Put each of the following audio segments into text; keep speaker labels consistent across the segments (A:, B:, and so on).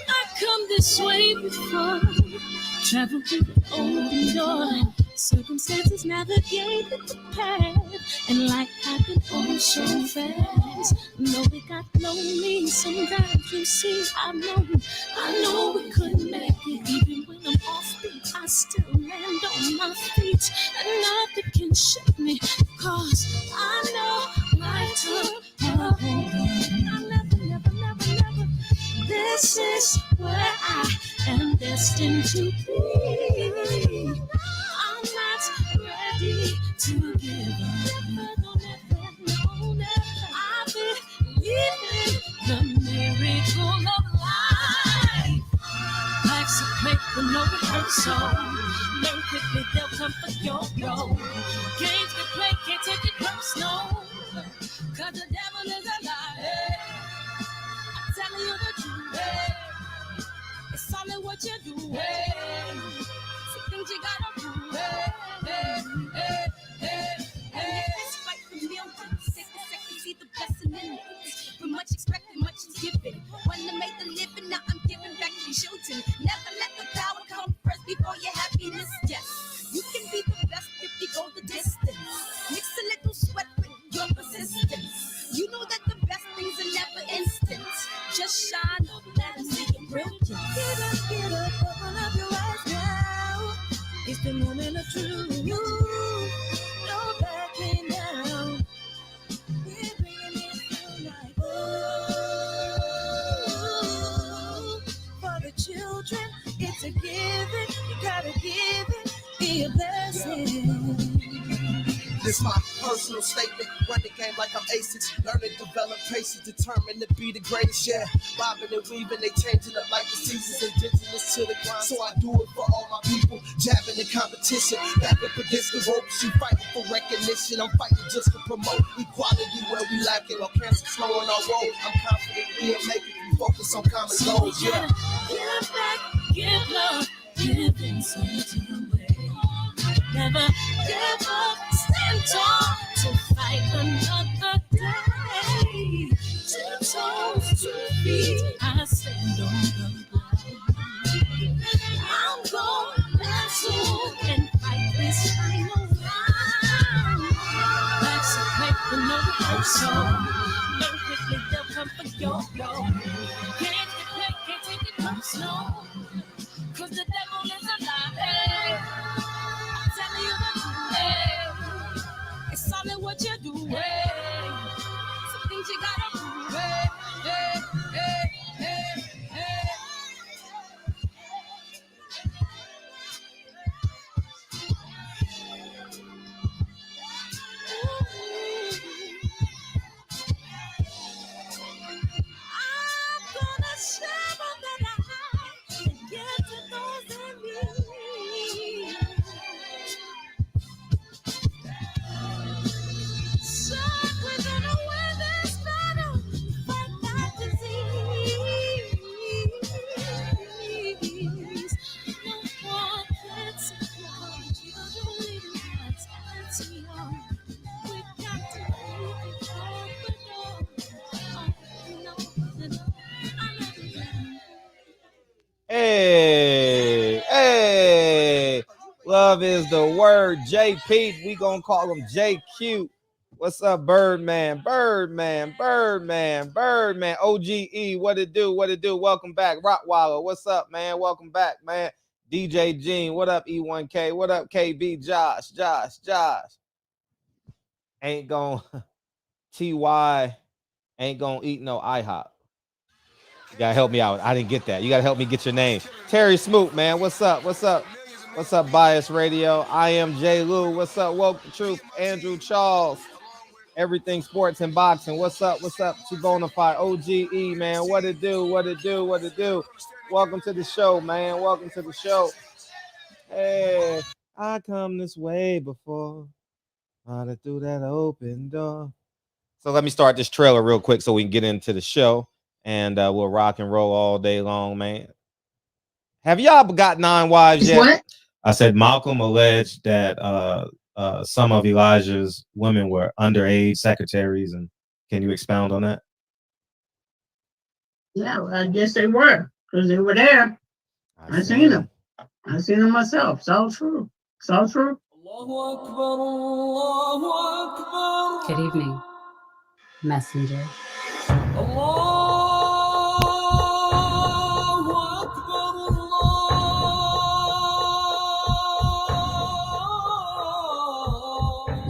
A: I come this way before, travel through the open door. Circumstances navigated the path, and life happened all so fast. No, it got lonely sometimes. You see, I know we couldn't make it. Even when I'm off beat, I still land on my feet, and nothing can shake me, cause I know life took a hold on. I never. This is where I am destined to be. I'm not ready to give up. No, never. I believe in the miracle of life. Life's a play with no rehearsal. Learn quickly, they'll come for your role. Games we play, can't take it personal, cause the devil is a liar. I'm telling you the truth, it's all in what you do, some things you gotta do, It's fight for millions, second, see the blessing in it. From much expected, much is given. When I made the living, now I'm giving back to children. Never let the power come first before your happiness, yes. You can be the best if you go the distance. Mix a little sweat with your persistence. You know that the best things are never instant. Just shine up, let them see your brilliance. Get up, open up your eyes now. It's the moment of truth. No backing down. We're bringing it through like for the children, it's a given. You gotta give it, be a blessing.
B: This my personal statement. Run the game like I'm Issac. Learn and develop patience, determined to be the greatest. Yeah, bobbing and weaving, they changing up like the seasons. Indigenous to the grind, so I do it for all my people. Jabbing the competition, back up against the ropes. You fighting for recognition, I'm fighting just to promote equality where we lack it. Or cancer slowing our road. I'm confident we'll make it. We focus on common goals. Yeah.
A: Give back, give love, give something away. Never give up, stand tall to fight another day. 2 toes, 2 feet, I stand on the ground. I'm going back soon and fight this final round. Life's a play for no rehearsal. Learn quickly, they'll come for your goal. Can't take it personal, cause the devil is a liar. Telling you the truth, it's all in what you do, some things you gotta do, I'm gonna share all that I have and give to those in need. So we're gonna win this battle, fight that disease. No one can support children leading hearts and young. We got to make it
C: Hey, love is the word. JP, we gonna call him JQ. What's up, Birdman? OGE, what it do? Welcome back. Rottweiler, what's up, man? Welcome back, man. DJ Gene, what up, E1K? What up, KB? Josh. Ain't gonna TY ain't gonna eat no IHOP. You gotta help me out. I didn't get that. You gotta help me get your name. Terry Smoot, man. What's up? Bias Radio. I am J. Lou. What's up? Woke the Truth. Andrew Charles. Everything Sports and Boxing. What's up? Bonafide. OGE, man. What it do? Welcome to the show, man. Hey, I come this way before. Running through that open door. So let me start this trailer real quick so we can get into the show. And we'll rock and roll all day long, man. Have y'all got 9 wives yet? What? I said Malcolm alleged that some of Elijah's women were underage secretaries. And can you expound on that?
A: Yeah, well, I guess they were because they were there. I seen them. I seen them myself. It's all true. It's all true.
D: Good evening, messenger.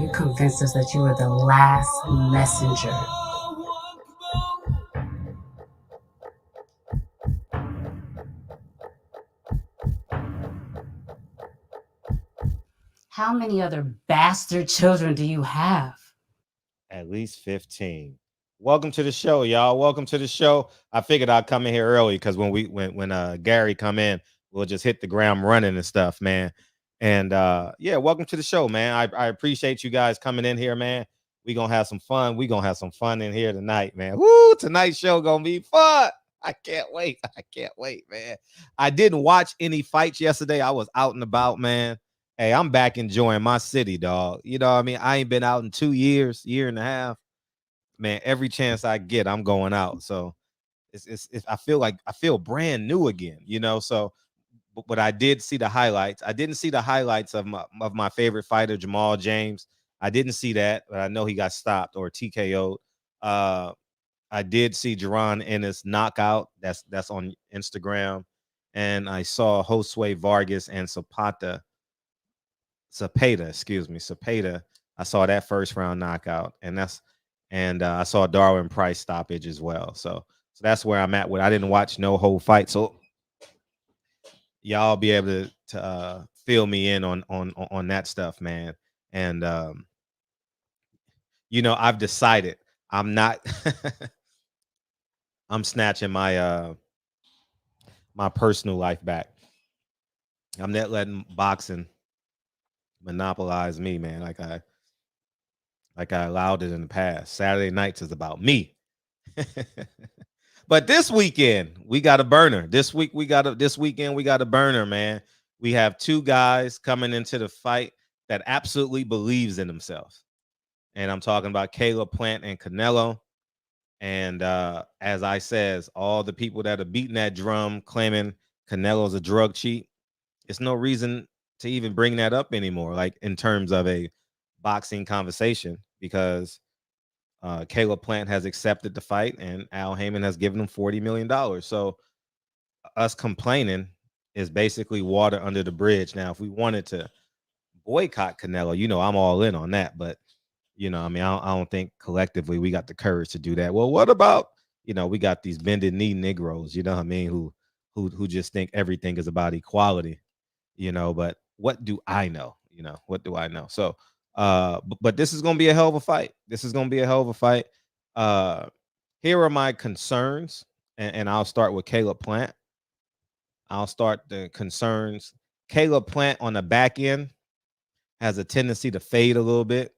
D: You convinced us that you were the last messenger. How many other bastard children do you have?
C: At least 15. Welcome to the show, y'all. Welcome to the show. I figured I'd come in here early because when Gary come in, we'll just hit the ground running and stuff, man. And yeah, welcome to the show, man. I appreciate you guys coming in here, man. We gonna have some fun. We gonna have some fun in here tonight, man. Woo! Tonight's show gonna be fun. I can't wait. I can't wait, man. I didn't watch any fights yesterday. I was out and about, man. Hey, I'm back enjoying my city, dog. You know what I mean? I ain't been out in 2 years, year and a half. Man, every chance I get, I'm going out. So it's I feel brand new again, you know. So but I did see the highlights. I didn't see the highlights of my favorite fighter, Jamal James. I didn't see that, but I know he got stopped or TKO'd. I did see Jerron Ennis knockout. That's on Instagram. And I saw Josue Vargas and Zapata. I saw that first round knockout, and I saw Darwin Price stoppage as well. So that's where I'm at with. I didn't watch no whole fight, so y'all be able to fill me in on that stuff, man. And you know, I've decided I'm not. I'm snatching my personal life back. I'm not letting boxing monopolize me, man. Like I allowed it in the past. Saturday nights is about me. But this weekend we got a burner. This weekend we got a burner, man. We have two guys coming into the fight that absolutely believes in themselves. And I'm talking about Caleb Plant and Canelo. And as I says, all the people that are beating that drum claiming Canelo's a drug cheat, it's no reason to even bring that up anymore, like in terms of a boxing conversation, because Caleb Plant has accepted the fight and Al Heyman has given him $40 million. So us complaining is basically water under the bridge. Now, if we wanted to boycott Canelo, you know, I'm all in on that. But, you know, I mean, I don't think collectively we got the courage to do that. Well, what about, you know, we got these bended knee Negroes, you know what I mean, who just think everything is about equality, you know, but what do I know? You know, what do I know? So but this is gonna be a hell of a fight. This is gonna be a hell of a fight. Uh Here are my concerns, and I'll start with Caleb Plant. I'll start the concerns. Caleb Plant on the back end has a tendency to fade a little bit,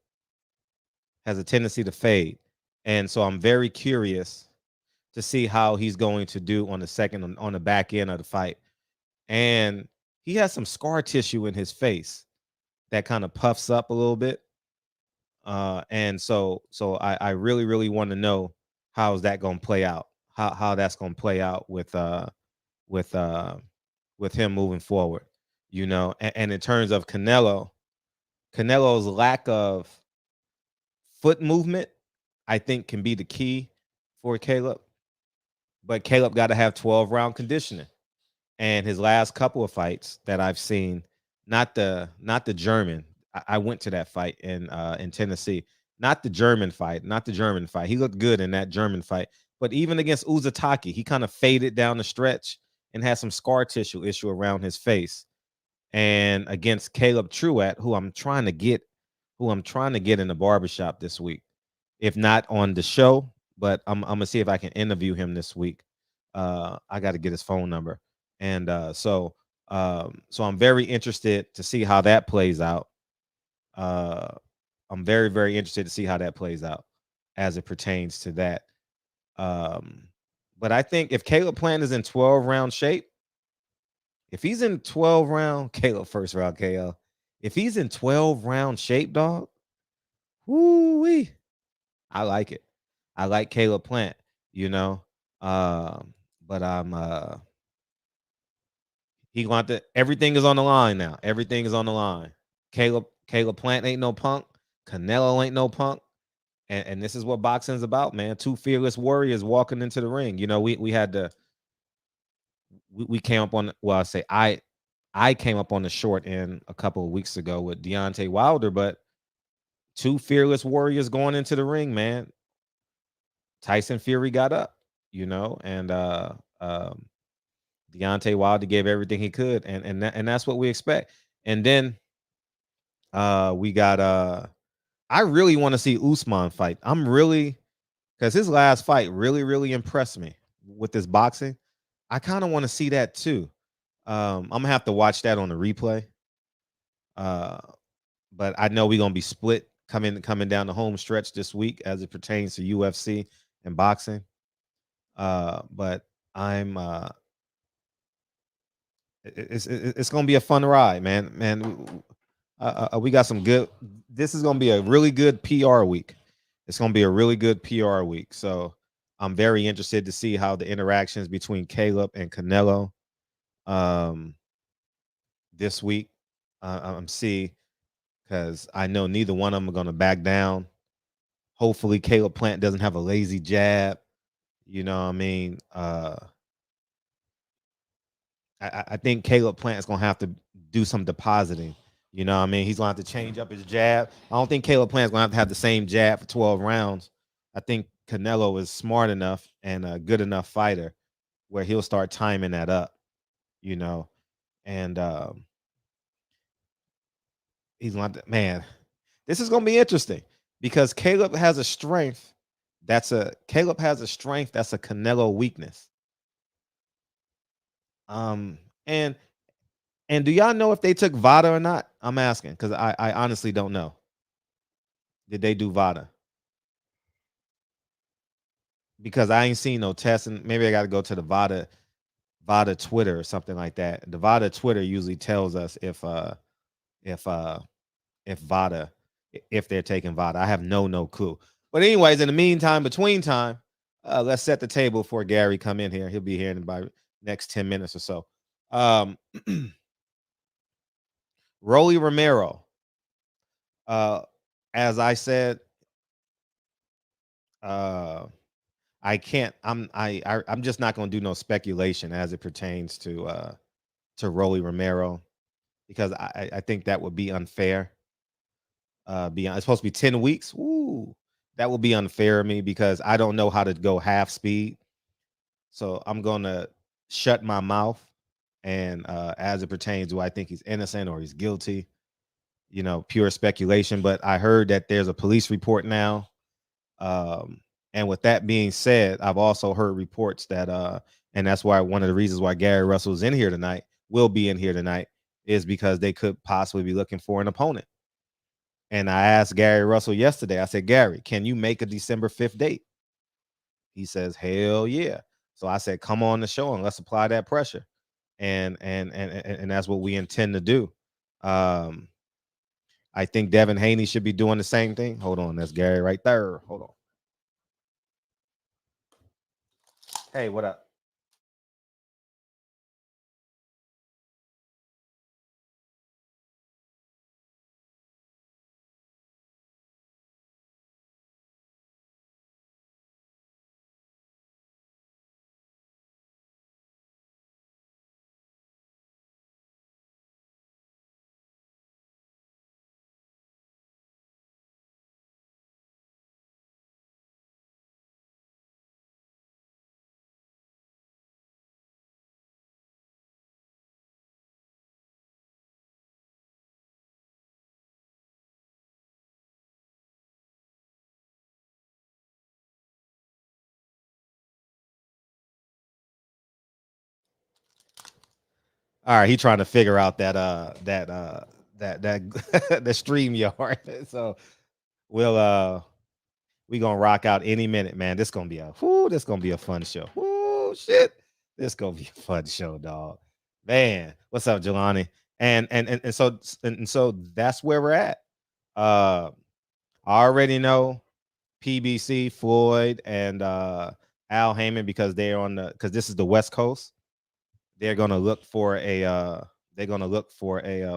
C: has a tendency to fade. And so I'm very curious to see how he's going to do on the on the back end of the fight. And he has some scar tissue in his face that kind of puffs up a little bit. And so I really, really want to know how's that gonna play out, how that's gonna play out with uh with him moving forward, you know. And in terms of Canelo's lack of foot movement, I think can be the key for Caleb. But Caleb got to have 12 round conditioning. And his last couple of fights that I've seen, not the German. I went to that fight in Tennessee. Not the German fight, not the German fight. He looked good in that German fight. But even against Uzataki, he kind of faded down the stretch and had some scar tissue issue around his face. And against Caleb Truett, who I'm trying to get in the barbershop this week. If not on the show, but I'm gonna see if I can interview him this week. I got to get his phone number, and so I'm very interested to see how that plays out. Uh, I'm very, very interested to see how that plays out as it pertains to that. Um, but I think if Caleb Plant is in 12 round shape, if he's in 12 round, Caleb first round KO. If he's in 12 round shape, dog, whoo wee, I like it. I like Caleb Plant, you know. but I'm he going to everything is on the line now. Everything is on the line. Caleb Plant ain't no punk. Canelo ain't no punk. And this is what boxing's about, man. Two fearless warriors walking into the ring. You know, we had to we came up on, well, I say I came up on the short end a couple of weeks ago with Deontay Wilder, but two fearless warriors going into the ring, man. Tyson Fury got up, you know, and Deontay Wilder gave everything he could, and that's what we expect. And then we got I really want to see Usman fight. I'm really, because his last fight really impressed me with this boxing. I kind of want to see that too. I'm gonna have to watch that on the replay. Uh, but I know we're gonna be split coming down the home stretch this week as it pertains to UFC and boxing. But I'm it's gonna be a fun ride, man. We got some good. This is gonna be a really good PR week. It's gonna be a really good PR week. So I'm very interested to see how the interactions between Caleb and Canelo this week. I'm see, because I know neither one of them are gonna back down. Hopefully, Caleb Plant doesn't have a lazy jab. You know what I mean? I think Caleb Plant is gonna have to do some depositing. You know what I mean? He's gonna have to change up his jab. I don't think Caleb Plant is gonna have the same jab for 12 rounds. I think Canelo is smart enough and a good enough fighter where he'll start timing that up, you know. And he's gonna have to, man, this is gonna be interesting because Caleb has a strength Caleb has a strength that's a Canelo weakness. Um, and do y'all know if they took VADA or not? I'm asking because I honestly don't know. Did they do VADA? Because I ain't seen no testing. Maybe I got to go to the VADA Twitter or something like that. The VADA Twitter usually tells us if VADA, if they're taking VADA. I have no clue. But anyways, in the meantime, between time, let's set the table for Gary come in here. He'll be here in about next 10 minutes or so. Rolly Romero. As I said, I can't. I'm just not going to do no speculation as it pertains to Rolly Romero because I think that would be unfair. Beyond, it's supposed to be 10 weeks. Ooh, that would be unfair of me because I don't know how to go half speed. So I'm gonna shut my mouth. And as it pertains, do I think he's innocent or he's guilty? You know, pure speculation. But I heard that there's a police report now. And with that being said, I've also heard reports that and that's why one of the reasons why Gary Russell is in here tonight, will be in here tonight, is because they could possibly be looking for an opponent. And I asked Gary Russell yesterday, I said, Gary, can you make a December 5th date? He says, hell yeah. So I said, come on the show and let's apply that pressure. And that's what we intend to do. I think Devin Haney should be doing the same thing. Hold on, that's Gary right there. Hold on. Hey, what up? All right, he trying to figure out that the stream yard. So we gonna rock out any minute, man. This gonna be a fun show. Whoo, shit. This gonna be a fun show, dog. Man, what's up, Jelani? And so that's where we're at. I already know PBC, Floyd, and Al Heyman, because they're on the, because this is the West Coast. They're gonna look for a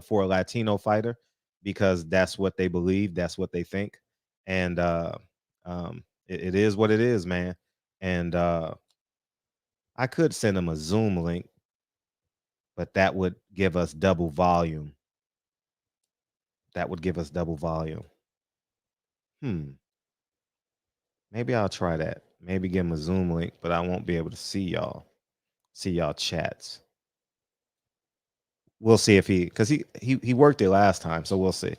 C: for a Latino fighter, because that's what they believe, that's what they think, and it is what it is, man. And I could send them a Zoom link, but that would give us double volume. That would give us double volume. Maybe I'll try that. Maybe give him a Zoom link, but I won't be able to see y'all chats. We'll see if because he worked it last time, so we'll see.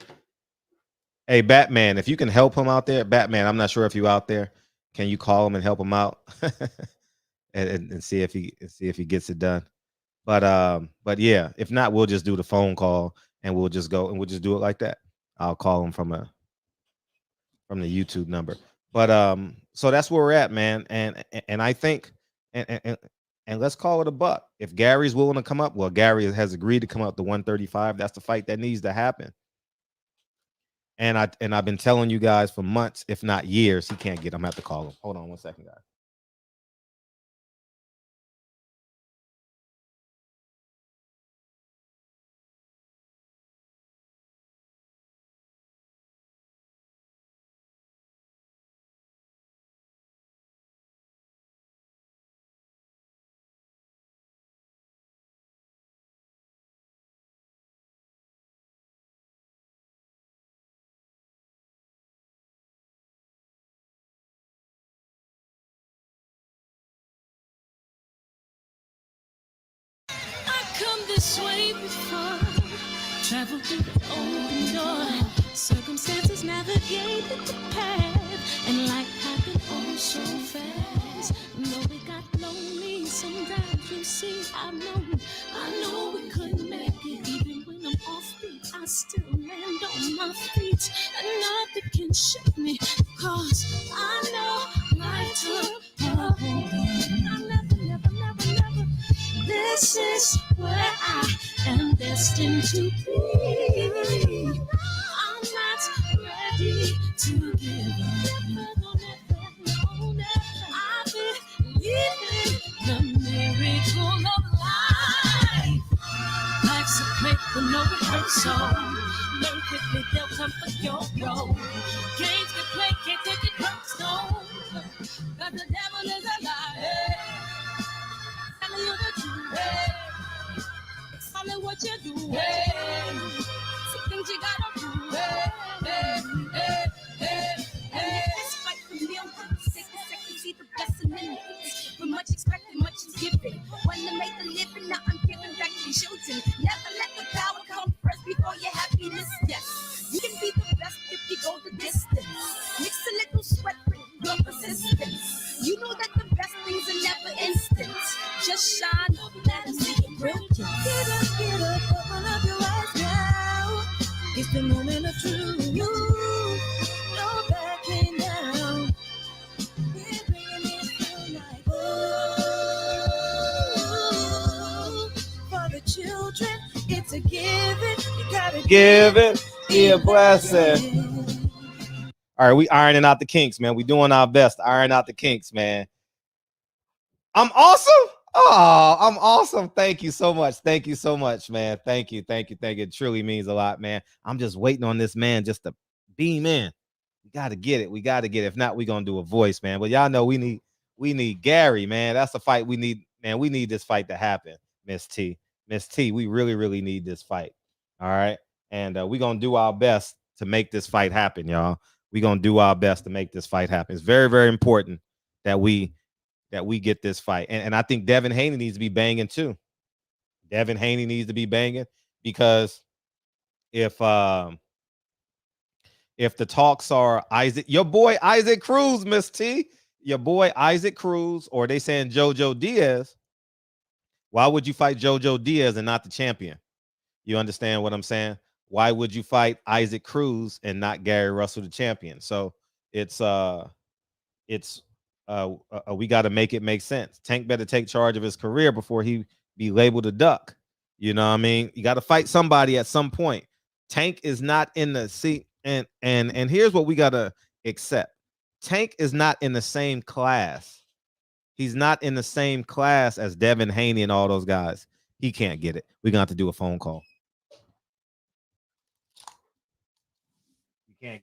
C: Hey, Batman, if you can help him out there, Batman, I'm not sure if you out there. Can you call him and help him out, and see if he gets it done? But yeah, if not, we'll just do the phone call, and we'll just do it like that. I'll call him from the YouTube number. But so that's where we're at, man. And I think and let's call it a buck. If Gary's willing to come up, well, Gary has agreed to come up to 135. That's the fight that needs to happen. And I've been telling you guys for months, if not years, he can't get him. I have to call him. Hold on one second, guys.
A: Come this way before, travel through the open door, circumstances navigated the path, and life happened all so fast. Though we got lonely, sometimes you see I know we couldn't make it. Even when I'm offbeat, I still land on my feet, and nothing can shake me, cause I know life took a hold on. I never. This is where I am destined to be. I'm not ready to give up. I believe in the miracle of life. Life's a play for no rehearsal. Learn quickly, they'll come for your role. Games can play, can't take it personal. Cause the devil is a liar. Tell you the truth. Tell me what you do. Some things you gotta do. This fight for millions. Take a second, see the blessing in it. But much expected, much is given. When to make a living, now I'm giving back to children. Never let the power come first before your happiness. Yes, you can be the best if you go the distance. Mix a little sweat with your persistence. You know that the best things are never instant. Just shine, let them see it brilliant. Get up, open up your eyes now. It's the moment of truth. No backing down. We're bringing it through like for the children, it's a given. You gotta
C: Give it, be a blessing. All right, we ironing out the kinks, man. We doing our best to iron out the kinks, man. I'm awesome. Oh, I'm awesome. Thank you so much. Thank you so much, man. Thank you. It truly means a lot, man. I'm just waiting on this man just to beam in. We got to get it. If not, we're going to do a voice, man. But y'all know we need Gary, man. That's the fight we need, man. We need this fight to happen, Miss T. We really need this fight. All right. And we're going to do our best to make this fight happen, y'all. We're going to do our best to make this fight happen. It's very, very important that we get this fight. And I think Devin Haney needs to be banging too. Devin Haney needs to be banging, because if the talks are your boy Isaac Cruz, Miss T, your boy Isaac Cruz, or they saying Jojo Diaz, why would you fight Jojo Diaz and not the champion? You understand what I'm saying? Why would you fight Isaac Cruz and not Gary Russell, the champion? So we got to make it make sense. Tank better take charge of his career before he be labeled a duck. You know what I mean? You got to fight somebody at some point. Tank is not in the seat, and here's what we got to accept. Tank is not in the same class He's not in the same class as Devin Haney and all those guys. He can't get it. We're gonna have to do a phone call. You can't.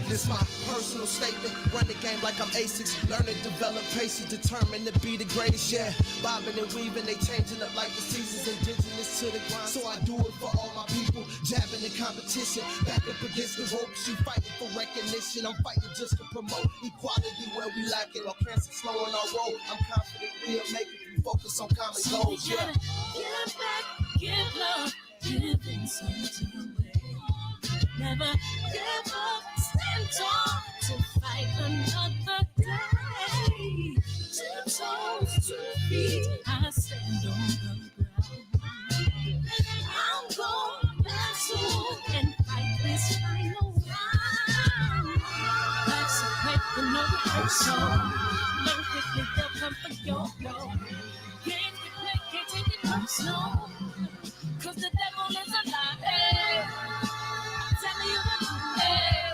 B: This my personal statement. Run the game like I'm Issac. Learn and develop patience, determined to be the greatest. Yeah, bobbing and weaving, they changing up like the seasons. Indigenous to the grind, so I do it for all my people. Jabbing in competition, back up against the ropes. You fighting for recognition, I'm fighting just to promote equality where we lack it. Or cancer slowing our road. I'm confident we'll make it. We focus on common goals. Yeah.
A: Give back, give love, giving something away. Never give up, stand tall to fight another day. 2 toes, 2 feet, I stand on the ground. I'm going back soon and fight this final round. Life's a weapon of the soul. Learn quickly, they'll come for your blow. Games we play, can't take it personal. Cause the devil is alive. Hey. I'm telling you the truth. Hey.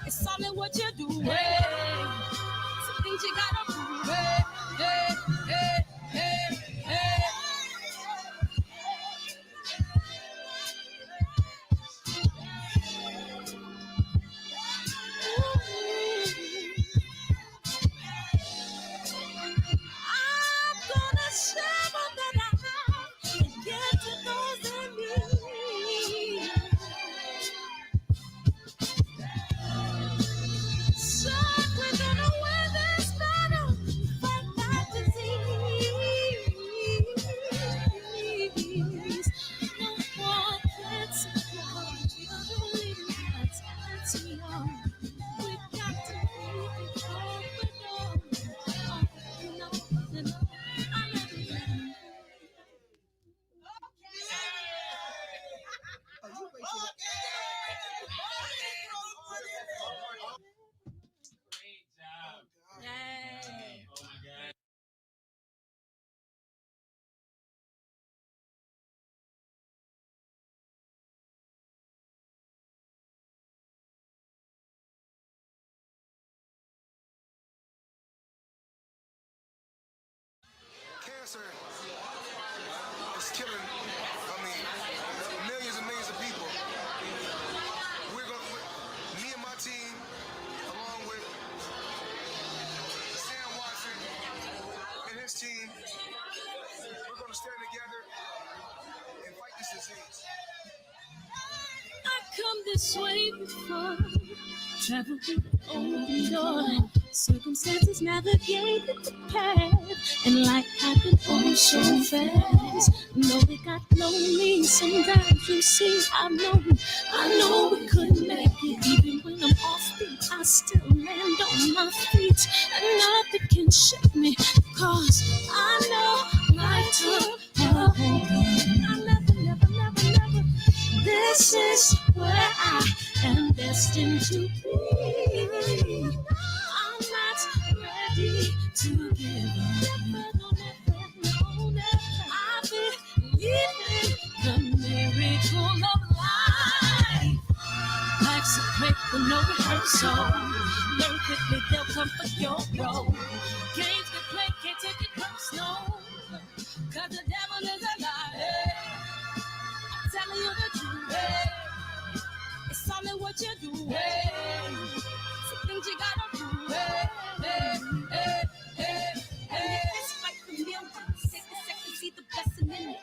A: It's all in what you do. Hey. Some things you gotta prove. Hey, hey, hey, hey, hey.
E: cancer is killing, millions and millions of people. Me and my team, along with Sam Watson and his team, we're going to stand together and fight this disease.
A: I come this way before, travel through the open door. Circumstances navigated the path, and life happened all so fast. No, it got lonely. Sometimes you see, I know we couldn't make it. Even when I'm off beat, I still land on my feet, and nothing can shake me, cause I know life took a hold on. I never. This is where I am destined to be. I'm not ready to give up. No. I believe in the miracle of life. Life's a break with no rehearsal. Learn quickly, they'll come for your role. Games we play, can't take it personal. Cause the devil is a liar. I'm telling you the truth. Hey. It's all in what you do. Hey. Some things you gotta do. Hey. It's like the millions. Take a second, see the blessing in it.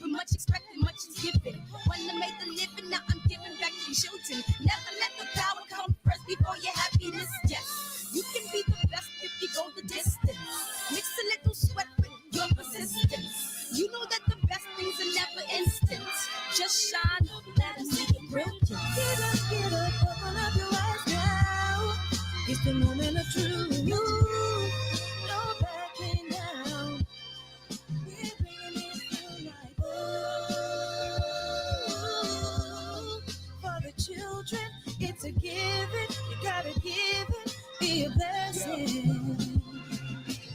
A: But much expected, much is given. When I made the living, now I'm giving back to children. Never let the power come first before your happiness. Yes, you can be the best if you go the distance. Mix a little sweat with your persistence. You know that the best things are never instant. Just shine, let them see it brilliant. Get up, open up your eyes now. It's the moment of truth. No backing down. We're bringing it tonight. For the children, it's a given. You gotta give it, be a blessing.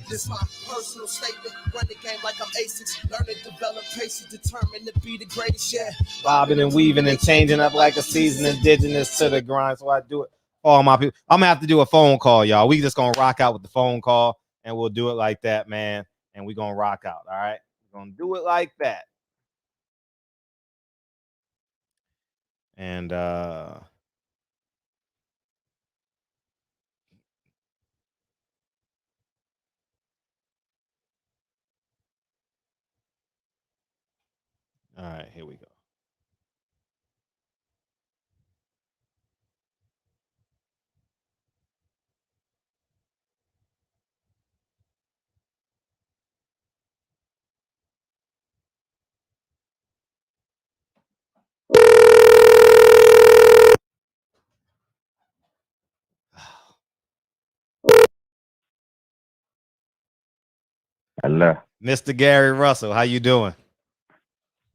B: This my personal statement. Run the game like I'm Issac. Learn and develop patience, determined to be the greatest. Yeah.
C: Bobbing and weaving and changing up like a season, indigenous to the grind. So I do it for all my people. I'm gonna have to do a phone call, y'all. We just gonna rock out with the phone call, and we'll do it like that, man. And we're gonna rock out. All right. We're gonna do it like that. And all right, here we go.
F: Hello.
C: Mr. Gary Russell, how you doing?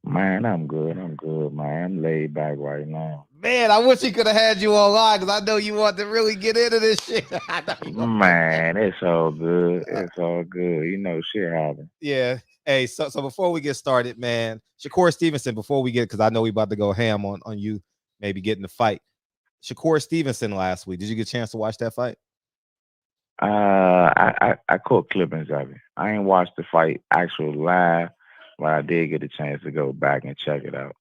F: Man, I'm good. Man. I'm laid back right now.
C: Man, I wish he could have had you online because I know you want to really get into this shit.
F: Man, it's all good. It's all good. You know, shit happens.
C: Yeah. Hey, so before we get started, man, Shakur Stevenson, before we get, because I know we about to go ham on you, maybe getting the fight. Shakur Stevenson last week. Did you get a chance to watch that fight?
F: I caught clippings of it. I ain't watched the fight actual live, but I did get a chance to go back and check it out.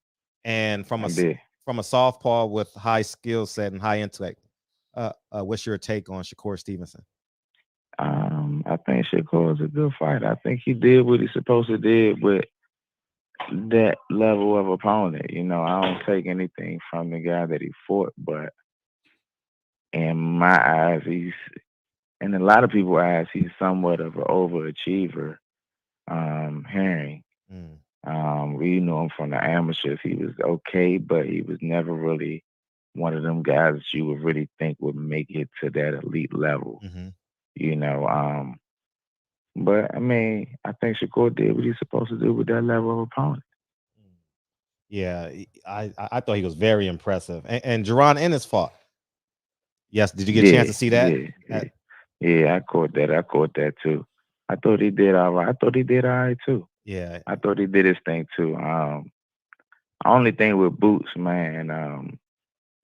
C: And from a southpaw with high skill set and high intellect, what's your take on Shakur Stevenson?
F: I think Shakur is a good fighter. I think he did what he's supposed to do with that level of opponent. You know, I don't take anything from the guy that he fought, but in my eyes, in a lot of people's eyes, he's somewhat of an overachiever. Herring. We know him from the amateurs. He was okay, but he was never really one of them guys that you would really think would make it to that elite level. You know, but I mean, I think Shakur did what he's supposed to do with that level of opponent.
C: Yeah, I thought he was very impressive. And Gervonta Davis fought. Yes, did you get a chance to see that?
F: Yeah, I caught that too. I thought he did all right. Too.
C: Yeah.
F: I thought he did his thing too. Only thing with Boots, man,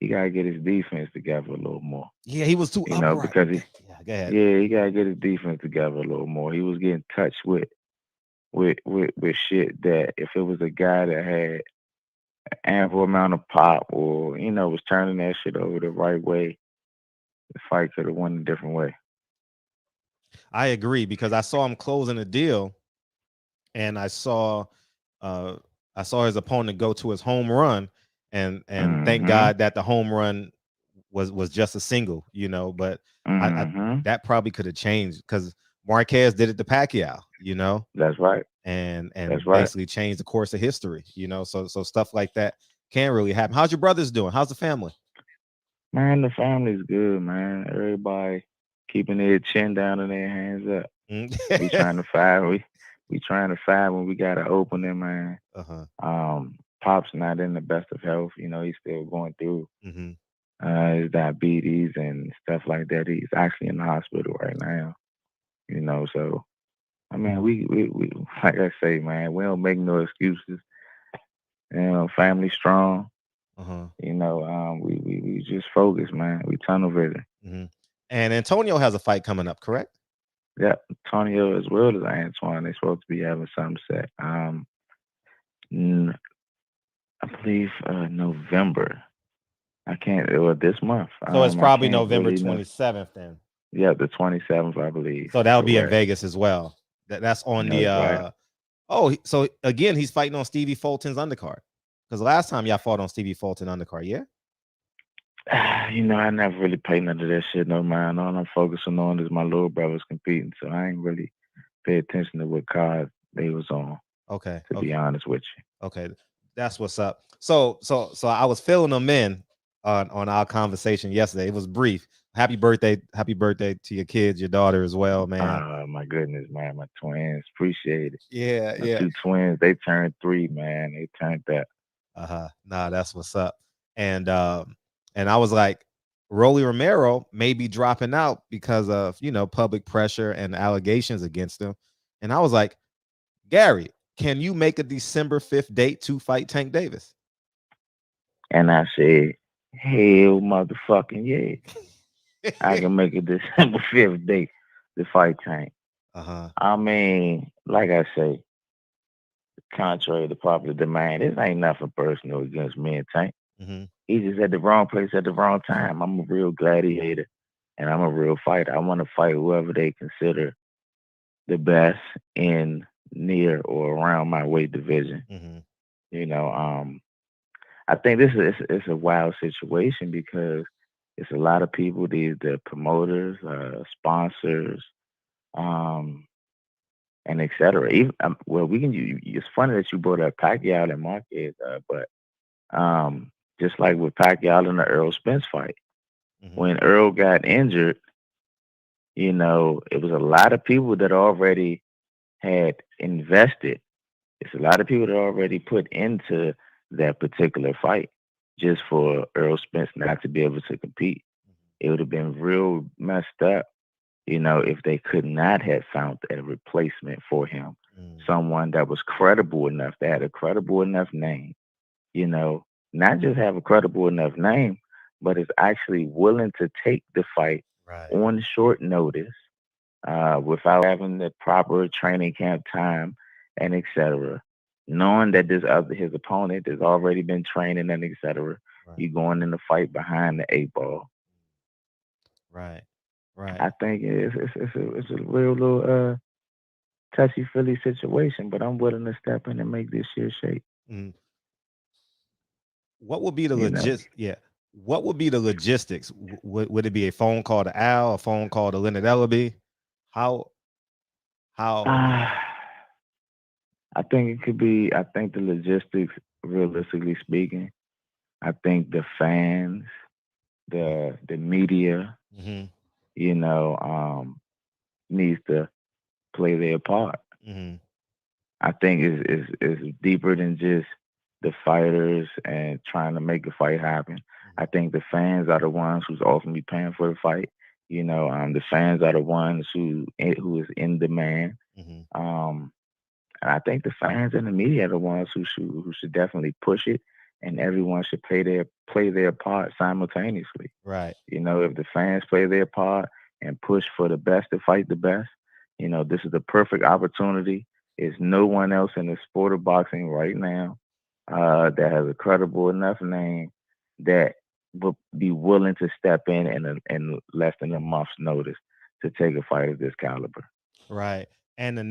F: he gotta get his defense together a little more.
C: Yeah, he was too upright.
F: Because
C: go ahead.
F: Yeah, he gotta get his defense together a little more. He was getting touched with with shit that if it was a guy that had ample amount of pop or was turning that shit over the right way, the fight could have went a different way.
C: I agree because I saw him closing a deal, and uh, I saw his opponent go to his home run, and thank
F: Mm-hmm.
C: God that the home run was just a single, But I
F: Mm-hmm.
C: that probably could have changed because Marquez did it to Pacquiao,
F: That's right.
C: and
F: That's right.
C: basically changed the course of history, So stuff like that can really happen. How's your brothers doing? How's the family?
F: Man, the family's good, man. Everybody keeping their chin down and their hands up. We
C: Mm.
F: trying to fight. We trying to fight when we got an opening, man.
C: Uh-huh.
F: Pop's not in the best of health. He's still going through
C: Mm-hmm.
F: his diabetes and stuff like that. He's actually in the hospital right now. So I mean, we like I say, man, we don't make no excuses. Family strong.
C: Uh-huh.
F: We just focus, man. We tunnel vision.
C: Mm-hmm. And Antonio has a fight coming up, correct?
F: Yeah, Antonio as well as Antoine. They're supposed to be having some set. I believe November. I can't. Or this month.
C: So it's
F: I
C: probably
F: can't
C: November
F: really know.
C: 27th then.
F: Yeah, the 27th, I believe.
C: So that'll be in
F: Correct.
C: Vegas as well. That's on the
F: That's right.
C: so again he's fighting on Stevie Fulton's undercard. Because last time y'all fought on Stevie Fulton undercard, yeah?
F: I never really paid none of that shit no mind. All I'm focusing on is my little brothers competing, so I ain't really pay attention to what card they was on.
C: Okay.
F: To be honest with you.
C: Okay. That's what's up. So I was filling them in on our conversation yesterday. It was brief. Happy birthday to your kids, your daughter as well, man.
F: My goodness, man, my twins. Appreciate it.
C: Yeah,
F: My
C: yeah.
F: 2 twins, they turned 3, man. They turned that.
C: Nah, that's what's up. And I was like, Rolly Romero may be dropping out because of public pressure and allegations against him. And I was like, Gary, can you make a December 5th date to fight Tank Davis?
F: And I said, hell motherfucking yeah. I can make it December 5th date to fight Tank. I mean, like I say, contrary to popular demand, this ain't nothing personal against me and Tank.
C: Mm-hmm.
F: He's just at the wrong place at the wrong time. I'm a real gladiator and I'm a real fighter. I want to fight whoever they consider the best in, near, or around my weight division.
C: Mm-hmm.
F: I think this is it's a wild situation because it's a lot of people, the promoters, sponsors, and et cetera. Even well, we can. It's funny that you brought up Pacquiao and Marquez, but just like with Pacquiao and the Earl Spence fight, when Earl got injured, it was a lot of people that already had invested. It's a lot of people that already put into that particular fight just for Earl Spence not to be able to compete. It would have been real messed up, if they could not have found a replacement for him. Someone that was credible enough, that had a credible enough name, not just have a credible enough name, but is actually willing to take the fight on short notice, without having the proper training camp time and et cetera. Knowing that his opponent has already been training and et cetera. You going in the fight behind the 8 ball.
C: Right.
F: I think it's a real little touchy feely situation, but I'm willing to step in and make this shit shake.
C: What would be the What would be the logistics? Would it be a phone call to Al, a phone call to Leonard Ellaby? How?
F: I think it could be. I think the logistics, realistically speaking, I think the fans, the media, needs to play their part. I think it's deeper than just the fighters and trying to make a fight happen. I think the fans are the ones who's ultimately paying for the fight. The fans are the ones who is in demand. And I think the fans and the media are the ones who should definitely push it, and everyone should play their part simultaneously.
C: Right.
F: If the fans play their part and push for the best to fight the best, this is the perfect opportunity Is no one else in the sport of boxing right now that has a credible enough name that would be willing to step in less than a month's notice to take a fight of this caliber.
C: Right. And the
F: You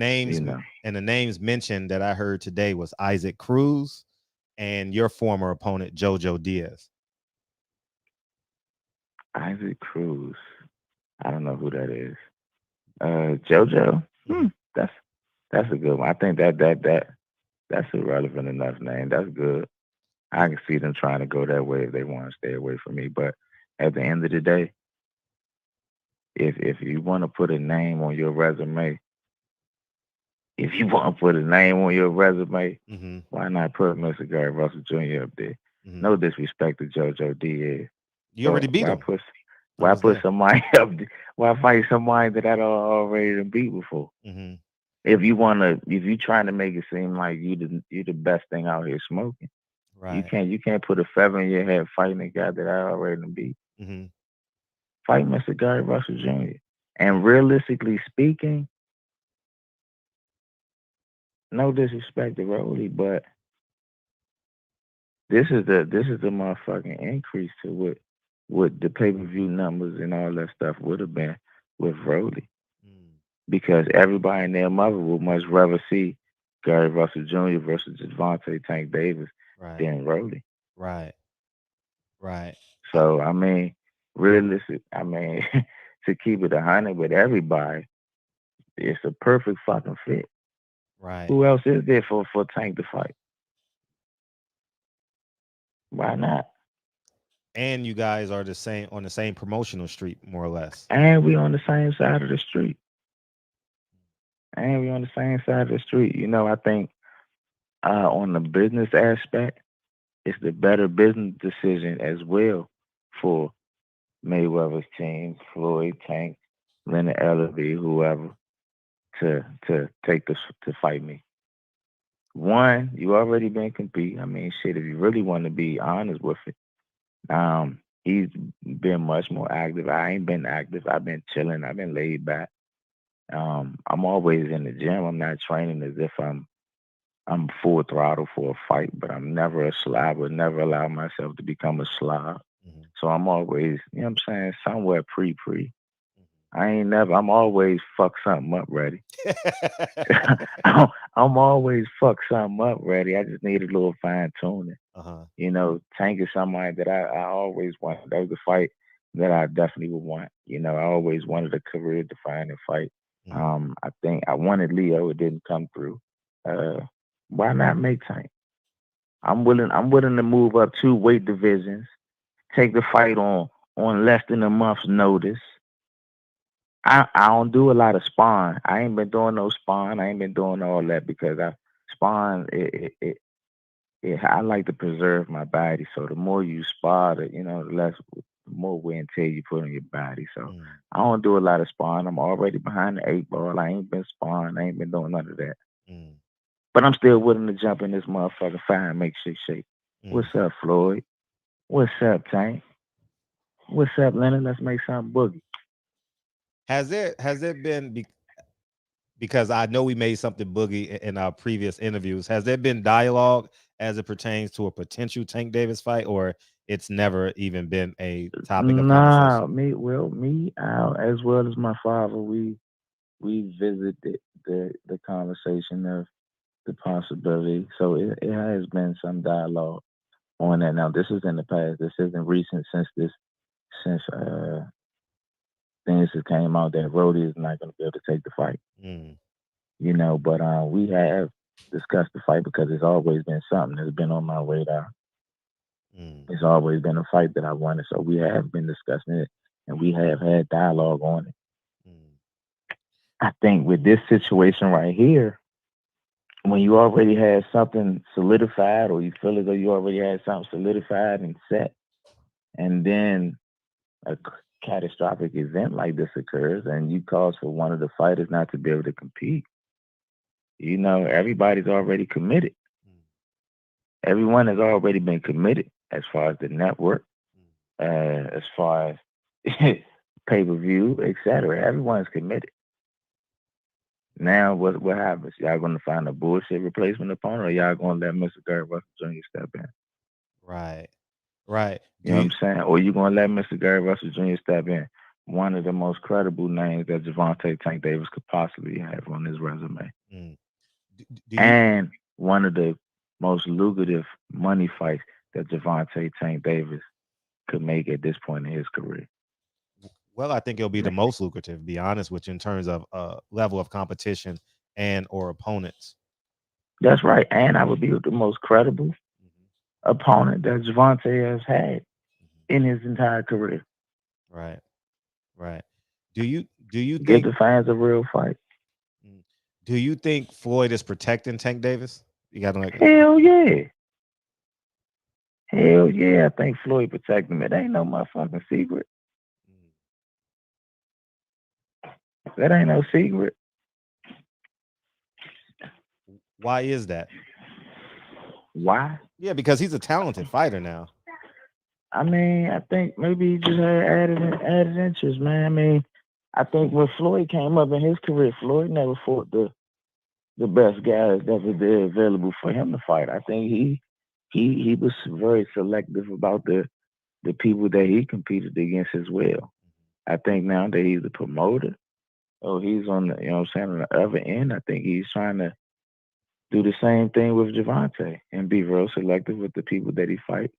C: names
F: know,
C: mentioned that I heard today was Issac Cruz and your former opponent Jojo Diaz.
F: Issac Cruz. I don't know who that is. JoJo. That's a good one. I think that's a relevant enough name. That's good. I can see them trying to go that way if they want to stay away from me. But at the end of the day, if you want to put a name on your resume, why not put Mr. Gary Russell Jr. up there? No disrespect to JoJo Diaz.
C: You already beat him.
F: Why put somebody up? Why fight somebody that I already beat before? If you trying to make it seem like you the best thing out here smoking,
C: right?
F: You can't put a feather in your head fighting a guy that I already beat. Fight Mr. Gary Russell Jr. And realistically speaking, no disrespect to Rolly, but this is the motherfucking increase to what the pay-per-view numbers and all that stuff would have been with Rolly. Because everybody and their mother would much rather see Gary Russell Jr. versus Gervonta Tank Davis than Rolly.
C: Right.
F: So I mean, realistic. I mean, to keep it 100 with everybody, it's a perfect fucking fit.
C: Right.
F: Who else is there for Tank to fight? Why not?
C: And you guys are on the same promotional street, more or less.
F: And we on the same side of the street. You know, I think on the business aspect, it's the better business decision as well for Mayweather's team, Floyd, Tank, Leonard Ellerby, whoever, to take this to fight me. One, you already been competing. I mean, shit, if you really want to be honest with it, he's been much more active. I ain't been active. I've been chilling. I've been laid back. I'm always in the gym. I'm not training as if I'm full throttle for a fight, but I'm never a slob. I would never allow myself to become a slob. So I'm always, you know what I'm saying, somewhere pre. I'm always fuck something up ready. I'm always fuck something up ready. I just need a little fine tuning. You know, Tank is somebody that I always wanted. That was a fight that I definitely would want. You know, I always wanted a career defining fight. I think I wanted Leo. It didn't come through. Why not make Tank? I'm willing to move up 2 weight divisions, take the fight on less than a month's notice. I don't do a lot of sparring. I ain't been doing no sparring. I ain't been doing all that because sparring I like to preserve my body. So the more you spar, the more wear and tear you put on your body. So I don't do a lot of sparring. I'm already behind the 8 ball. I ain't been sparring. I ain't been doing none of that. But I'm still willing to jump in this motherfucking fire and make shit shake. What's up, Floyd? What's up, Tank? What's up, Leonard? Let's make something boogie.
C: Has there been, because I know we made something boogie in our previous interviews, has there been dialogue as it pertains to a potential Tank Davis fight, or it's never even been a topic of conversation?
F: Me, Al, as well as my father, we visited the conversation of the possibility. So it has been some dialogue on that. Now, this is in the past. This isn't recent since things that came out that Rody is not going to be able to take the fight. You know, but we have discussed the fight because it's always been something that's been on my radar. It's always been a fight that I wanted. So we have been discussing it and we have had dialogue on it. I think with this situation right here, when you already had something solidified or you feel as though you already had something solidified and set, and then a catastrophic event like this occurs and you cause for one of the fighters not to be able to compete, you know, everybody's already committed. Everyone has already been committed as far as the network, as far as pay-per-view, etc. Everyone's committed. Now what happens? Y'all gonna find a bullshit replacement opponent, or y'all gonna let Mr. Gary Russell Jr. step in?
C: Right. Right.
F: You know what I'm saying? Or you gonna let Mr. Gary Russell Jr. step in? One of the most credible names that Gervonta Tank Davis could possibly have on his resume.
C: Mm. Do you
F: And one of the most lucrative money fights that Gervonta Tank Davis could make at this point in his career.
C: well, I think it'll be the most lucrative, to be honest with you, in terms of level of competition and or opponents.
F: That's right. And I would be the most credible
C: Mhm.
F: opponent that Gervonta has had
C: Mhm.
F: in his entire career.
C: Right. Right. Do you
F: Give
C: think
F: the fans a real fight.
C: mm, do you think Floyd is protecting Tank Davis? You got to like
F: Hell yeah. Hell yeah. I think Floyd protect him. It ain't no motherfucking secret. That ain't no secret.
C: why is that?
F: Why?
C: Yeah, because he's a talented fighter now.
F: I mean, I think maybe he just had added interest, man. I mean, I think when Floyd came up in his career, Floyd never fought the best guys that were there available for him to fight. I think he was very selective about the people that he competed against as well. I think now that he's a promoter, or he's on the, you know what I'm saying, on the other end, I think he's trying to do the same thing with Gervonta and be real selective with the people that he fight.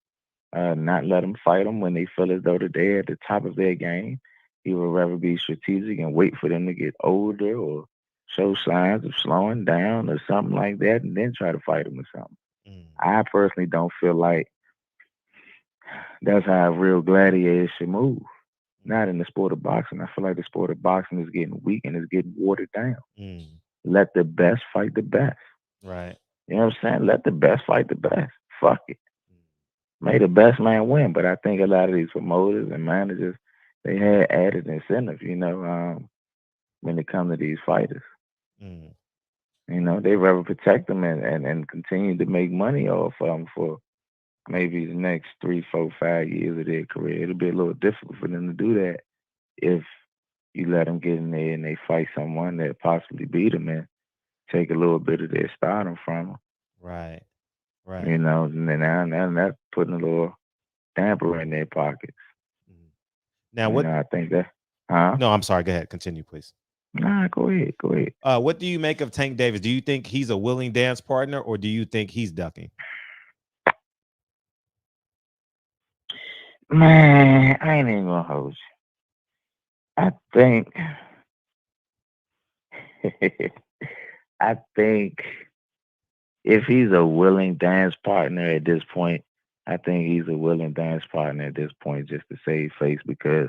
F: Not let them fight them when they feel as though that they're at the top of their game. He would rather be strategic and wait for them to get older or show signs of slowing down or something like that, and then try to fight them or something.
C: Mm.
F: I personally don't feel like that's how real gladiators should move. Not in the sport of boxing. I feel like the sport of boxing is getting weak and is getting watered down.
C: Mm.
F: Let the best fight the best.
C: Right.
F: You know what I'm saying? Let the best fight the best. Fuck it. May the best man win. But I think a lot of these promoters and managers, they had added incentive, when it comes to these fighters.
C: Mm.
F: They rather protect them and continue to make money off of them for maybe the next 3, 4, 5 years of their career. It'll be a little difficult for them to do that if you let them get in there and they fight someone that possibly beat them and take a little bit of their stardom from them.
C: Right. Right.
F: And then now that's putting a little damper in their pockets.
C: Mm. Now, what?
F: I think that, huh?
C: No, I'm sorry. Go ahead. Continue, please.
F: Nah, go ahead.
C: What do you make of Tank Davis? Do you think he's a willing dance partner, or do you think he's ducking?
F: Man, I ain't even gonna hold you. I think, I think if he's a willing dance partner at this point, I think he's a willing dance partner at this point just to save face because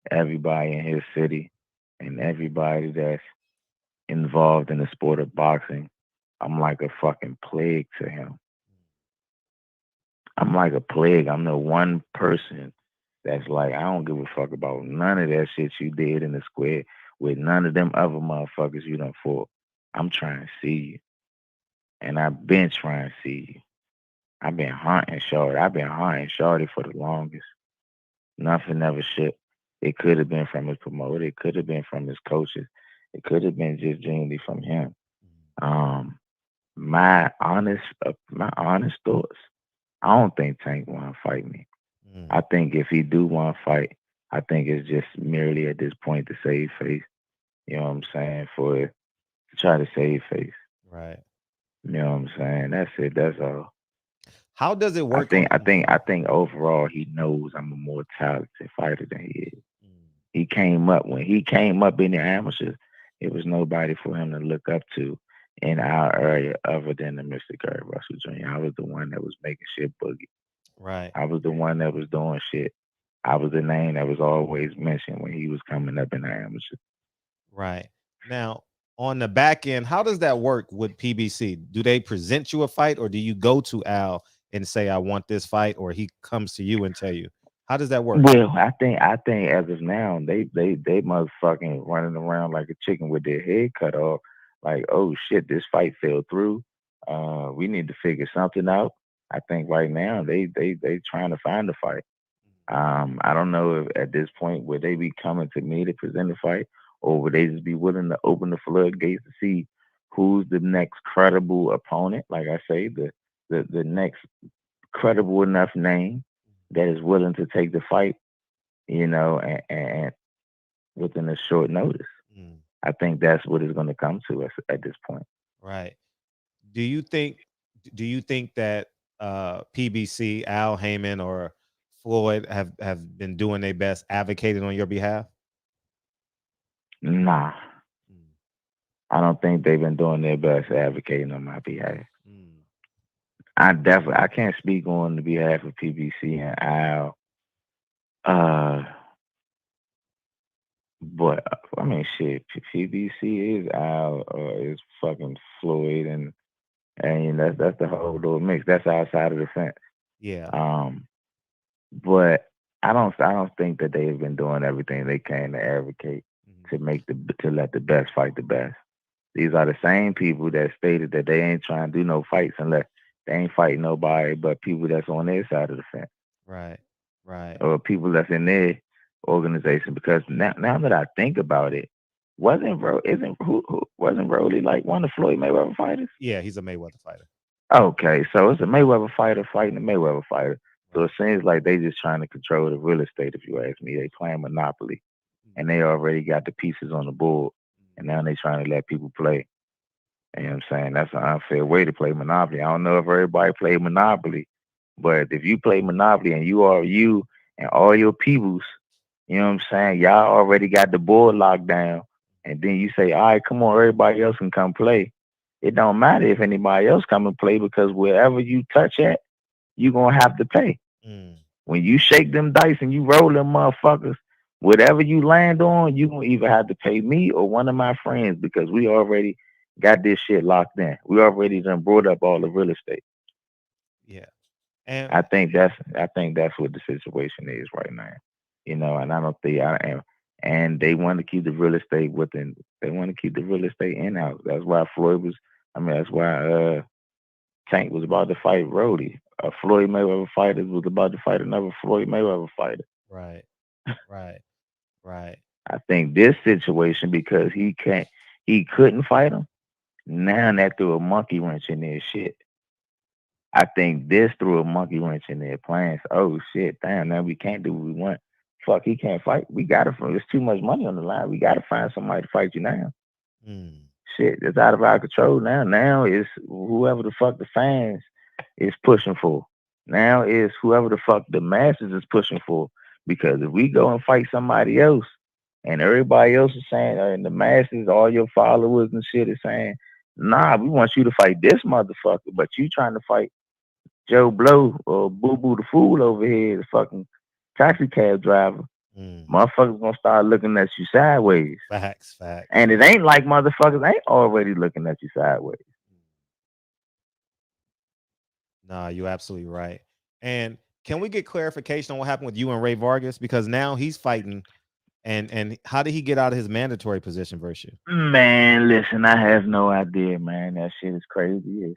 F: everybody in his city and everybody that's involved in the sport of boxing, I'm like a fucking plague to him. I'm like a plague. I'm the one person that's like, I don't give a fuck about none of that shit you did in the square with none of them other motherfuckers you done fought. I'm trying to see you. And I've been trying to see you. I've been hunting Shorty. I've been hunting Shorty for the longest. Nothing ever shit. It could have been from his promoter. It could have been from his coaches. It could have been just genuinely from him. Um, my honest thoughts. I don't think Tank want to fight me.
C: Mm.
F: I think if he do want to fight, I think it's just merely at this point to save face. You know what I'm saying? To try to save face.
C: Right.
F: You know what I'm saying? That's it. That's all.
C: How does it
F: I
C: work?
F: think I think I think overall he knows I'm a more talented fighter than he is.
C: Mm.
F: When he came up in the amateurs, it was nobody for him to look up to in our area other than the Mr. Gary Russell Jr. I was the one that was making shit boogie.
C: Right.
F: I was the one that was doing shit. I was the name that was always mentioned when he was coming up in the amateurs.
C: Right. Now, on the back end, how does that work with PBC? Do they present you a fight, or do you go to Al and say, I want this fight, or he comes to you and tell you? How does that work?
F: Well, I think as of now, they motherfucking running around like a chicken with their head cut off. Like, oh shit, this fight fell through. We need to figure something out. I think right now they trying to find a fight. I don't know if at this point would they be coming to me to present a fight, or would they just be willing to open the floodgates to see who's the next credible opponent? Like I say, the next credible enough name that is willing to take the fight, and within a short notice.
C: Mm,
F: I think that's what it's going to come to us at this point.
C: right. Do you think that PBC, Al Heyman, or Floyd have been doing their best advocating on your behalf?
F: Nah,
C: Mm,
F: I don't think they've been doing their best advocating on my behalf.
C: mm,
F: I can't speak on the behalf of PBC and Al. Uh, but I mean, shit, PBC is Al, is fucking Floyd, and that's the whole little mix. That's our side of the fence.
C: yeah.
F: Um, but I don't think that they've been doing everything they can to advocate
C: Mhm.
F: to let the best fight the best. These are the same people that stated that they ain't trying to do no fights unless they ain't fighting nobody but people that's on their side of the fence
C: Right. Right.
F: or people that's in their organization. Because now that I think about it, wasn't Broly like one of Floyd Mayweather fighters?
C: Yeah, he's a Mayweather fighter.
F: Okay, so it's a Mayweather fighter fighting a Mayweather fighter. So
C: Right.
F: it seems like they just trying to control the real estate. If you ask me, they playing monopoly,
C: Mm,
F: and they already got the pieces on the board,
C: mm,
F: and now they trying to let people play. You know what I'm saying? That's an unfair way to play Monopoly. I don't know if everybody play Monopoly, but if you play Monopoly and you are you and all your peoples, you know what I'm saying? Y'all already got the board locked down. And then you say, all right, come on, everybody else can come play. It don't matter if anybody else come and play because wherever you touch at, you going to have to pay.
C: mm.
F: When you shake them dice and you roll them motherfuckers, whatever you land on, you gonna either have to pay me or one of my friends because we already got this shit locked in. We already done brought up all the real estate.
C: Yeah. And
F: I think that's what the situation is right now. And I don't think I am. And they want to keep the real estate within. They want to keep the real estate in house. That's why Floyd was. I mean, that's why Tank was about to fight Rody. A Floyd Mayweather fighter was about to fight another Floyd Mayweather fighter.
C: right. Right. Right.
F: I think this situation because he couldn't fight him. Now that threw a monkey wrench in their shit. I think this threw a monkey wrench in their plans. Oh shit, damn! Now we can't do what we want. Fuck, he can't fight. We gotta. There's too much money on the line. We gotta find somebody to fight you now.
C: Mm,
F: Shit, it's out of our control now. Now it's whoever the fuck the fans is pushing for. Now it's whoever the fuck the masses is pushing for. Because if we go and fight somebody else, and everybody else is saying, and the masses, all your followers and shit is saying, nah, we want you to fight this motherfucker, but you trying to fight Joe Blow or Boo Boo the Fool over here, the fucking taxi cab driver.
C: mm.
F: Motherfuckers gonna start looking at you sideways.
C: Facts. Facts.
F: And it ain't like motherfuckers ain't already looking at you sideways.
C: Nah, you're absolutely right. And can we get clarification on what happened with you and Ray Vargas? Because now he's fighting, and how did he get out of his mandatory position versus you?
F: Man, listen, I have no idea, man. That shit is crazy.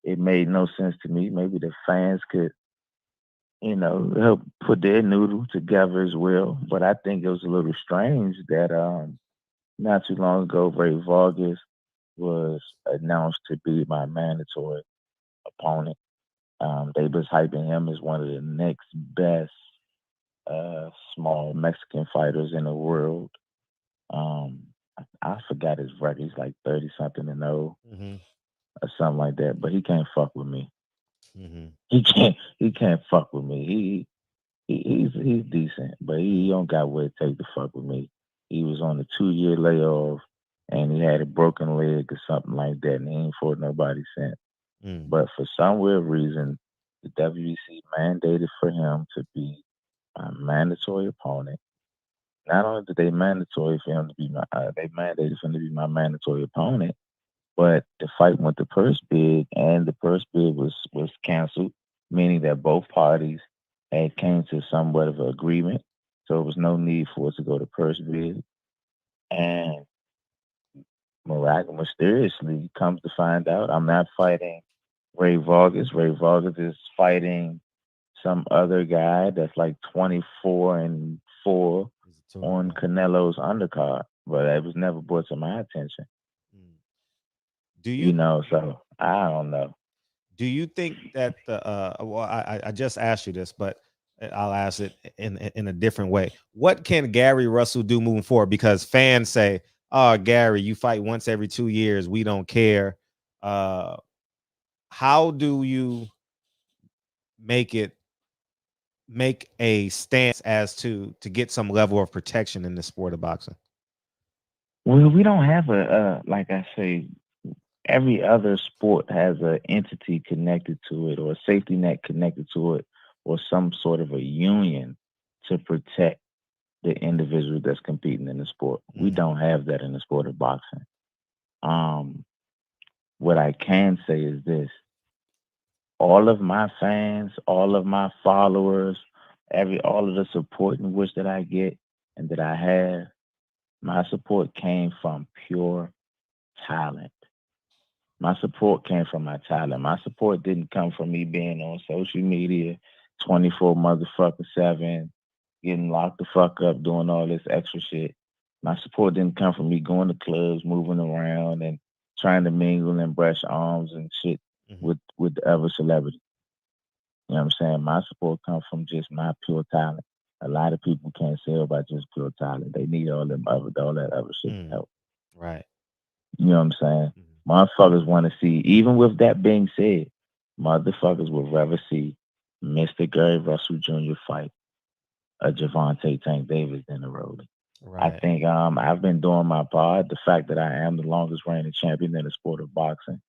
F: It made no sense to me. Maybe the fans could, help put their noodle together as well. But I think it was a little strange that not too long ago Ray Vargas was announced to be my mandatory opponent. They was hyping him as one of the next best small Mexican fighters in the world. Um, I forgot his record. He's like 30 something and old
C: Mm-hmm.
F: or something like that. But he can't fuck with me.
C: Mm-hmm.
F: He can't fuck with me. He's decent, but he don't got what it take to fuck with me. He was on a 2-year layoff and he had a broken leg or something like that, and he ain't fought nobody since.
C: Mm.
F: But for some weird reason, the WBC mandated for him to be a mandatory opponent. Not only did they mandatory for him to be they mandated for him to be my mandatory opponent, but the fight went to purse bid, and the purse bid was canceled, meaning that both parties had came to somewhat of an agreement. So there was no need for us to go to purse bid. And mysteriously, comes to find out, I'm not fighting Ray Vargas. Ray Vargas is fighting some other guy that's like 24-4
C: He's a tuna
F: on
C: guy.
F: Canelo's undercard. but it was never brought to my attention.
C: Mm. Do you
F: So I don't know.
C: do you think that the well, I just asked you this, but I'll ask it in a different way. What can Gary Russell do moving forward? Because fans say, "Oh, Gary, you fight once every 2 years. We don't care." Uh, how do you make it make a stance as to get some level of protection in the sport of boxing?
F: Well, we don't have like I say, every other sport has an entity connected to it or a safety net connected to it or some sort of a union to protect the individual that's competing in the sport. We don't have that in the sport of boxing. Um, what I can say is this: all of my fans, all of my followers, all of the support in which that I get and that I have, my support came from pure talent. My support came from my talent. My support didn't come from me being on social media 24 motherfucker 7, getting locked the fuck up, doing all this extra shit. My support didn't come from me going to clubs, moving around, and trying to mingle and brush arms and shit with the other celebrities. You know what I'm saying? My support comes from just my pure talent. A lot of people can't sell by just pure talent. They need all that other shit to help.
C: Right.
F: You know what I'm saying? Motherfuckers want to see, even with that being said, motherfuckers would rather see Mr. Gary Russell Jr. fight a Gervonta Tank Davis than a Rolly. I
C: Right.
F: think I've been doing my part. The fact that I am the longest reigning champion in the sport of boxing,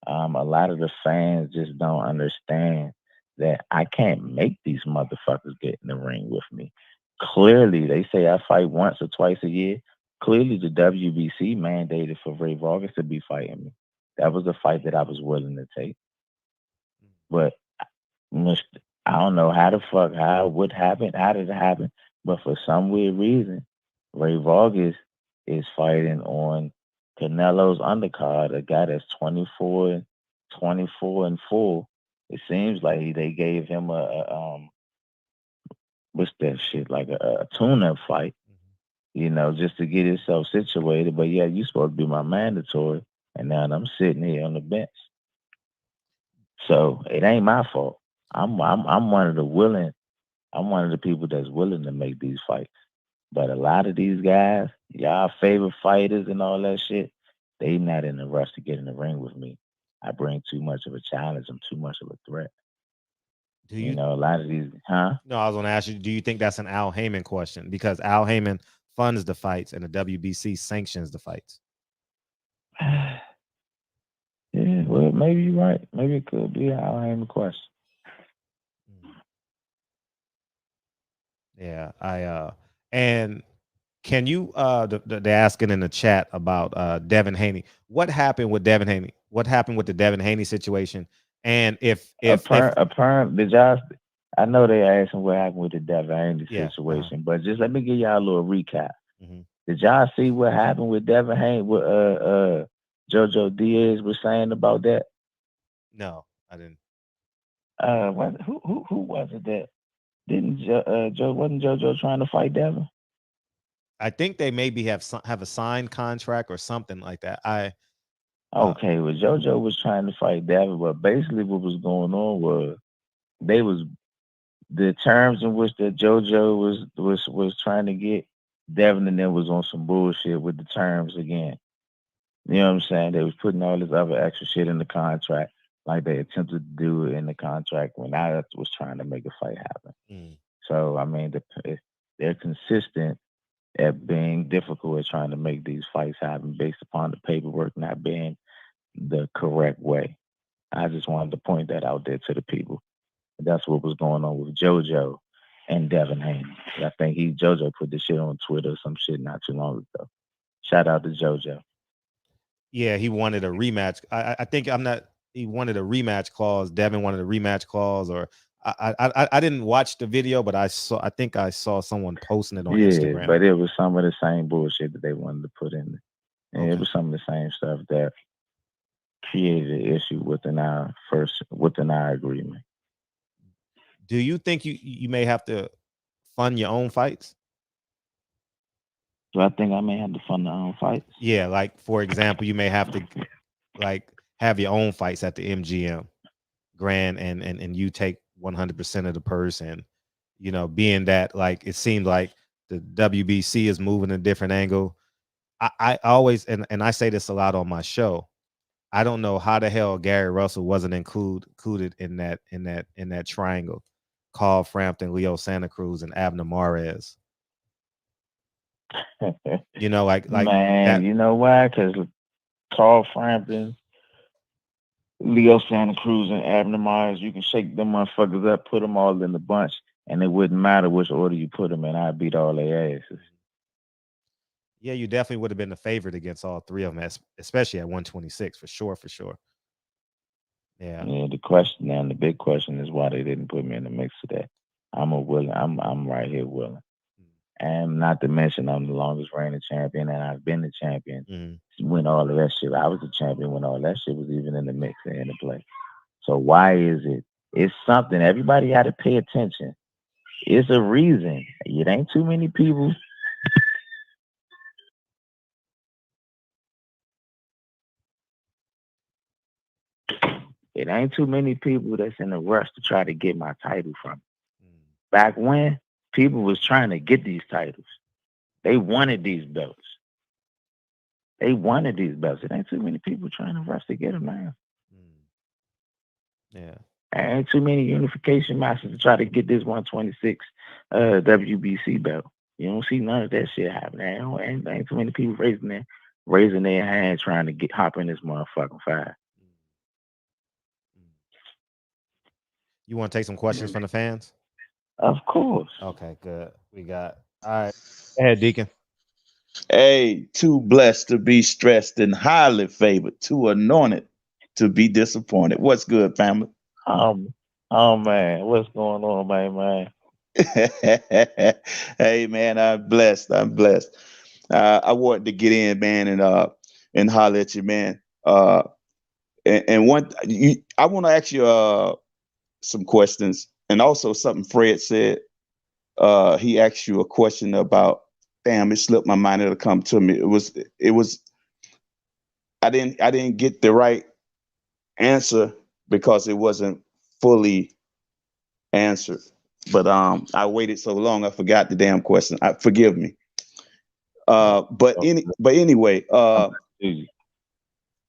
F: a lot of the fans just don't understand that I can't make these motherfuckers get in the ring with me. Clearly, they say I fight once or twice a year. Clearly, the WBC mandated for Ray Vargas to be fighting me. That was a fight that I was willing to take. But I don't know how did it happen, but for some weird reason, Ray Vargas is fighting on Canelo's undercard, a guy that's 24 and 4. It seems like they gave him what's that shit, like a tune-up fight, just to get himself situated. But yeah, you supposed to be my mandatory, and now I'm sitting here on the bench. So it ain't my fault. I'm one of the willing. I'm one of the people that's willing to make these fights. But a lot of these guys, y'all favorite fighters and all that shit, they not in a rush to get in the ring with me. I bring too much of a challenge. I'm too much of a threat.
C: Do you
F: A lot of these, huh?
C: No, I was going to ask you, do you think that's an Al Heyman question? Because Al Heyman funds the fights and the WBC sanctions the fights.
F: Yeah, well, maybe you're right. Maybe it could be an Al Heyman question.
C: Yeah, and can you they're asking in the chat about Devin Haney. What happened with Devin Haney? What happened with the Devin Haney situation? And if
F: apparent, did y'all? I know they asking what happened with the Devin Haney
C: Yeah,
F: situation, but just let me give y'all a little recap.
C: Mhm.
F: Did y'all see what happened with Devin Haney? What JoJo Diaz was saying about that?
C: No, I didn't.
F: Who was it that didn't wasn't JoJo trying to fight Devin?
C: I think they maybe have a signed contract or something like that.
F: Okay, well JoJo was trying to fight Devin, but basically what was going on was the terms in which that JoJo was trying to get Devin, and then was on some bullshit with the terms again. You know what I'm saying? They was putting all this other extra shit in the contract, like they attempted to do it in the contract when I was trying to make a fight happen. So I mean, they're consistent at being difficult at trying to make these fights happen based upon the paperwork not being the correct way. I just wanted to point that out there to the people. That's what was going on with JoJo and Devin Haney. I think JoJo put this shit on Twitter or some shit not too long ago. Shout out to JoJo.
C: Yeah, he wanted a rematch. I think he wanted a rematch clause. Devin wanted a rematch clause, or I didn't watch the video, but I think I saw someone posting it on Instagram.
F: But it was some of the same bullshit that they wanted to put in. And it was some of the same stuff that created an issue within our agreement.
C: Do you think you may have to fund your own fights?
F: Do I think I may have to fund our own fights?
C: Yeah, like for example, you may have to like have your own fights at the MGM Grand, and you take 100% of the purse, and you know, being that like it seemed like the WBC is moving a different angle. I always and I say this a lot on my show. I don't know how the hell Gary Russell wasn't included in that triangle. Carl Frampton, Leo Santa Cruz, and Abner Mares. You know, like
F: Man,
C: that.
F: you know why? Because Carl Frampton, Leo Santa Cruz, and Abner Myers, you can shake them motherfuckers up, put them all in the bunch, and it wouldn't matter which order you put them in. I'd beat all their asses.
C: Yeah, you definitely would have been the favorite against all three of them, especially at 126 for sure. Yeah.
F: Yeah, the big question is why they didn't put me in the mix of that. I'm right here willing. And not to mention I'm the longest reigning champion, and I've been the champion when all of that shit. I was the champion when all that shit was even in the mix and in the play. So why is it? It's something. Everybody got to pay attention. It's a reason. It ain't too many people. It ain't too many people that's in a rush to try to get my title from me. Back when, people was trying to get these titles. They wanted these belts. It ain't too many people trying to rush to get them now.
C: Yeah.
F: There ain't too many unification matches to try to get this 126 WBC belt. You don't see none of that shit happening. Ain't too many people raising their hand trying to hop in this motherfucking fire.
C: You want to take some questions from the fans?
F: Of course.
C: Okay, good. We got all right. Go ahead, Deacon.
G: Hey, too blessed to be stressed and highly favored, too anointed to be disappointed. What's good, family?
F: Oh man, what's going on, man?
G: Hey man, I'm blessed. I wanted to get in, man, and holler at you, man. I want to ask you some questions, and also something Fred said. He asked you a question about. Damn, it slipped my mind. It'll come to me. It was. I didn't get the right answer because it wasn't fully answered. But I waited so long, I forgot the damn question. Forgive me. But anyway,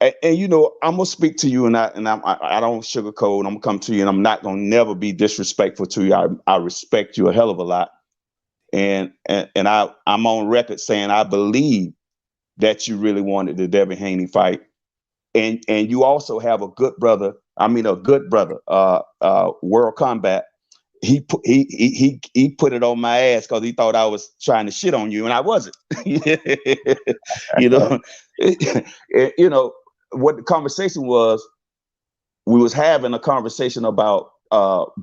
G: and you know, I'm gonna speak to you, and I don't sugarcoat. I'm gonna come to you, and I'm not gonna never be disrespectful to you. I respect you a hell of a lot, and I'm on record saying I believe that you really wanted the Devin Haney fight, and you also have a good brother. World Combat. He put it on my ass because he thought I was trying to shit on you, and I wasn't. You know, you know what the conversation was. We was having a conversation about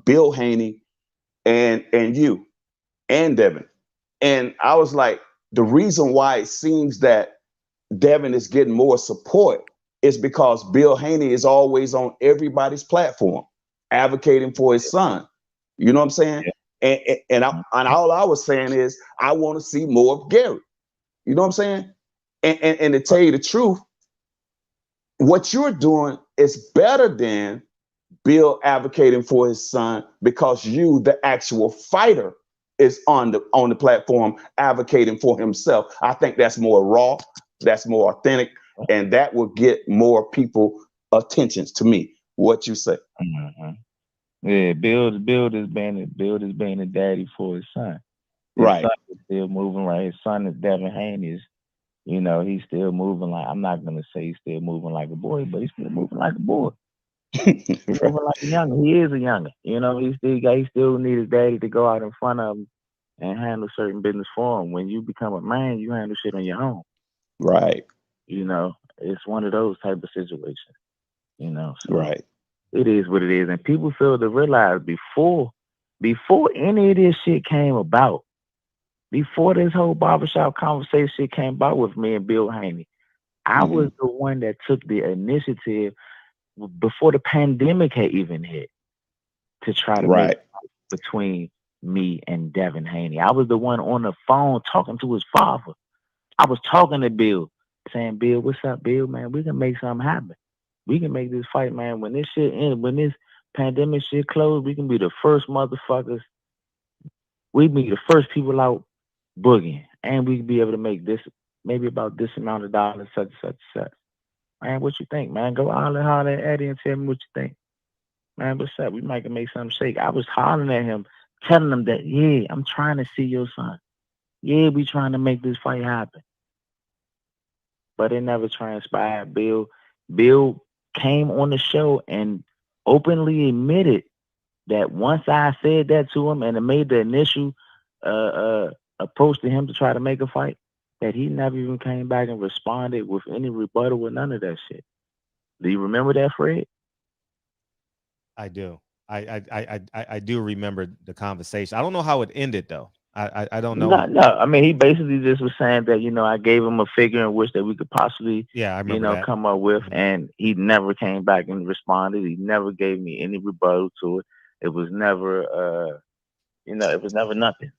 G: Bill Haney and you and Devin, and I was like, the reason why it seems that Devin is getting more support is because Bill Haney is always on everybody's platform advocating for his son. You know what I'm saying? Yeah. And all I was saying is I want to see more of Gary. You know what I'm saying? And to tell you the truth, what you're doing is better than Bill advocating for his son, because you, the actual fighter, is on the platform advocating for himself. I think that's more raw, that's more authentic, and that will get more people attentions to me. What you say?
F: Mm-hmm. Yeah, Bill is being a daddy for his son. His
G: right.
F: Son is still moving right. His son is Devin Haney. You know, he's still moving like, I'm not gonna say he's still moving like a boy, but he's still moving like a boy. He's moving like a younger. He is a younger. You know, he still needs his daddy to go out in front of him and handle certain business for him. When you become a man, you handle shit on your own.
G: Right.
F: You know, it's one of those type of situations. You know, so
G: right.
F: It is what it is, and people fail to realize before any of this shit came about, before this whole barbershop conversation came about with me and Bill Haney, I was the one that took the initiative before the pandemic had even hit to try to make it between me and Devin Haney. I was the one on the phone talking to his father I was talking to Bill, saying, Bill, what's up, Bill, man? We can make something happen. We can make this fight, man. When this shit ends, when this pandemic shit closed, we can be the first motherfuckers. We be the first people out boogieing. And we can be able to make this, maybe about this amount of dollars, such and such and such. Man, what you think, man? Go holler at Eddie and tell me what you think. Man, what's up? We might can make something shake. I was hollering at him, telling him that, yeah, I'm trying to see your son. Yeah, we trying to make this fight happen. But it never transpired. Bill came on the show and openly admitted that once I said that to him and made the initial approach to him to try to make a fight, that he never even came back and responded with any rebuttal or none of that shit. Do you remember that, Fred?
C: I do. I do remember the conversation. I don't know how it ended though. I don't know.
F: No. I mean, he basically just was saying that, I gave him a figure in which that we could possibly,
C: I remember that.
F: come up with, and he never came back and responded. He never gave me any rebuttal to it. It was never, it was never nothing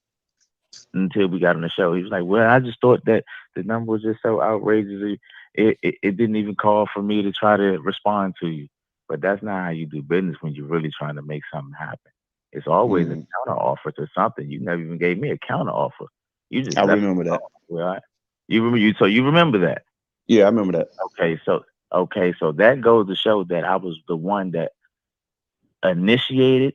F: until we got on the show. He was like, well, I just thought that the number was just so outrageous. It didn't even call for me to try to respond to you. But that's not how you do business when you're really trying to make something happen. It's always a counter offer to something. You never even gave me a counter offer. You just
G: I remember that.
F: Right? You remember that?
G: Yeah, I remember that.
F: Okay, so that goes to show that I was the one that initiated,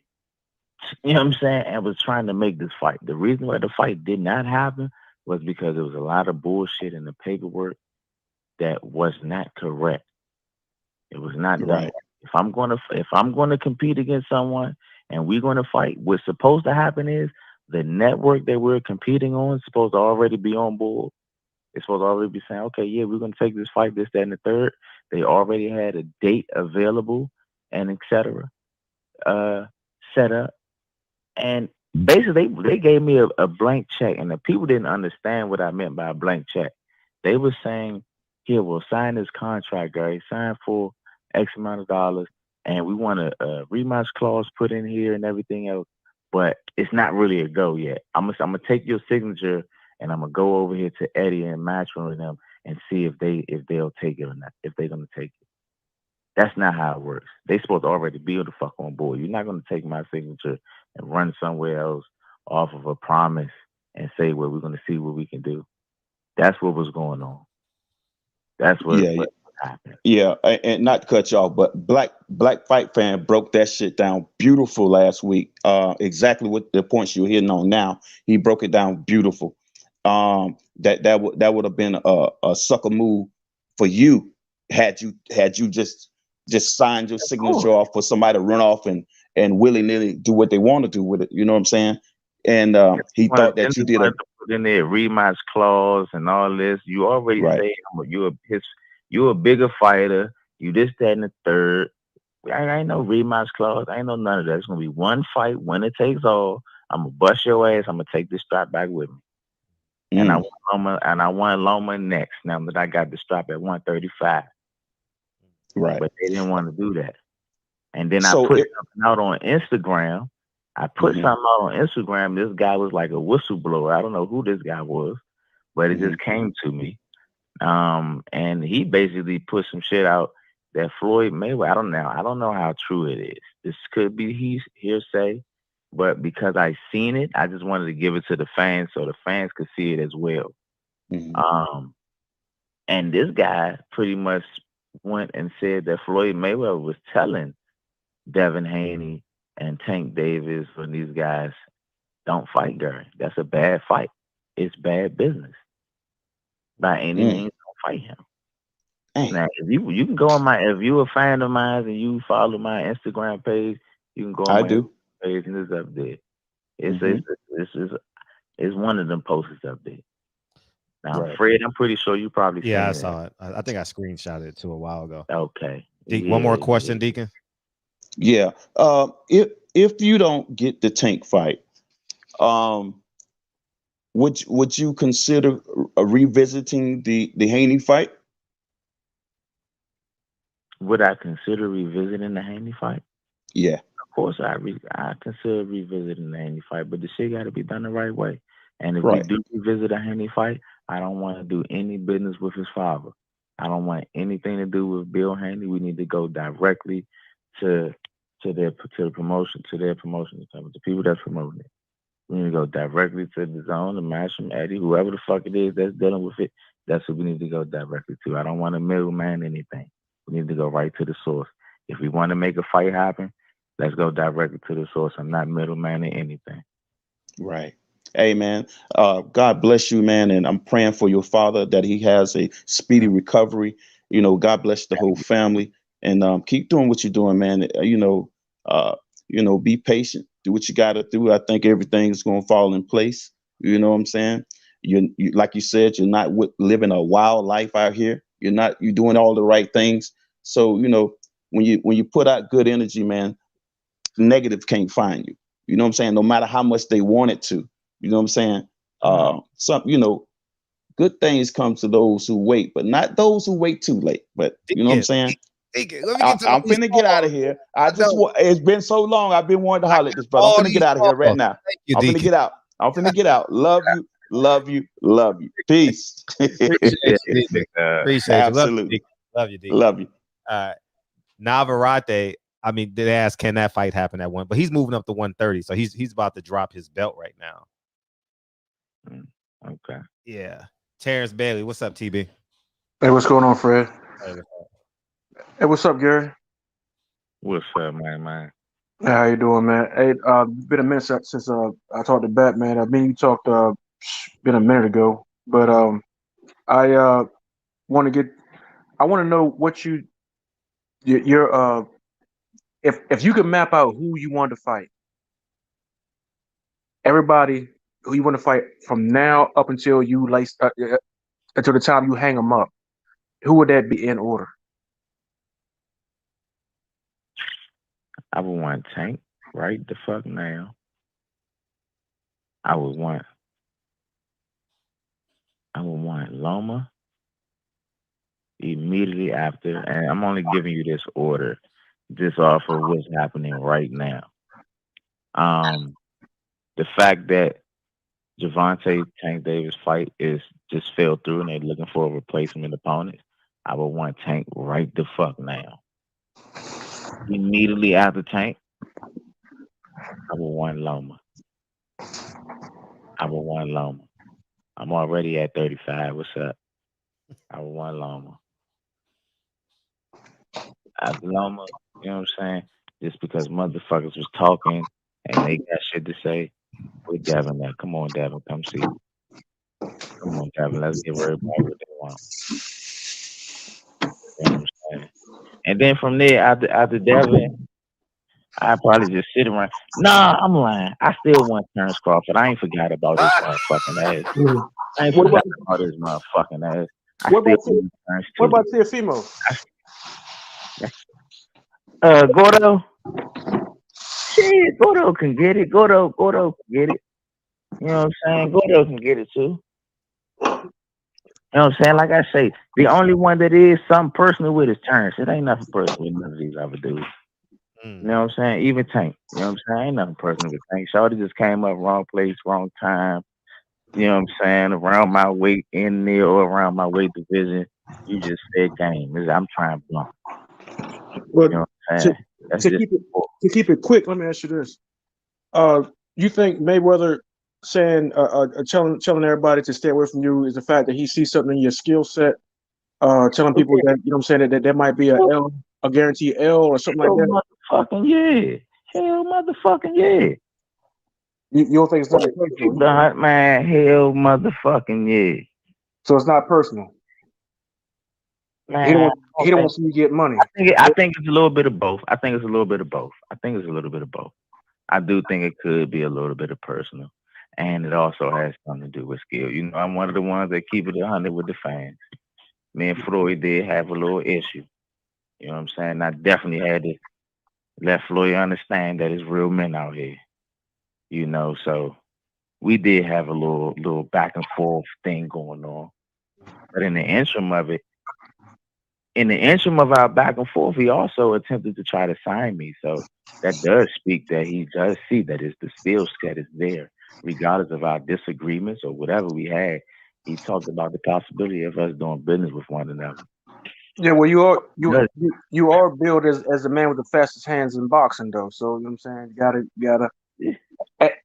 F: you know what I'm saying, and was trying to make this fight. The reason why the fight did not happen was because there was a lot of bullshit in the paperwork that was not correct. It was not done.
G: Right.
F: If I'm gonna compete against someone and we're gonna fight, what's supposed to happen is the network that we're competing on is supposed to already be on board. It's supposed to already be saying, okay, yeah, we're gonna take this fight, this, that, and the third. They already had a date available and etc. Set up. And basically they gave me a blank check, and the people didn't understand what I meant by a blank check. They were saying, here, we'll sign this contract, Gary, sign for X amount of dollars, and we want a rematch clause put in here and everything else, but it's not really a go yet. I'm gonna take your signature and I'm gonna go over here to Eddie and Matchroom with them and see if they'll take it or not, if they're gonna take it. That's not how it works. They supposed to already be the fuck on board. You're not gonna take my signature and run somewhere else off of a promise and say, well, we're gonna see what we can do. That's what was going on. That's what happened.
G: Yeah, and not to cut you off, but Black Fight Fan broke that shit down beautiful last week. Exactly what the points you're hitting on now. He broke it down beautiful. That would have been a sucker move for you had you just signed your signature off for somebody to run off and willy-nilly do what they want to do with it. You know what I'm saying? And he thought that you did
F: put in there rematch clause and all this. You already say you're a bigger fighter. You this, that, and the third. I ain't no rematch clause. I ain't no none of that. It's gonna be one fight, winner takes all. I'm gonna bust your ass. I'm gonna take this strap back with me. And I want Loma next. Now that I got the strap at 135.
G: Right.
F: But they didn't want to do that. And then I put something out on Instagram. This guy was like a whistleblower. I don't know who this guy was, but it just came to me. And he basically put some shit out that Floyd Mayweather, I don't know how true it is. This could be hearsay, but because I seen it, I just wanted to give it to the fans so the fans could see it as well. And this guy pretty much went and said that Floyd Mayweather was telling Devin Haney and Tank Davis and these guys, don't fight Gary. That's a bad fight. It's bad business. By any means, don't fight him. Now, if you can go on if you're a fan of mine and you follow my Instagram page, you can go on my Instagram page and it's up there. It's one of them posters up there. Now, Fred, I'm pretty sure you probably seen
C: I saw it. I think I screenshotted it too a while ago.
F: Okay.
C: One more question, Deacon.
G: Yeah. If you don't get the Tank fight, would you consider revisiting the Haney fight?
F: Would I consider revisiting the Haney fight?
G: Yeah.
F: Of course, I consider revisiting the Haney fight, but the shit got to be done the right way. And if we do revisit a Haney fight, I don't want to do any business with his father. I don't want anything to do with Bill Haney. We need to go directly to the promotion, to their promotion, the people that's promoting it. We need to go directly to the zone, the Masham, Eddie, whoever the fuck it is that's dealing with it. That's who we need to go directly to. I don't want to middleman anything. We need to go right to the source. If we want to make a fight happen, let's go directly to the source. I'm not middlemaning anything.
G: Right. Hey, man, God bless you, man. And I'm praying for your father that he has a speedy recovery. You know, God bless the whole family, and keep doing what you're doing, man. Be patient. Do what you got to do. I think everything's going to fall in place. You know what I'm saying? You like you said, you're not living a wild life out here. You're doing all the right things. So, when you put out good energy, man, negative can't find you. You know what I'm saying? No matter how much they want it to. You know what I'm saying? Good things come to those who wait, but not those who wait too late. But you know what I'm saying?
C: Let me get to
G: I'm finna get out of here. It's been so long. I've been wanting to holler at this brother. I'm finna get out of here right now. I'm finna get out. I'm finna get out. Love you, love you, love you. Peace.
C: Appreciate you, D. Appreciate
G: Absolutely.
C: You. Love you, D.
G: Love you.
C: Navarrete, I mean, they asked, can that fight happen at 1? But he's moving up to 130, so he's about to drop his belt right now.
F: Okay.
C: Yeah. Terrence Bailey, what's up, TB?
H: Hey, what's going on, Fred? Hey, what's up, Gary?
F: What's up, man?
H: How you doing, man? Hey, been a minute since I talked to Batman. Me and you talked been a minute ago, but I want to know what your if you could map out who you want to fight, everybody who you want to fight from now up until until the time you hang them up, who would that be in order?
F: I would want Tank right the fuck now. I would want Loma immediately after, and I'm only giving you this order just off of what's happening right now. The fact that Gervonta Tank Davis fight is just fell through and they're looking for a replacement opponent, I would want Tank right the fuck now. Immediately after Tank, I would want Loma. I'm already at 35. What's up? I would want Loma. After Loma, you know what I'm saying? Just because motherfuckers was talking and they got shit to say, with Devin there. Come on, Devin, come see. Come on, Devin, let's give everybody what they want. You know what I'm saying? And then from there, after Devin, I probably just sit around. Nah, I'm lying. I still want Terrence Crawford. I ain't forgot about his motherfucking ass. I ain't forgot about his motherfucking ass.
H: What about Teofimo?
F: Gordo. Shit, Gordo can get it. Gordo can get it. You know what I'm saying? Gordo can get it too. You know what I'm saying? Like I say, the only one that is something personal with is Terrence. It ain't nothing personal with none of these other dudes. You know what I'm saying? Even Tank. You know what I'm saying? Ain't nothing personal with Tank. Shawty just came up wrong place, wrong time. You know what I'm saying? Around my weight in there or around my weight division. You just said game. I'm trying blunt.
H: But
F: you know what I'm saying?
H: To keep it quick, let me ask you this. You think Mayweather saying telling everybody to stay away from you is the fact that he sees something in your skill set, telling people that, you know what I'm saying, that might be a guaranteed L or something like that?
F: Motherfucking yeah. Hell motherfucking yeah.
H: You don't think it's not personal?
F: Man, hell motherfucking yeah.
H: So it's not personal.
F: Man,
H: he don't want you to get money.
F: I think it's a little bit of both. I think it's a little bit of both. I do think it could be a little bit of personal. And it also has something to do with skill. You know, I'm one of the ones that keep it 100 with the fans. Me and Floyd did have a little issue. You know what I'm saying? I definitely had to let Floyd understand that it's real men out here. You know, so we did have a little back and forth thing going on. But in the interim of our back and forth, he also attempted to try to sign me. So that does speak that he does see that the skill set is there, regardless of our disagreements or whatever we had. he talked about the possibility of us doing business with one another.
H: Yeah, well,
F: Good.
H: you are billed as the man with the fastest hands in boxing, though. So you know what I'm saying, you gotta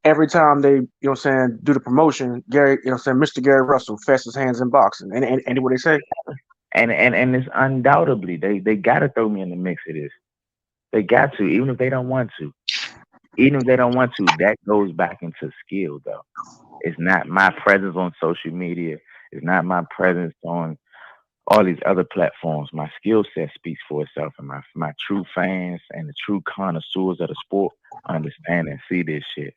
H: every time they, you know what I'm saying, do the promotion, Gary, you know what I'm saying, Mr. Gary Russell, fastest hands in boxing. And what they say?
F: And it's undoubtedly they gotta throw me in the mix of this. They got to, even if they don't want to. Even if they don't want to, that goes back into skill though. It's not my presence on social media. It's not my presence on all these other platforms. My skill set speaks for itself, and my true fans and the true connoisseurs of the sport understand and see this shit.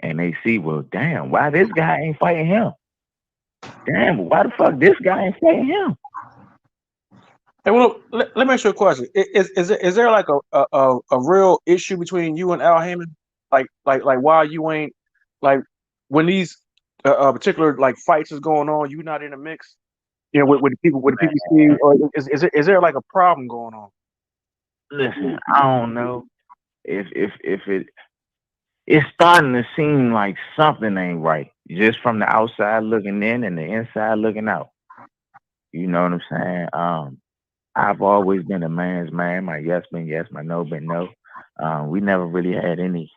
F: And they see, well, damn, why this guy ain't fighting him? Damn, why the fuck this guy ain't fighting him?
H: Hey, well, let me ask you a question. Is there like a real issue between you and Al Heyman? Like why you ain't like when these particular like fights is going on, you not in the mix? You know, with the people see, or is there like a problem going on?
F: Listen, I don't know if it's starting to seem like something ain't right, just from the outside looking in and the inside looking out. You know what I'm saying? I've always been a man's man. My yes been yes, my no been no. We never really had any.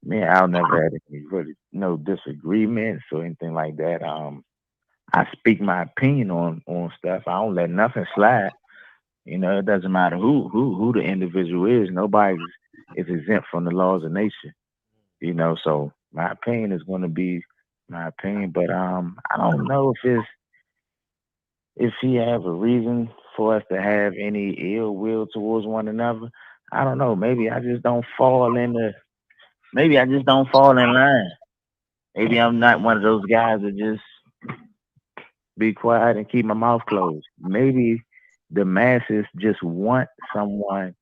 F: Me and Al never had any really no disagreements or anything like that. I speak my opinion on stuff. I don't let nothing slide. You know, it doesn't matter who the individual is. Nobody is exempt from the laws of nature. You know, so my opinion is going to be my opinion. But I don't know if he have a reason for us to have any ill will towards one another. I don't know. Maybe I just don't fall in the. Maybe I just don't fall in line. Maybe I'm not one of those guys that just be quiet and keep my mouth closed. Maybe the masses just want someone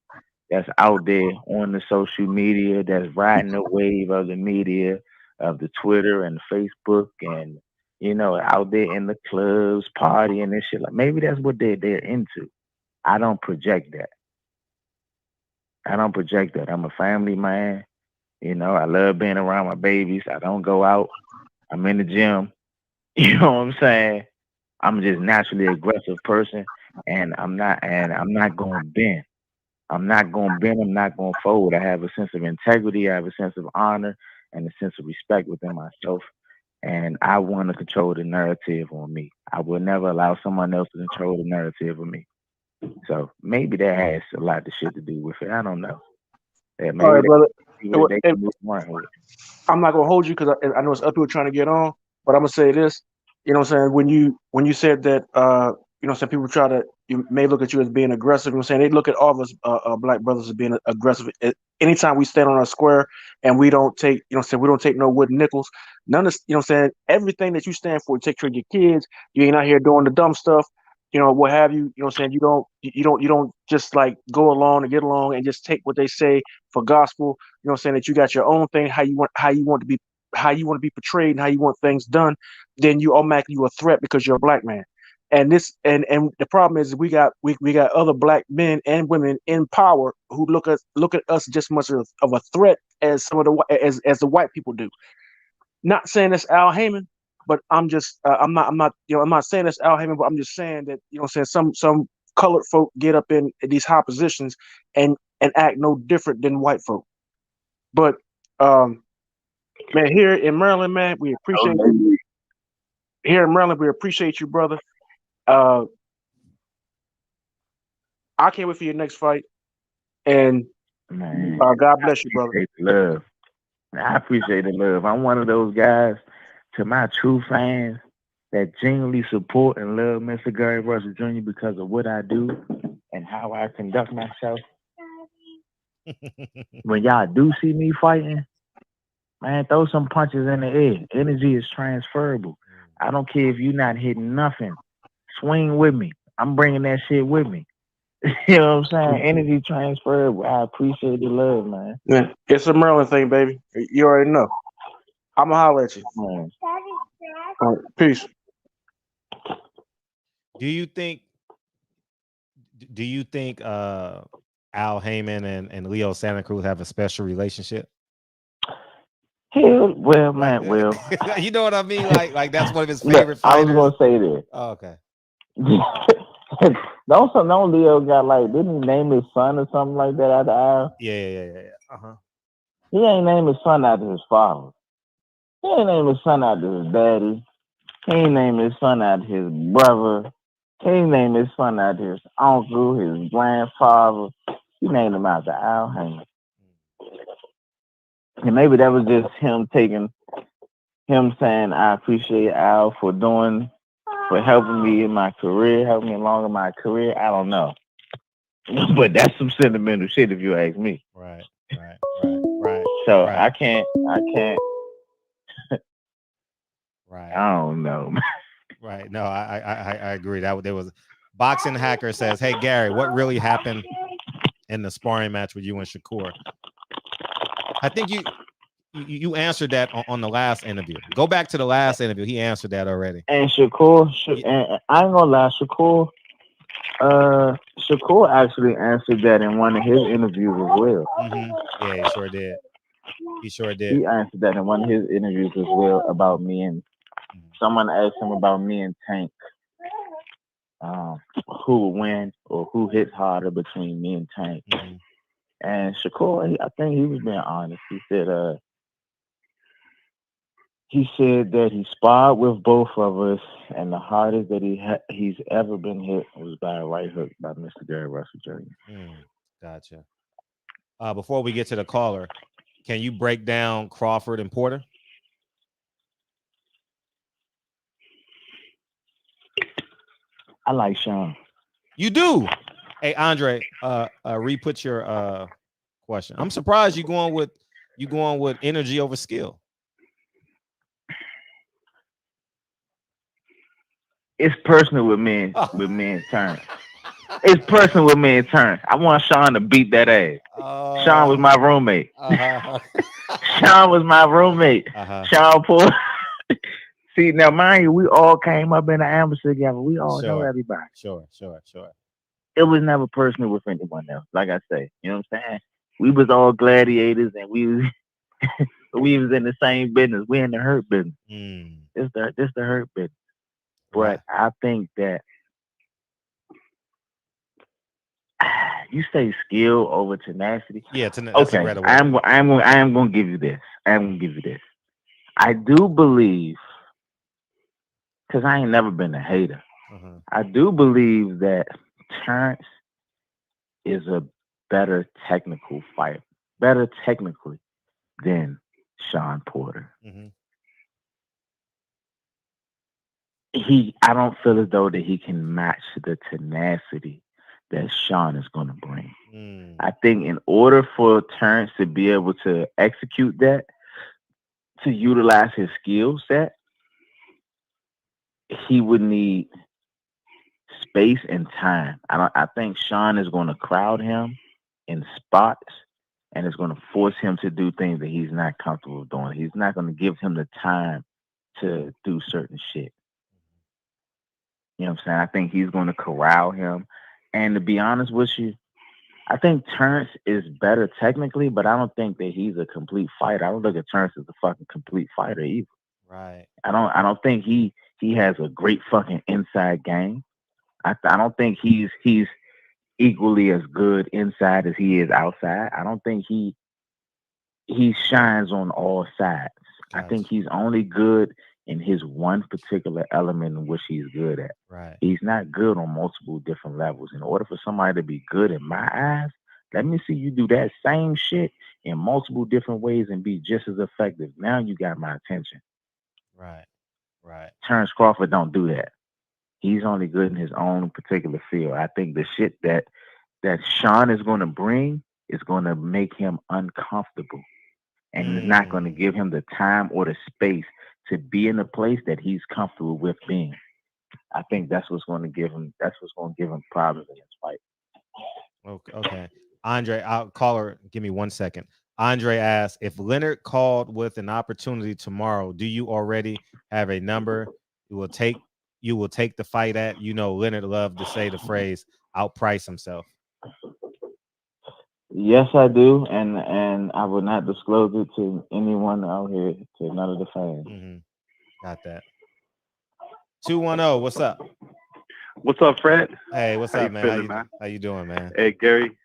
F: that's out there on the social media, that's riding the wave of the media, of the Twitter and the Facebook, and you know, out there in the clubs, partying and shit. Like maybe that's what they're into. I don't project that. I don't project that. I'm a family man. You know, I love being around my babies. I don't go out. I'm in the gym. You know what I'm saying? I'm just naturally aggressive person, and I'm not going to bend. I'm not going to bend. I'm not going to fold. I have a sense of integrity. I have a sense of honor and a sense of respect within myself. And I want to control the narrative on me. I will never allow someone else to control the narrative of me. So maybe that has a lot of shit to do with it. I don't know. Yeah,
H: All
F: maybe
H: right, brother.
F: they
H: Hey,
F: can move on with.
H: I'm not gonna hold you because I know it's other people trying to get on, but I'm gonna say this. You know what I'm saying? When you said that you know what I'm saying, people try to, you may look at you as being aggressive. You know what I'm saying? They look at all of us black brothers as being aggressive. Anytime we stand on a square and we don't take, you know what I'm saying, we don't take no wooden nickels. None of, you know what I'm saying, everything that you stand for, you take care of your kids, you ain't out here doing the dumb stuff, you know, what have you, you know what I'm saying? You don't just like go along and get along and just take what they say for gospel. You know what I'm saying, that you got your own thing, how you want to be portrayed and how you want things done, then you automatically you a threat because you're a black man. And this and the problem is we got other black men and women in power who look at us just much of a threat as some of the as the white people do. Not saying that's Al Heyman, but I'm not saying that's Al Heyman, but I'm just saying that, you know what I'm saying, some colored folk get up in these high positions and act no different than white folk. But man, here in Maryland, man, we appreciate you. Here in Maryland, we appreciate you, brother. Uh, I can't wait for your next fight, and
F: Man,
H: God
F: I
H: bless you, brother.
F: appreciate the love. I appreciate the love. I'm one of those guys, to my true fans, that genuinely support and love Mr. Gary Russell Jr. because of what I do and how I conduct myself. When y'all do see me fighting, man, throw some punches in the air. Energy is transferable. I don't care if you're not hitting nothing. Swing with me. I'm bringing that shit with me. You know what I'm saying? Energy transferable. I appreciate the love, man.
H: Yeah, it's a Maryland thing, baby. You already know. I'm gonna holler at you.
F: Man.
H: All right, peace.
C: Do you think Al Heyman and Leo Santa Cruz have a special relationship?
F: Well, man, well.
C: You know what I mean? Like that's one of his
F: Look,
C: favorite
F: I was
C: fighters.
F: gonna say this.
C: Oh, okay.
F: Don't Leo got like, didn't he name his son or something like that out of Al?
C: Yeah. Uh-huh.
F: He ain't named his son after his father. He ain't named his son after his daddy. He ain't named his son after his brother. He ain't named his son after his uncle, his grandfather. He named him after Al Haymon. And maybe that was just him saying, I appreciate Al for helping me in my career, helping me along in my career. I don't know. But that's some sentimental shit if you ask me.
C: Right.
F: So
C: right.
F: I can't.
C: Right.
F: I don't know.
C: Right. No, I agree. That there was Boxing Hacker says, "Hey Gary, what really happened in the sparring match with you and Shakur?" I think you answered that on the last interview. Go back to the last interview. He answered that already.
F: And Shakur, and I ain't gonna lie, Shakur actually answered that in one of his interviews as well.
C: Mm-hmm. Yeah, he sure did.
F: He answered that in one of his interviews as well about me, and someone asked him about me and Tank, who would win or who hits harder between me and Tank.
C: Mm-hmm.
F: And Shakur, I think he was being honest. He said that he sparred with both of us, and the hardest that he's ever been hit was by a right hook by Mr. Gary Russell Jr.
C: Gotcha. Before we get to the caller, can you break down Crawford and Porter?
F: I like Sean.
C: You do? Hey, Andre, re-put your question. I'm surprised you going with energy over skill.
F: It's personal with me and Turn. It's personal with me and Turn. I want Sean to beat that ass. Sean was my roommate. Sean was my roommate. Sean Porter. See, now mind you, we all came up in the ambush together. We all know everybody.
C: Sure.
F: It was never personal with anyone else. Like I say, you know what I'm saying? We was all gladiators, and we was in the same business. We in the hurt business. It's the hurt business. But I think that you say skill over tenacity.
C: Yeah, that's
F: okay.
C: a greater word.
F: I am gonna give you this. I do believe, because I ain't never been a hater. I do believe that Terrence is a better technical fighter, better technically than Sean Porter. I don't feel as though that he can match the tenacity that Sean is going to bring. I think in order for Terrence to be able to execute that, to utilize his skill set, he would need space and time. I think Sean is going to crowd him in spots, and it's going to force him to do things that he's not comfortable doing. He's not going to give him the time to do certain shit. You know what I'm saying? I think he's going to corral him. And to be honest with you, I think Terrence is better technically, but I don't think that he's a complete fighter. I don't look at Terrence as a fucking complete fighter either.
C: Right.
F: I don't think he has a great fucking inside game. I don't think he's equally as good inside as he is outside. I don't think he shines on all sides. Gotcha. I think he's only good in his one particular element in which he's good at.
C: Right.
F: He's not good on multiple different levels. In order for somebody to be good in my eyes, let me see you do that same shit in multiple different ways and be just as effective. Now you got my attention.
C: Right.
F: Terrence Crawford don't do that. He's only good in his own particular field. I think the shit that Sean is going to bring is going to make him uncomfortable. And it's not going to give him the time or the space to be in a place that he's comfortable with being. I think that's what's going to give him. That's what's going to give him problems in his fight.
C: Okay. Andre, I'll call her. Give me 1 second. Andre asked, if Leonard called with an opportunity tomorrow, do you already have a number you will take the fight at? You know, Leonard loved to say the phrase, outprice himself.
F: Yes, I do, and I will not disclose it to anyone out here, to none of the fans.
C: Mm-hmm. Got that. 210, what's up?
I: What's up, Fred?
C: Hey, what's
I: How
C: up,
I: you
C: man?
I: feeling, man?
C: How you doing, man?
I: Hey, Gary,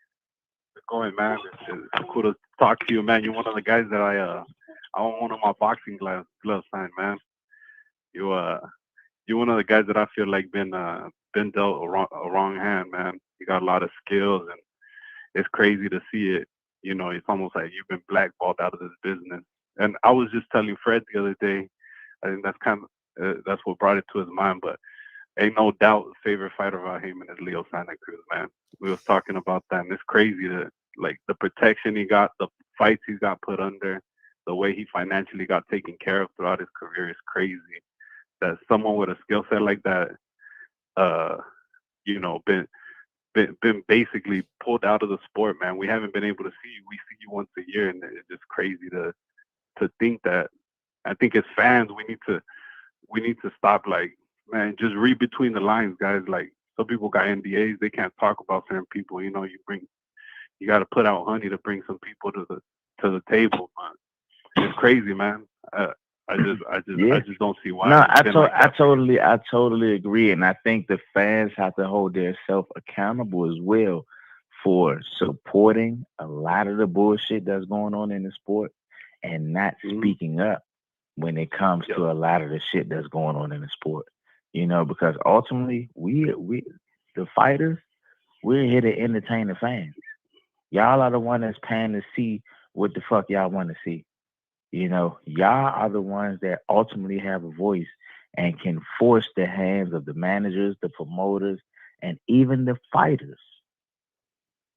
I: what's going, man? It's cool to talk to you, man. You're one of the guys that I want one of my boxing gloves signed, man. You you're one of the guys that I feel like been dealt a wrong hand, man. You got a lot of skills, and it's crazy to see it. You know, it's almost like you've been blackballed out of this business. And I was just telling Fred the other day, I think that's kind of that's what brought it to his mind. But ain't no doubt the favorite fighter of Heyman is Leo Santa Cruz, man. We was talking about that, and it's crazy that like the protection he got, the fights he's got put under, the way he financially got taken care of throughout his career is crazy. That someone with a skill set like that, you know, been basically pulled out of the sport, man. We haven't been able to see you. We see you once a year, and it's just crazy to think that. I think as fans, we need to stop, like, man, just read between the lines, guys. Like, some people got NDAs, they can't talk about certain people. You know, you got to put out honey to bring some people to the table. Man. It's crazy, man. I just don't see why.
F: No, I totally agree, and I think the fans have to hold themselves accountable as well for supporting a lot of the bullshit that's going on in the sport and not speaking up when it comes to a lot of the shit that's going on in the sport. You know, because ultimately we the fighters, we're here to entertain the fans. Y'all are the one that's paying to see what the fuck y'all want to see. You know, y'all are the ones that ultimately have a voice and can force the hands of the managers, the promoters, and even the fighters.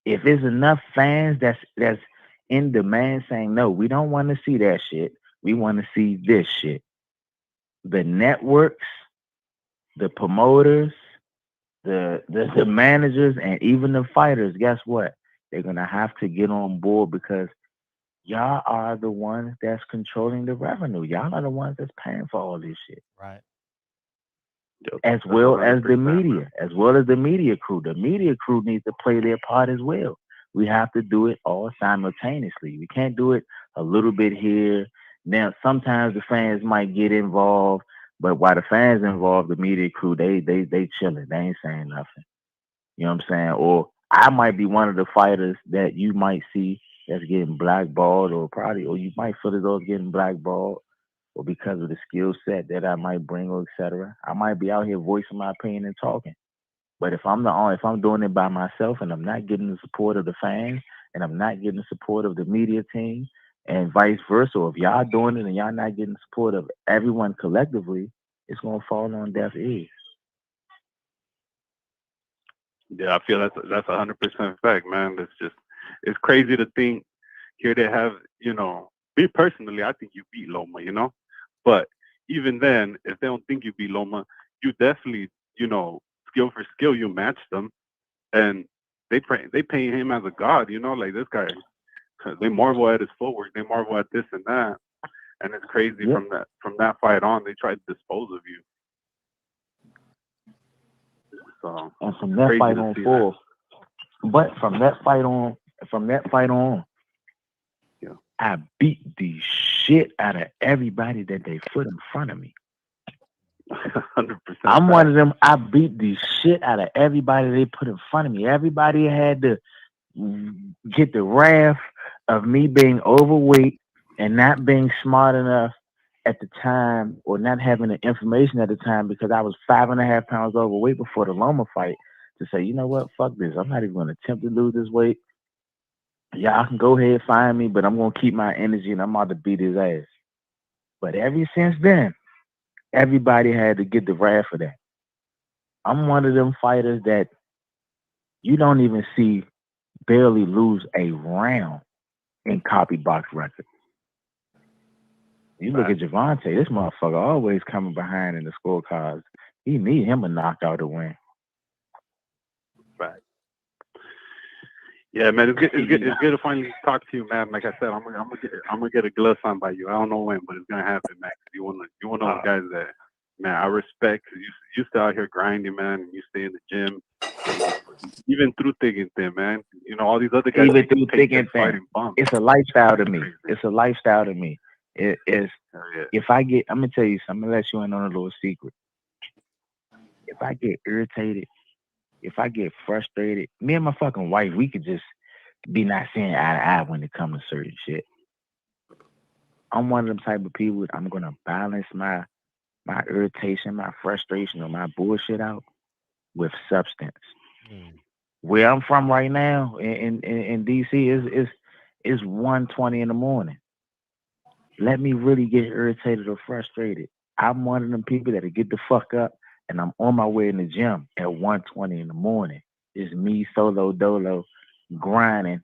F: If there's enough fans that's in demand saying, no, we don't want to see that shit. We want to see this shit. The networks, the promoters, the managers, and even the fighters, guess what? They're going to have to get on board because y'all are the ones that's controlling the revenue. Y'all are the ones that's paying for all this shit.
C: Right.
F: As well as the media, as well as the media crew. The media crew needs to play their part as well. We have to do it all simultaneously. We can't do it a little bit here. Now, sometimes the fans might get involved, but while the fans involved, the media crew, they chilling. They ain't saying nothing. You know what I'm saying? Or I might be one of the fighters that you might see that's getting blackballed, or you might feel as though it's getting blackballed, or because of the skill set that I might bring, or etc. I might be out here voicing my opinion and talking. But if I'm doing it by myself and I'm not getting the support of the fans and I'm not getting the support of the media team and vice versa, or if y'all doing it and y'all not getting the support of everyone collectively, it's gonna fall on deaf ears.
I: Yeah, I feel that's 100% fact, man. It's crazy to think here they have, you know, me personally, I think you beat Loma, you know, but even then, if they don't think you beat Loma, you definitely, you know, skill for skill, you match them, and they pay him as a god, you know, like this guy. They marvel at his footwork, they marvel at this and that, and it's crazy from that fight on, they tried to dispose of you. So,
F: and from that fight on forth, but from that fight on,
I: yeah,
F: I beat the shit out of everybody that they put in front of me.
I: 100%.
F: I'm one of them. I beat the shit out of everybody they put in front of me. Everybody had to get the wrath of me being overweight and not being smart enough at the time, or not having the information at the time, because I was 5.5 pounds overweight before the Loma fight, to say, you know what, fuck this. I'm not even going to attempt to lose this weight. Y'all can go ahead, find me, but I'm going to keep my energy and I'm about to beat his ass. But ever since then, everybody had to get the wrath for that. I'm one of them fighters that you don't even see barely lose a round in copy box records. You look at Gervonta, this motherfucker always coming behind in the scorecards. He need him a knockout to win.
I: Right. Yeah, man, it's good to finally talk to you, man. Like I said, I'm gonna get a glove signed by you. I don't know when, but it's gonna happen, man. You one of those guys that, man, I respect. You still out here grinding, man, and you stay in the gym. Even through thick and thin, man. You know, all these other guys
F: Even through thick and thin,
I: fighting bumps.
F: it's a lifestyle to me. It's a lifestyle to me. It's if I get, I'm gonna tell you something. I'm gonna let you in on a little secret. If I get irritated, if I get frustrated, me and my fucking wife, we could just be not seeing eye to eye when it comes to certain shit. I'm one of them type of people. I'm gonna balance my irritation, my frustration, or my bullshit out with substance. Where I'm from right now in DC is 1:20 in the morning. Let me really get irritated or frustrated. I'm one of them people that'll get the fuck up and I'm on my way in the gym at 1:20 in the morning. It's me solo dolo grinding,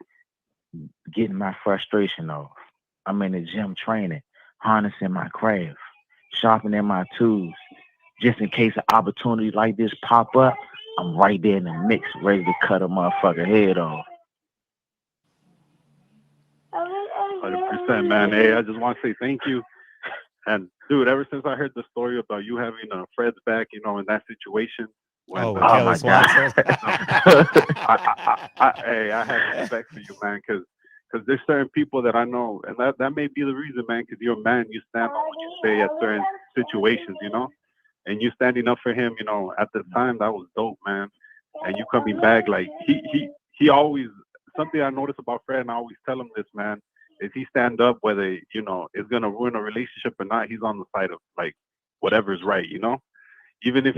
F: getting my frustration off. I'm in the gym training, harnessing my craft, sharpening my tools. Just in case an opportunity like this pop up, I'm right there in the mix, ready to cut a motherfucker head off.
I: 100%, man. Hey, I just want to say thank you. And dude, ever since I heard the story about you having Fred's back, you know, in that situation. When,
C: oh my God.
I: I have respect for you, man, because there's certain people that I know, and that may be the reason, man, because you're a man, you stand on what you say at certain situations, you know, and you standing up for him, you know, at the time, that was dope, man. And you coming back, like, he always, something I notice about Fred, and I always tell him this, man, is he stand up, whether, you know, it's going to ruin a relationship or not, he's on the side of, like, whatever's right, you know? Even if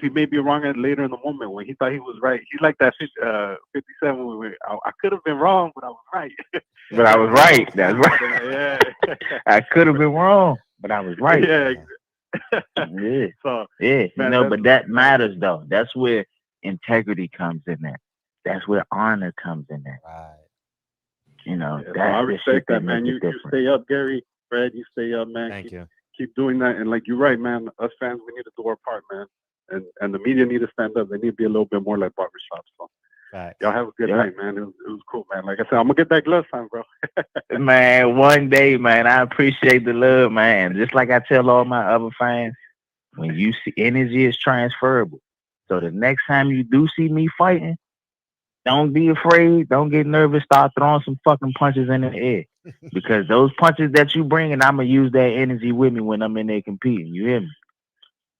I: he may be wrong at later in the moment when he thought he was right. He's like that 57 when I could have been wrong, but I was right.
F: But I was right. That's right.
I: Yeah.
F: I could have been wrong, but I was right.
I: Yeah.
F: Yeah.
I: So,
F: yeah.
I: Man,
F: no, but that matters though. That's where integrity comes in there. That's where honor comes in there.
C: Right.
F: You know,
I: yeah,
F: that's
I: so I respect that, man. You
F: different.
I: stay up, Gary. Fred, you stay up, man.
C: Thank you.
I: Keep doing that. And like you're right, man. Us fans, we need to do our part, man. And the media need to stand up. They need to be a little bit more like Barbershop. So y'all have a good night, man. It was cool, man. Like I said, I'm gonna get that glove time, bro.
F: Man, one day, man. I appreciate the love, man. Just like I tell all my other fans, when you see energy is transferable. So the next time you do see me fighting, don't be afraid. Don't get nervous. Start throwing some fucking punches in the air. Because those punches that you bring, and I'm going to use that energy with me when I'm in there competing. You hear me?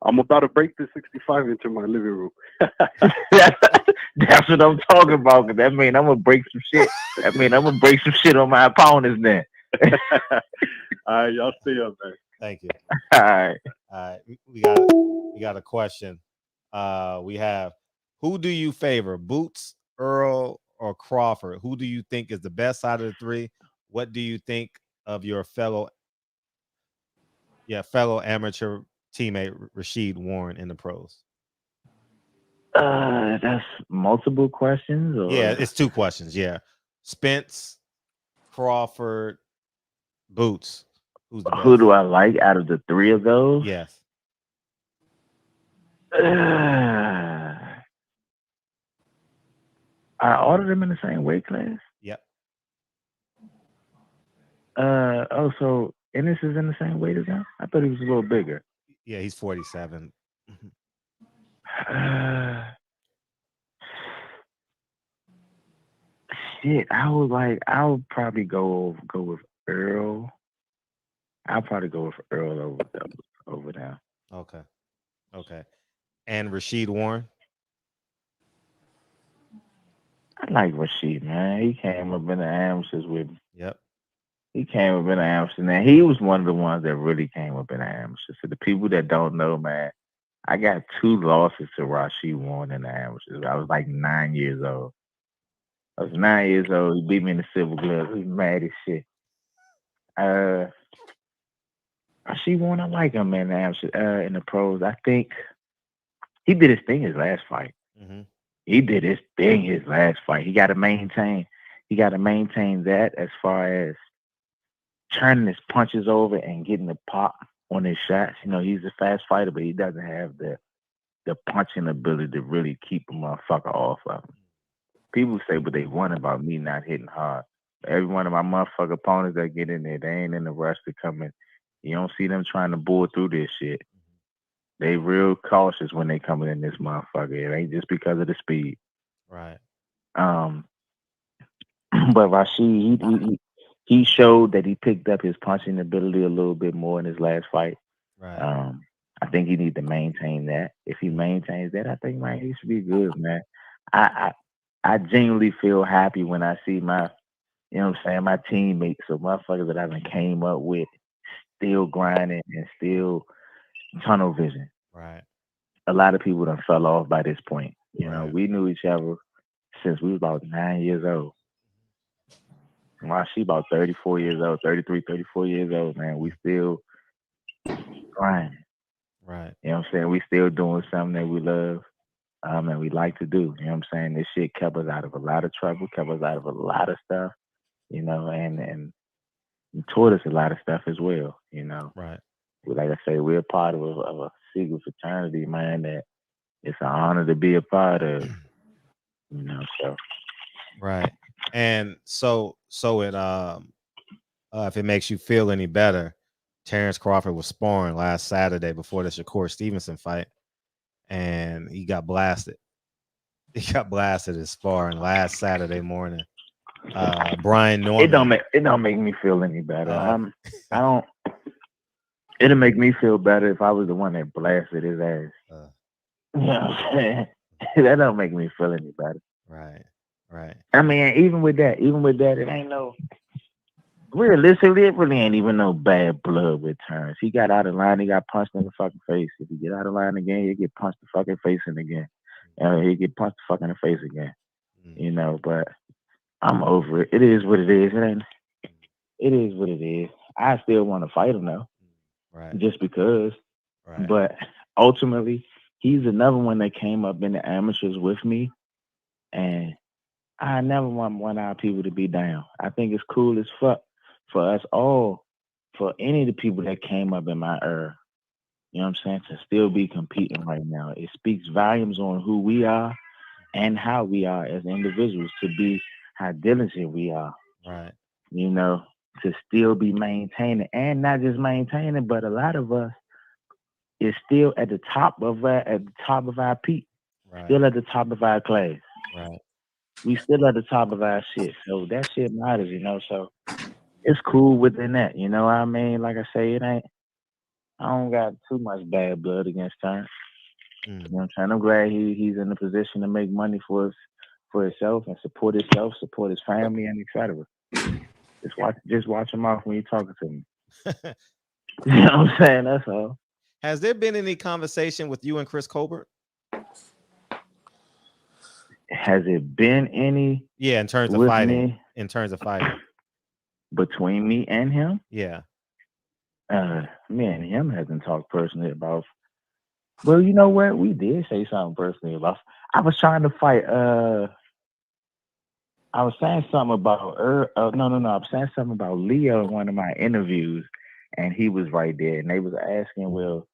I: I'm about to break this 65 into my living room.
F: That's what I'm talking about. Cause that mean I'm going to break some shit. That mean I'm going to break some shit on my opponents then.
I: All right, y'all stay up, man.
C: Thank you.
F: All right.
C: We got a question. We have, who do you favor, Boots, Earl, or Crawford? Who do you think is the best out of the three? What do you think of your fellow amateur teammate Rashid Warren in the pros?
F: That's multiple questions. Or?
C: Yeah, it's two questions. Yeah, Spence, Crawford, Boots. Who's the best?
F: Who do I like out of the three of those?
C: Yes.
F: I ordered them in the same weight class.
C: Yep.
F: So Ennis is in the same weight as him? I thought he was a little bigger.
C: Yeah, he's 47.
F: Shit, I would probably go with Earl. I'll probably go with Earl over there.
C: Okay. And Rashid Warren?
F: I like Rashid, man. He came up in the amateurs with me.
C: Yep.
F: He came up in the amateurs, and he was one of the ones that really came up in the amateurs. So the people that don't know, man, I got 2 losses to Rashid Warren in the amateurs. I was like 9 years old. I was 9 years old. He beat me in the silver gloves. He was mad as shit. Rashid Warren, I like him, man, in the pros. I think he did his thing his last fight.
C: Mm-hmm.
F: He did his thing his last fight. He got to maintain that as far as turning his punches over and getting the pop on his shots. You know, he's a fast fighter, but he doesn't have the punching ability to really keep a motherfucker off of him. People say what they want about me not hitting hard. Every one of my motherfucker opponents that get in there, they ain't in the rush to come in. You don't see them trying to bull through this shit. They real cautious when they coming in this motherfucker. It ain't just because of the speed.
C: Right.
F: But Rashid, he showed that he picked up his punching ability a little bit more in his last fight.
C: Right.
F: I think he needs to maintain that. If he maintains that, I think, man, he should be good, man. I genuinely feel happy when I see my, you know what I'm saying, my teammates or motherfuckers that I done came up with still grinding and still tunnel vision.
C: Right.
F: A lot of people done fell off by this point. You know,
C: Right.
F: we knew each other since we was about 9 years old. Well, she about 34 years old, 33, 34 years old, man. We still grinding.
C: Right.
F: You know what I'm saying? We still doing something that we love and we like to do. You know what I'm saying? This shit kept us out of a lot of trouble, kept us out of a lot of stuff, you know, and taught us a lot of stuff as well, you know.
C: Right.
F: Like I say, we're part of a secret fraternity, man, that it's an honor to be a part of, you know, so.
C: Right. And so it if it makes you feel any better, Terrence Crawford was sparring last Saturday before the Shakur Stevenson fight, and he got blasted. He got blasted at sparring last Saturday morning. Brian Norman.
F: It don't make me feel any better. I don't. It'll make me feel better if I was the one that blasted his ass. You know what I'm saying? That don't make me feel any better.
C: Right. Right.
F: I mean, even with that, it ain't no. Realistically, it really ain't even no bad blood with Terrence. He got out of line. He got punched in the fucking face. If he get out of line again, he'll get punched the fucking face in again. He'll get punched the fucking face again. You know, but I'm over it. It is what it is. It is what it is. I still want to fight him though.
C: Right.
F: Just because.
C: Right.
F: But ultimately, he's another one that came up in the amateurs with me. And I never want our people to be down. I think it's cool as fuck for us all, for any of the people that came up in my era, you know what I'm saying, to still be competing right now. It speaks volumes on who we are and how we are as individuals, to be how diligent we are.
C: Right.
F: You know, to still be maintaining, and not just maintaining, but a lot of us is still at the top of our peak,
C: right.
F: Still at the top of our class.
C: Right.
F: We still at the top of our shit. So that shit matters, you know. So it's cool within that, you know what I mean? Like I say, I don't got too much bad blood against Terrence. You know what I'm saying? I'm glad he's in a position to make money for himself and support himself, support his family, and etc. Just watch him off when you're talking to me. You know what I'm saying? That's all.
C: Has there been any conversation with you and Chris Colbert?
F: Has it been any?
C: Yeah, in terms of fighting. Me? In terms of fighting.
F: Between me and him?
C: Yeah.
F: Me and him hasn't talked personally about. Well, you know what? We did say something personally about. I was trying to fight. I was saying something about. No. I was saying something about Leo in one of my interviews, and he was right there, and they was asking, "Well,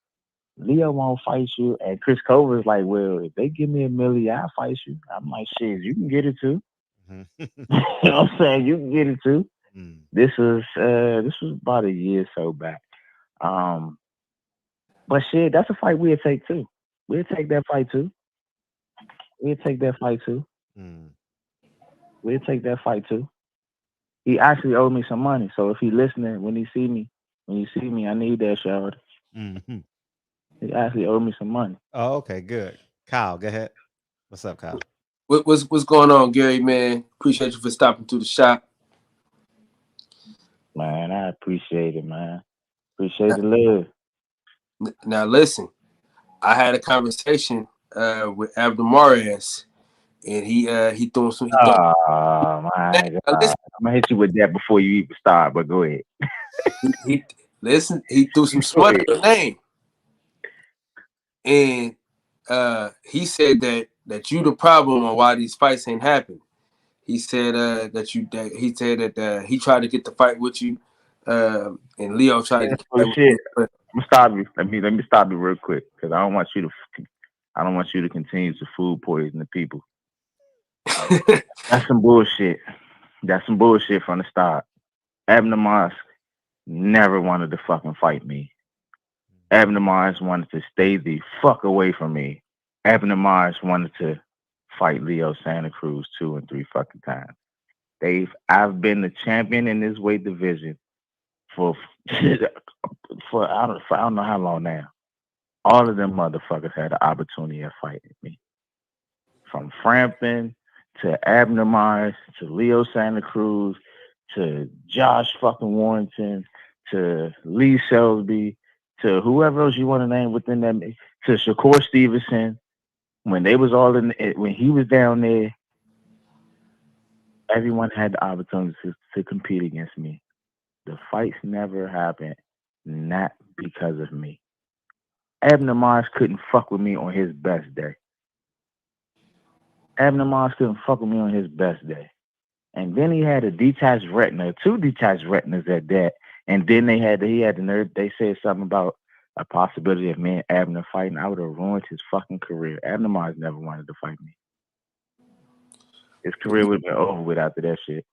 F: Leo won't fight you," and Chris Colbert was like, "Well, if they give me $1 million, I'll fight you." I'm like, "Shit, you can get it too." You know what I'm saying? You can get it too. This was about a year or so back. But shit, that's a fight we'll take too. We'll take that fight too. We'll take that fight too. He actually owed me some money, so if he listening, when you see me, I need that, Shard. He actually owed me some money.
C: Oh, okay, good. Kyle, go ahead. What's up, Kyle?
J: What's going on, Gary, man? Appreciate you for stopping through the shop.
F: Man, I appreciate it, man. Appreciate the love.
J: Now listen, I had a conversation with Abdul Marias, and he threw some.
F: Oh my God! I'm gonna hit you with that before you even start, but go ahead.
J: he threw some sweat on your name, and he said that you the problem on why these fights ain't happened. He said that he tried to get the fight with you, and Leo tried to get the fight with you.
F: I'm gonna stop you. Let me stop you real quick, because I don't want you to continue to food poison the people. That's some bullshit. That's some bullshit from the start. Abner Mosk never wanted to fucking fight me. Abner Mars wanted to stay the fuck away from me. Abner Mars wanted to fight Leo Santa Cruz 2 and 3 fucking times. I've been the champion in this weight division for I don't know how long now. All of them motherfuckers had the opportunity of fighting me. From Frampton to Abner Mars to Leo Santa Cruz to Josh fucking Warrington to Lee Selsby to whoever else you want to name within that, to Shakur Stevenson. When they was all when he was down there, everyone had the opportunity to compete against me. The fights never happened, not because of me. Abner Mars couldn't fuck with me on his best day. Abner Mars couldn't fuck with me on his best day. And then he had a detached retina, 2 detached retinas at that. And then he had the nerve. They said something about a possibility of me and Abner fighting. I would have ruined his fucking career. Abner Mars never wanted to fight me. His career would have been over with after that shit.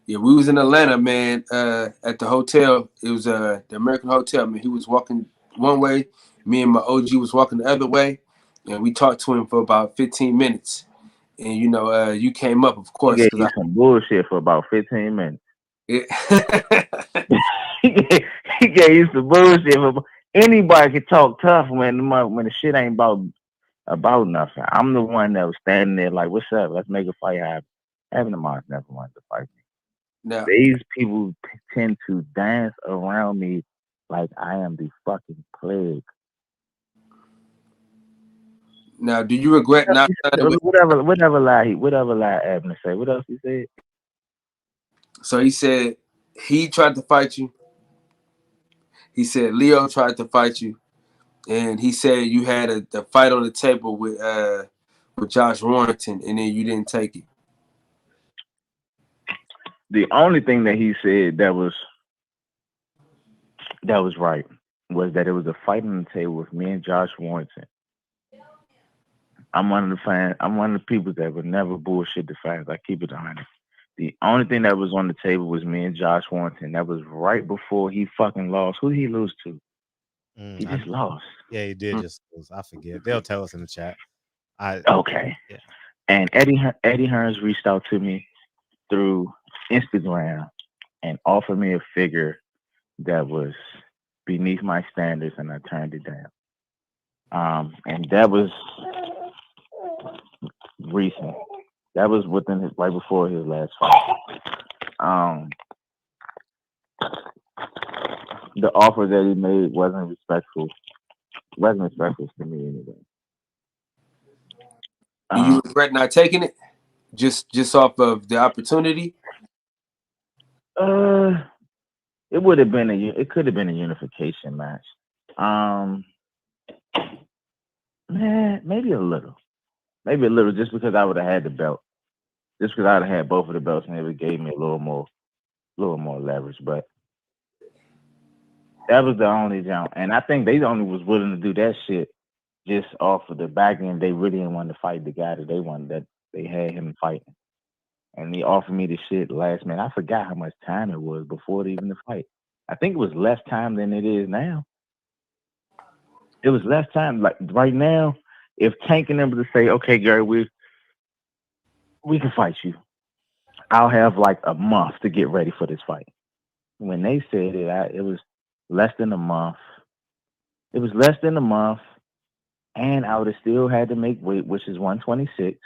J: Yeah, we was in Atlanta, man, at the hotel. It was the American Hotel, man. He was walking one way. Me and my OG was walking the other way. And we talked to him for about 15 minutes. And, you know, you came up, of course.
F: He gave you some bullshit for about 15 minutes.
J: Yeah.
F: he gave you some bullshit. Anybody can talk tough when the shit ain't about nothing. I'm the one that was standing there like, what's up? Let's make a fight happen. Abner Mars never wanted to fight me.
J: Now,
F: these people tend to dance around me like I am the fucking plague.
J: Now, do you regret not
F: whatever lie Abner say? What else he said?
J: So he said he tried to fight you. He said Leo tried to fight you, and he said you had a fight on the table with Josh Warrington, and then you didn't take it.
F: The only thing that he said that was right was that it was a fight on the table with me and Josh Warrington. I'm one of the fans. I'm one of the people that would never bullshit the fans. I keep it honest. The only thing that was on the table was me and Josh Warrington. That was right before he fucking lost. Who did he lose to? He just lost.
C: Yeah, he did just lose. I forget. They'll tell us in the chat.
F: Okay. Yeah. And Eddie Hearns reached out to me through Instagram and offered me a figure that was beneath my standards, and I turned it down. And that was recent. That was right before his last fight. The offer that he made wasn't respectful. Wasn't respectful to me anyway.
J: Do you regret not taking it? Just off of the opportunity?
F: It would have been it could have been a unification match. Maybe a little. Just because I would have had the belt. Just because I would have had both of the belts, and it would gave me a little more leverage. But that was the only jump. And I think they only was willing to do that shit just off of the back end. They really didn't want to fight the guy that they wanted, that they had him fighting. And he offered me the shit last minute. I forgot how much time it was before even the fight. I think it was less time than it is now. It was less time. Like right now, if Tank and them were to say, okay, Gary, we can fight you, I'll have like a month to get ready for this fight. When they said it, it was less than a month. It was less than a month, and I would have still had to make weight, which is 126.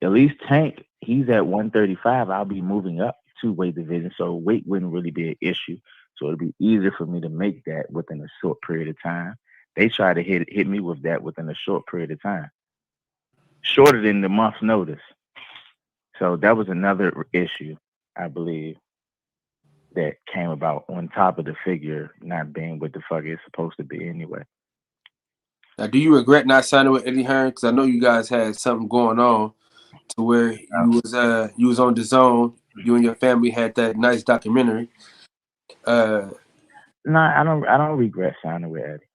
F: At least Tank, he's at 135. I'll be moving up 2 weight divisions, so weight wouldn't really be an issue. So it'd be easier for me to make that within a short period of time. They try to hit me with that within a short period of time, shorter than the month's notice. So that was another issue, I believe, that came about on top of the figure not being what the fuck it's supposed to be anyway.
J: Now, do you regret not signing with Eddie Hearn? Because I know you guys had something going on to where you was on DAZN. You and your family had that nice documentary.
F: No, I don't regret signing with Eddie.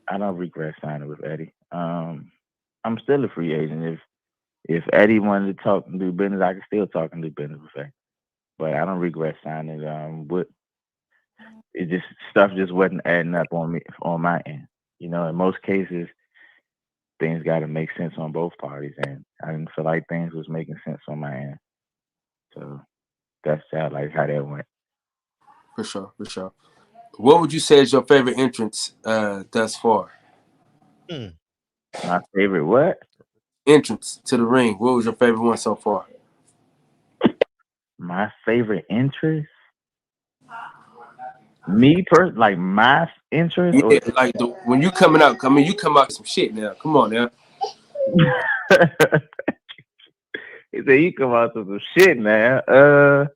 F: I don't regret signing with Eddie. I'm still a free agent. If Eddie wanted to talk and do business, I could still talk and do business with Eddie. But I don't regret signing. it just stuff just wasn't adding up on my end. You know, in most cases, things got to make sense on both parties, and I didn't feel like things was making sense on my end. So that's how that went.
J: For sure, for sure. What would you say is your favorite entrance thus far?
F: My favorite what?
J: Entrance to the ring. What was your favorite one so far?
F: My favorite interest? Me personally, like my interest?
J: Yeah, like when you coming out, I mean, you come out with some shit now. Come on now.
F: He said you come out with some shit, man. I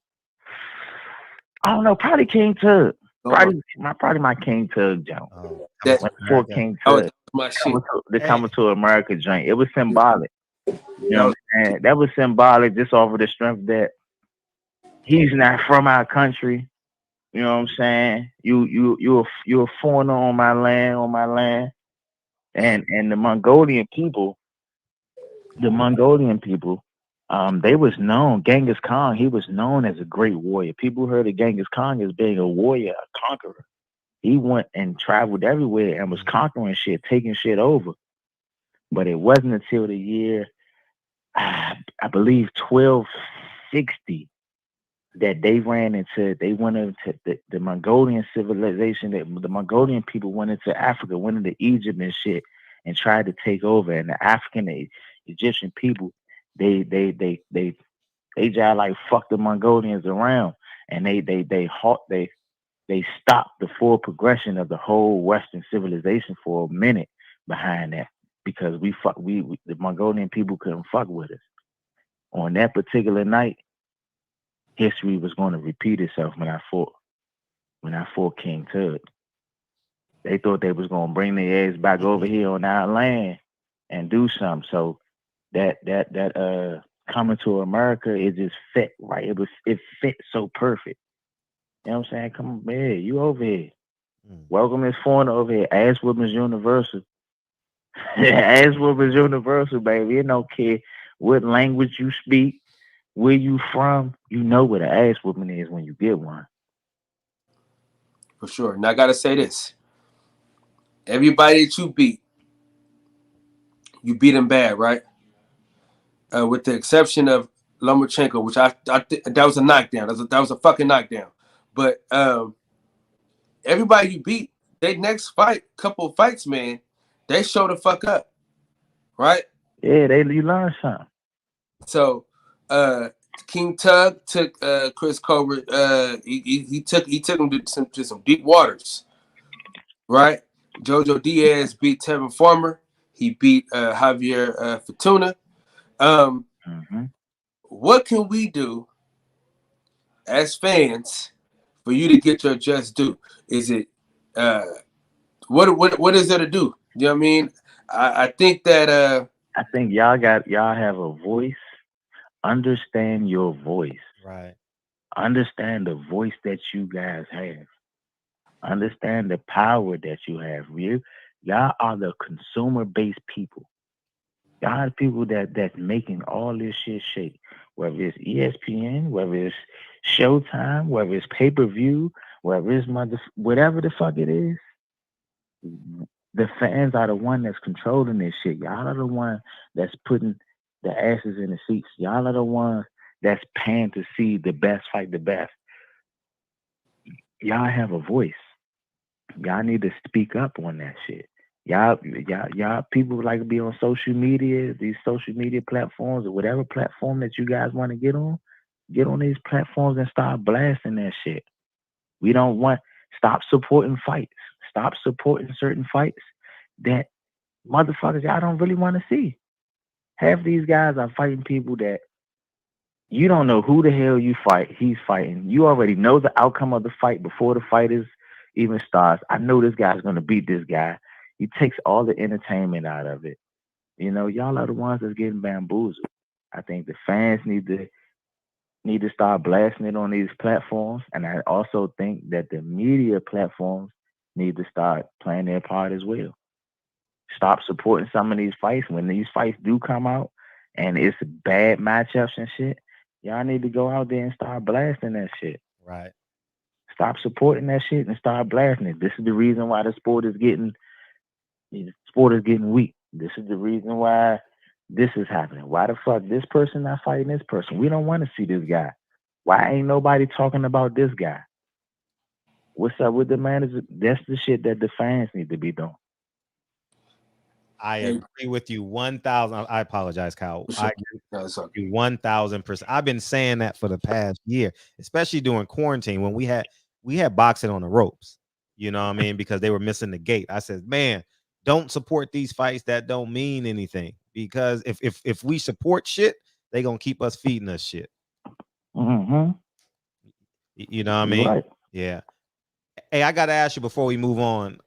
F: don't know, probably King Tug. Probably my King Tug jump. Before King Tug.
J: My shit.
F: The Coming to America joint. It was symbolic. You know what I'm saying? That was symbolic just off of the strength that he's not from our country. You know what I'm saying? You're a foreigner on my land. And the Mongolian people, they was known, Genghis Khan, he was known as a great warrior. People heard of Genghis Khan as being a warrior, a conqueror. He went and traveled everywhere and was conquering shit, taking shit over. But it wasn't until the year, I believe, 1260 that they went into the Mongolian civilization. The Mongolian people went into Africa, went into Egypt and shit, and tried to take over. And the African, the Egyptian people, they just like fuck the Mongolians around, and they stopped the full progression of the whole Western civilization for a minute behind that, because the Mongolian people couldn't fuck with us. On that particular night, history was going to repeat itself when I fought King Tug. They thought they was going to bring their ass back over here on our land and do something. So that Coming to America, it just fit right. It fit so perfect. You know what I'm saying? Come on, man, you over here. Welcome this foreigner over here. Ass whooping's universal. Ass whooping's universal, baby. You don't care what language you speak, where you from, you know what an ass whooping is when you get one.
J: For sure. Now I gotta say this. Everybody that you beat them bad, right? With the exception of Lomachenko, which I that was a knockdown. That was a fucking knockdown. But everybody you beat, they next couple of fights, man, they show the fuck up, right?
F: Yeah, you learn something.
J: So King Tug took Chris Crawford. He took him to some deep waters, right? Jojo Diaz beat Tevin Farmer. He beat Javier Fortuna. What can we do as fans for you to get your just due? Is it what is there to do? You know what I mean? I think that
F: I think y'all have a voice. Understand your voice.
C: Right.
F: Understand the voice that you guys have. Understand the power that you have. Y'all are the consumer-based people. Y'all are the people that's making all this shit shake. Whether it's ESPN, whether it's Showtime, whether it's pay-per-view, whether it's whatever the fuck it is, the fans are the one that's controlling this shit. Y'all are the one that's putting the asses in the seats. Y'all are the ones that's paying to see the best fight the best. Y'all have a voice. Y'all need to speak up on that shit. Y'all people like to be on social media, these social media platforms or whatever platform that you guys want to get on these platforms and start blasting that shit. We don't want, stop supporting fights. Stop supporting certain fights that motherfuckers y'all don't really want to see. Half these guys are fighting people that you don't know who the hell he's fighting. You already know the outcome of the fight before the fight even starts. I know this guy's going to beat this guy. He takes all the entertainment out of it. You know, y'all are the ones that's getting bamboozled. I think the fans need to start blasting it on these platforms. And I also think that the media platforms need to start playing their part as well. Stop supporting some of these fights. When these fights do come out and it's bad matchups and shit, y'all need to go out there and start blasting that shit.
C: Right.
F: stop supporting that shit and start blasting it. This is the reason why the sport is getting weak. This is the reason why this is happening. Why the fuck this person not fighting this person? We don't want to see this guy. Why ain't nobody talking about this guy? What's up with the manager? That's the shit that the fans need to be doing.
C: I agree with you 1,000. I apologize, Kyle. I agree with you 1,000%. I've been saying that for the past year, especially during quarantine when we had boxing on the ropes. You know what I mean? Because they were missing the gate. I said, man, don't support these fights that don't mean anything. Because if we support shit, they gonna keep us feeding us shit.
F: Mm-hmm.
C: You know what I mean?
F: Right.
C: Yeah. Hey, I gotta ask you before we move on.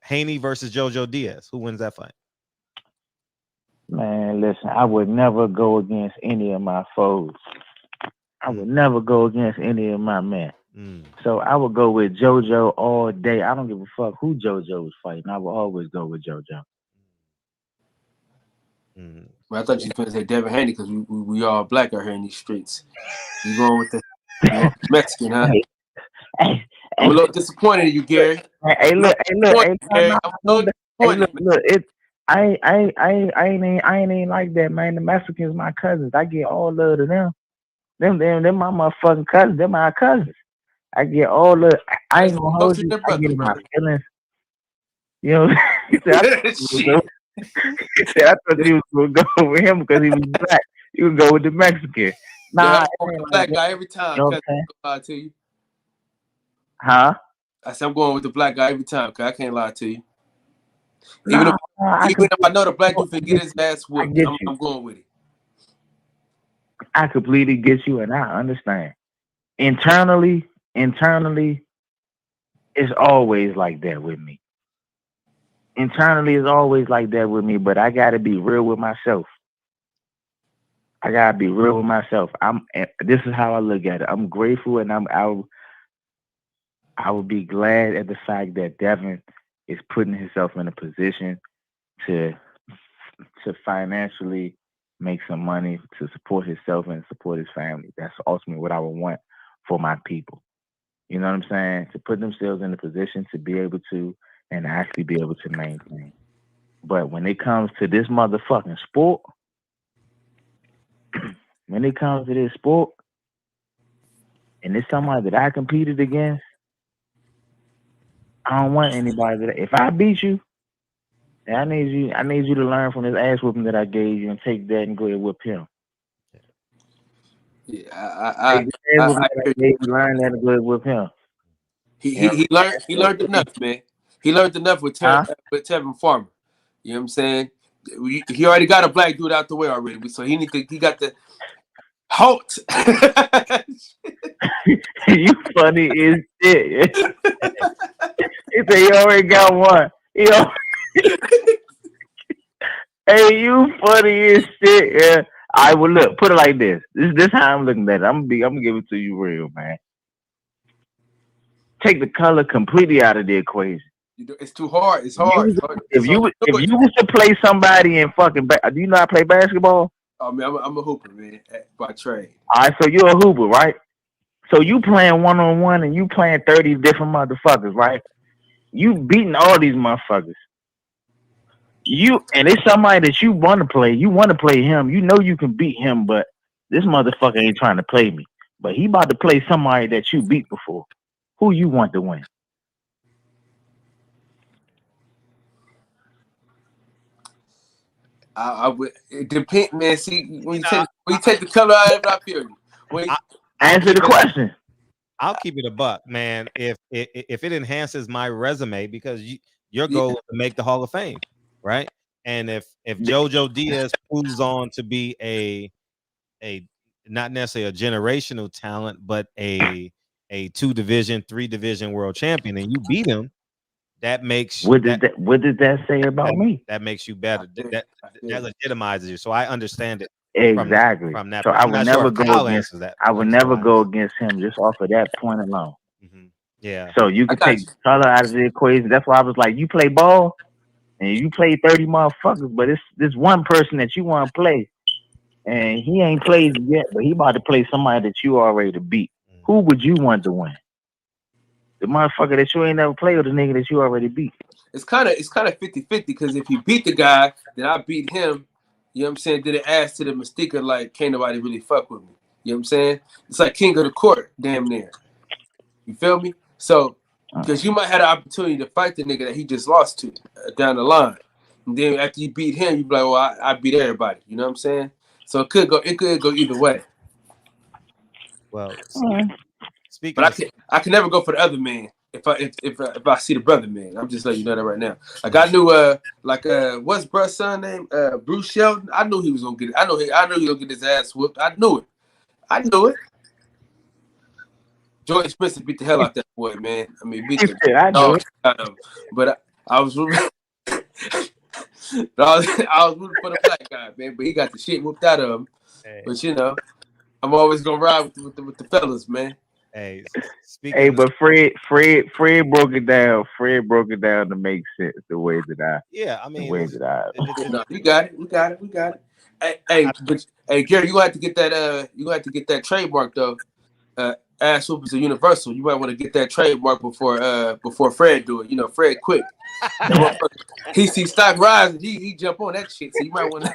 C: Haney versus JoJo Diaz. Who wins that fight?
F: Man, listen, I would never go against any of my foes. I would never go against any of my men. So I would go with JoJo all day. I don't give a fuck who JoJo was fighting. I would always go with JoJo.
J: Well, I thought you were going to say Devin Haney because we all black out here in these streets. You going with the Mexican, huh?
F: Hey,
J: I'm a little disappointed in you, Gary.
F: Hey, look. I ain't even like that, man. The Mexicans, my cousins. I get all love to them. Them my motherfucking cousins. They're my cousins. I get all the. I ain't gonna hold you. I get in my feelings. You know, he said, I thought he was gonna go with him because he was black. He would go with the Mexican. Nah,
J: yeah, I'm the black guy every time.
F: You know what
J: I lie to you.
F: Huh?
J: I said I'm going with the black guy every time because I can't lie to you. Even if I know the black dude can get his ass whooped, I'm going with it.
F: I completely get you, and I understand. Internally, it's always like that with me. Internally, it's always like that with me, but I gotta be real with myself. This is how I look at it. I'm grateful, and I would be glad at the fact that Devin is putting himself in a position to financially make some money to support himself and support his family. That's ultimately what I would want for my people. You know what I'm saying? To put themselves in a position to be able to and actually be able to maintain. But when it comes to this motherfucking sport, and it's somebody that I competed against, I don't want anybody that if I beat you, I need you to learn from this ass whooping that I gave you and take that and go ahead and whip him.
J: Yeah, I
F: learn that and go ahead and whip him.
J: He learned enough, man. He learned enough with Tevin Farmer. You know what I'm saying? He already got a black dude out the way already, so he got the halt.
F: You funny as shit. He said he already got one. Hey, you funny as shit. Yeah. I will look. Put it like this. This how I'm looking at it. I'm gonna give it to you real, man. Take the color completely out of the equation.
J: It's too hard. It's hard.
F: If you was to play somebody in fucking, do you know how to play basketball?
J: I mean, I'm a hooper, man, by trade.
F: All right, so you're a hooper, right? So you playing 1-on-1 and you playing 30 different motherfuckers, right? You beating all these motherfuckers. And it's somebody that you want to play. You want to play him. You know you can beat him, but this motherfucker ain't trying to play me. But he about to play somebody that you beat before. Who you want to win?
J: I would. It depends, man. See, when you take the color out of it, I feel you.
F: Answer the question.
C: I'll keep it a buck, man. If it enhances my resume, because your goal is to make the Hall of Fame, right? And if JoJo Diaz proves on to be a not necessarily a generational talent, but a 2-division, 3-division world champion, and you beat him, that makes
F: what did that say about me?
C: That makes you better. That legitimizes you. So I understand it.
F: Exactly.
C: From that.
F: So I would never go against
C: that.
F: I would never go against him just off of that point alone.
C: Mm-hmm. Yeah.
F: So you can take color out of the equation. That's why I was like, you play ball and you play 30 motherfuckers, but it's this one person that you want to play, and he ain't played yet, but he about to play somebody that you already beat. Who would you want to win? the motherfucker that you ain't never played with the nigga that you already beat.
J: It's kind of 50-50 because if you beat the guy, then I beat him. You know what I'm saying? Then it adds to the mystique of like, can't nobody really fuck with me. You know what I'm saying? It's like king of the court, damn near. You feel me? So, because you might have the opportunity to fight the nigga that he just lost to down the line. And then after you beat him, you be like, well, I beat everybody. You know what I'm saying? So it could go either way.
C: Well, speaking,
J: but I can never go for the other man if I see the brother man. I'm just letting you know that right now. Like I knew what's bruh's son name? Bruce Sheldon. I knew he was gonna get it. I knew he was gonna get his ass whooped. I knew it. Jordan Spencer beat the hell out that boy, man. I mean, beat the dog out of him. But I was rooting. I was rooting for the black guy, man. But he got the shit whooped out of him. Hey. But you know, I'm always gonna ride with the fellas, man.
C: Hey,
F: but Fred broke it down. Fred broke it down to make sense the way that I.
C: Yeah, I mean,
J: no, we got it. We got it. Hey, Gary, you gonna have to get that. You gonna have to get that trademark though. Ass whoopers are universal. You might want to get that trademark before Fred do it. You know, Fred quick. He see stock rising, he jump on that shit. So you might want to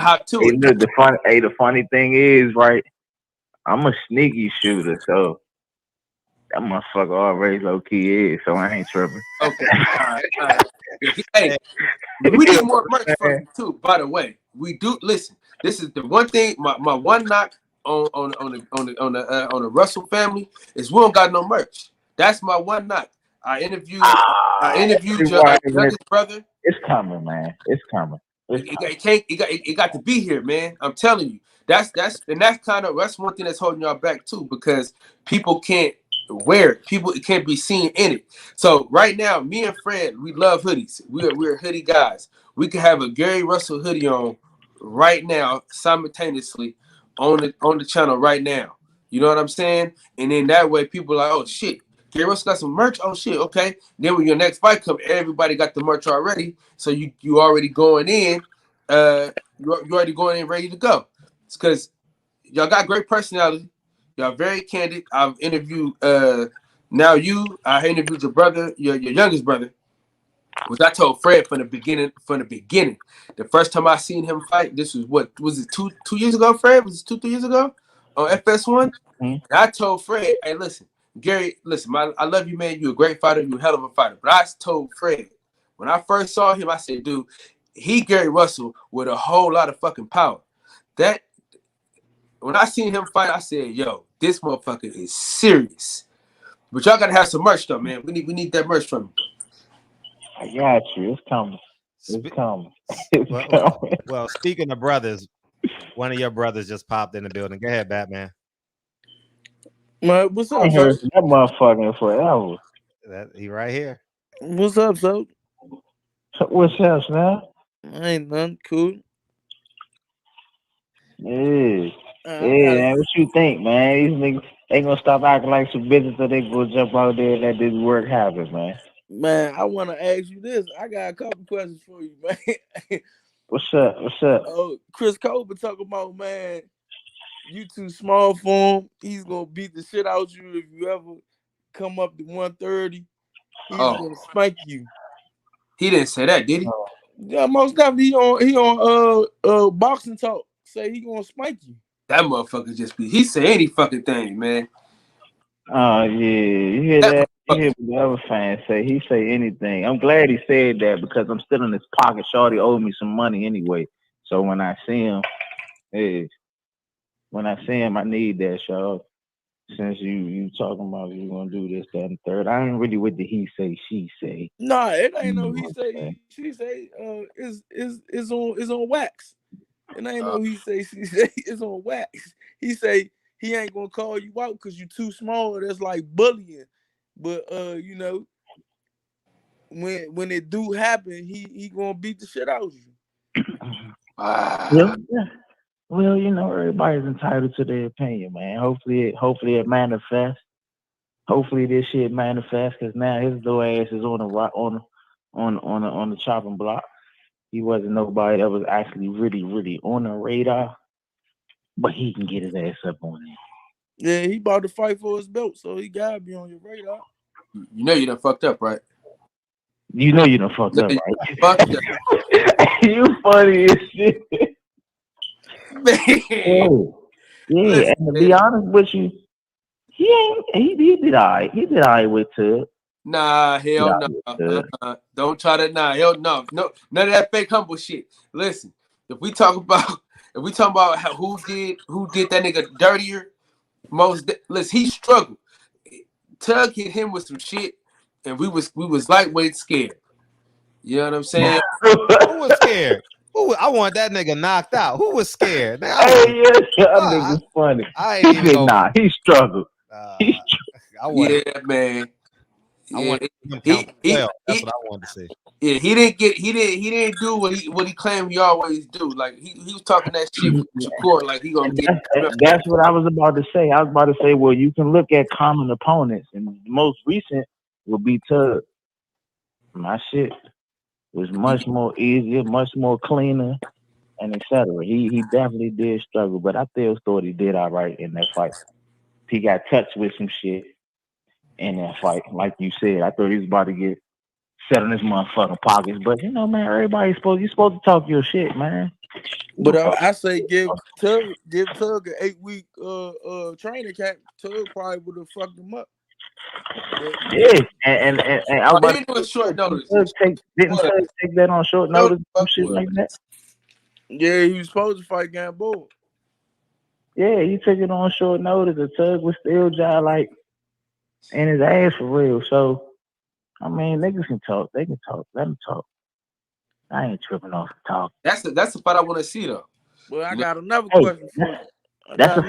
J: hop to it.
F: Look, the funny thing is, right? I'm a sneaky shooter, so that motherfucker already low key is, so I ain't tripping.
J: Okay. All right. Hey, we need more merch from you too. By the way, we do. Listen, this is the one thing. My one knock on the Russell family is we don't got no merch. That's my one knock. I interviewed your youngest brother.
F: It's coming, man. It's coming.
J: It got to be here, man. I'm telling you. That's one thing that's holding y'all back too, because people can't wear it. It can't be seen in it. So right now, me and Fred, we love hoodies. We're hoodie guys. We can have a Gary Russell hoodie on right now, simultaneously on the channel right now. You know what I'm saying? And then that way people are like, oh shit, Gary Russell got some merch. Oh shit, okay. Then when your next fight comes, everybody got the merch already. So you already going in. You're already going in ready to go. It's because y'all got great personality. Y'all very candid. I've interviewed I interviewed your brother, your youngest brother, which I told Fred from the beginning. The first time I seen him fight, this was what was it 2 years ago, Fred? Was it 2-3 years ago on FS1? Mm-hmm. I told Fred, hey, listen, Gary, listen, I love you, man. You're a great fighter, you're a hell of a fighter. But I told Fred, when I first saw him, I said, dude, he Gary Russell with a whole lot of fucking power. That when I seen him fight, I said, yo, this motherfucker is serious. But y'all gotta have some merch though, man. We need that merch from you.
F: I got you. It's coming. It's coming.
C: Well, speaking of brothers, one of your brothers just popped in the building. Go ahead, Batman.
K: What's up,
F: I heard that motherfucker forever.
C: He right here.
K: What's up, so?
F: What's up, man?
K: Ain't nothing. Cool.
F: Yeah. Man, what you think, man? These niggas ain't gonna stop acting like some business so they go jump out there and let this work happen, man.
K: Man, I want to ask you this. I got a couple questions for you, man.
F: What's up?
K: Oh, Chris Cole been talking about, man, you too small for him. He's gonna beat the shit out you if you ever come up to 130. He's gonna spank you.
J: He didn't say that, did he?
K: Yeah, most definitely. He on Boxing Talk. Say he gonna spank you.
J: That motherfucker he say any fucking thing, man.
F: Oh yeah, you hear that? You hear the other fans say he say anything. I'm glad he said that because I'm still in his pocket. Shorty owed me some money anyway. So when I see him, I need that, y'all. Since you talking about you gonna do this, that, and third, I ain't really with the he say, she say.
K: Nah, it ain't no he say, she say. It's on wax. It ain't no he say, she say. It's on wax. He say he ain't gonna call you out because you too small. That's like bullying. But you know, when it do happen, he gonna beat the shit out of you.
F: Yeah. Well, you know, everybody's entitled to their opinion, man. Hopefully it manifests. Hopefully this shit manifests, because now his little ass is on the chopping block. He wasn't nobody that was actually really on the radar, but he can get his ass up on it.
K: Yeah, he about to fight for his belt, so he gotta be on your radar.
J: You know you done fucked up, right?
F: You know you done fucked
J: No,
F: up,
J: you
F: right?
J: fucked up.
F: You funny as shit.
J: Man,
F: Yeah,
J: listen,
F: and to
J: man.
F: be honest with you, he did all right. He did all right with Tug.
J: Nah,
F: He did
J: hell
F: all
J: no.
F: right with Tug.
J: Don't try that. Nah, hell no. No, none of that fake humble shit. Listen, if we talk about who did that nigga dirtier, listen, he struggled. Tug hit him with some shit, and we was lightweight scared. You know what I'm saying?
C: Who was scared? I want that nigga knocked out. Who was scared? Man,
F: Hey, yes, that nigga's funny.
C: I
F: He
C: ain't even
F: said,
C: go.
F: nah, he struggled. He
C: I wanted.
J: Yeah, man.
C: I
J: Yeah,
C: wanted him count 12. That's what I wanted to see.
J: Yeah, he didn't do what he claimed he always do. Like he was talking that shit with Shakur, like he gonna get.
F: That's what I was about to say. I was about to say, well, you can look at common opponents, and the most recent will be Tug. My shit was much more easier, much more cleaner, and etc. He definitely did struggle, but I still thought he did all right in that fight. He got touched with some shit in that fight, like you said. I thought he was about to get set on his motherfucking pockets, but you know, man, you're supposed to talk your shit, man.
K: But I say give Tug an 8-week training camp. Tug probably would have fucked him up.
F: Yeah, and I was about
J: He do a short notice.
F: Didn't Tug take that on short notice? Some shit like that.
K: Yeah, he was supposed to fight Gamboa.
F: Yeah, he took it on short notice. The Tug was still just like in his ass for real. So, I mean, niggas can talk. They can talk. Let them talk. I ain't tripping off the talk.
J: That's the fight I want to see though.
K: Well, I got another question for you.
F: That's a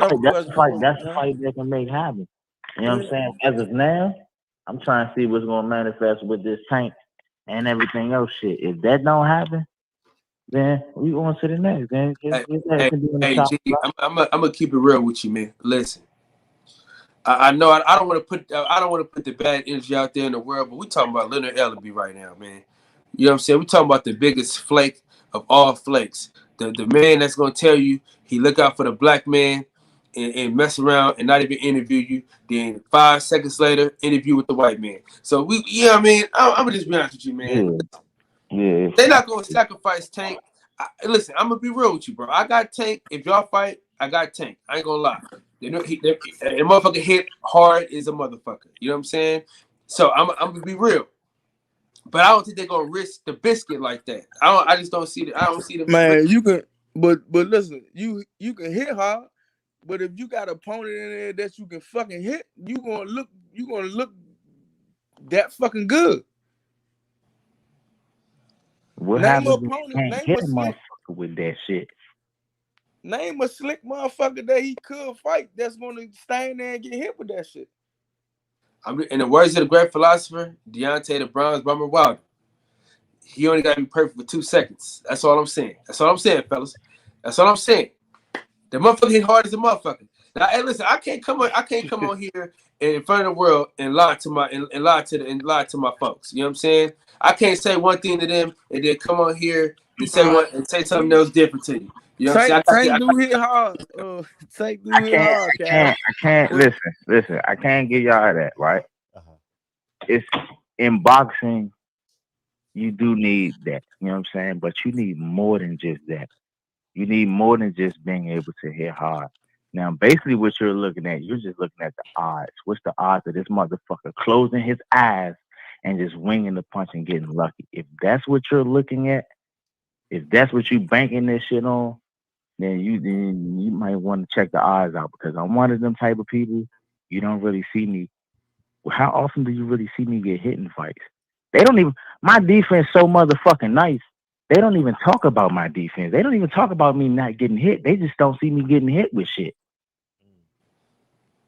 F: fight that can make happen. You know what I'm saying? As of now, I'm trying to see what's gonna manifest with this tank and everything else shit. If that don't happen, then we on to the next. Then
J: Hey, G, I'm gonna keep it real with you, man. Listen, I know I don't want to put the bad energy out there in the world, but we talking about Leonard Ellerby right now, man. You know what I'm saying? We talking about the biggest flake of all flakes. The man that's gonna tell you he look out for the black man and mess around and not even interview you. Then 5 seconds later, interview with the white man. So you know what I mean? I'm gonna just be honest with you, man.
F: Yeah.
J: They're not gonna sacrifice Tank. Listen, I'm gonna be real with you, bro. I got Tank. If y'all fight, I got Tank. I ain't gonna lie. The motherfucker hit hard is a motherfucker. You know what I'm saying? So I'm gonna be real. But I don't think they're gonna risk the biscuit like that. I just don't see it. I don't see them.
K: Man, you can, but listen, you can hit hard, but if you got an opponent in there that you can fucking hit, you gonna look that fucking good.
F: What happens if you can't hit a motherfucker with that shit?
K: Name a slick motherfucker that he could fight that's gonna stand there and get hit with that shit.
J: In the words of the great philosopher, Deontay the Bronze Bomber Wilder, he only got to be perfect for 2 seconds. That's all I'm saying. That's all I'm saying, fellas. That's all I'm saying. The motherfucker hit hard as a motherfucker. Now, hey, listen, I can't come on here in front of the world and lie to my folks. You know what I'm saying? I can't say one thing to them and then come on here and say something else different to you. You know what I'm saying?
K: Tank do hit hard. Tank do hit hard.
F: I can't listen. I can't give y'all that, right? It's in boxing. You do need that. You know what I'm saying? But you need more than just that. You need more than just being able to hit hard. Now, basically, what you're looking at, you're just looking at the odds. What's the odds of this motherfucker closing his eyes and just winging the punch and getting lucky? If that's what you're looking at, if that's what you banking this shit on, then you might want to check the odds out, because I'm one of them type of people. You don't really see me. How often do you really see me get hit in fights? They don't even. My defense so motherfucking nice. They don't even talk about my defense. They don't even talk about me not getting hit. They just don't see me getting hit with shit.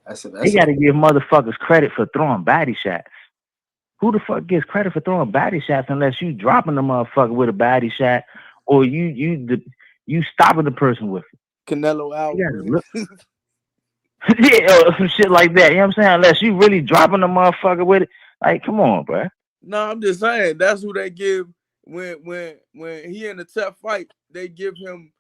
F: They got to give motherfuckers credit for throwing body shots. Who the fuck gets credit for throwing body shots unless you dropping the motherfucker with a body shot, or you stopping the person with it?
K: Canelo out.
F: Yeah, or some shit like that. You know what I'm saying? Unless you really dropping the motherfucker with it. Like, come on, bro.
K: No, I'm just saying that's who they give when he in a tough fight. They give him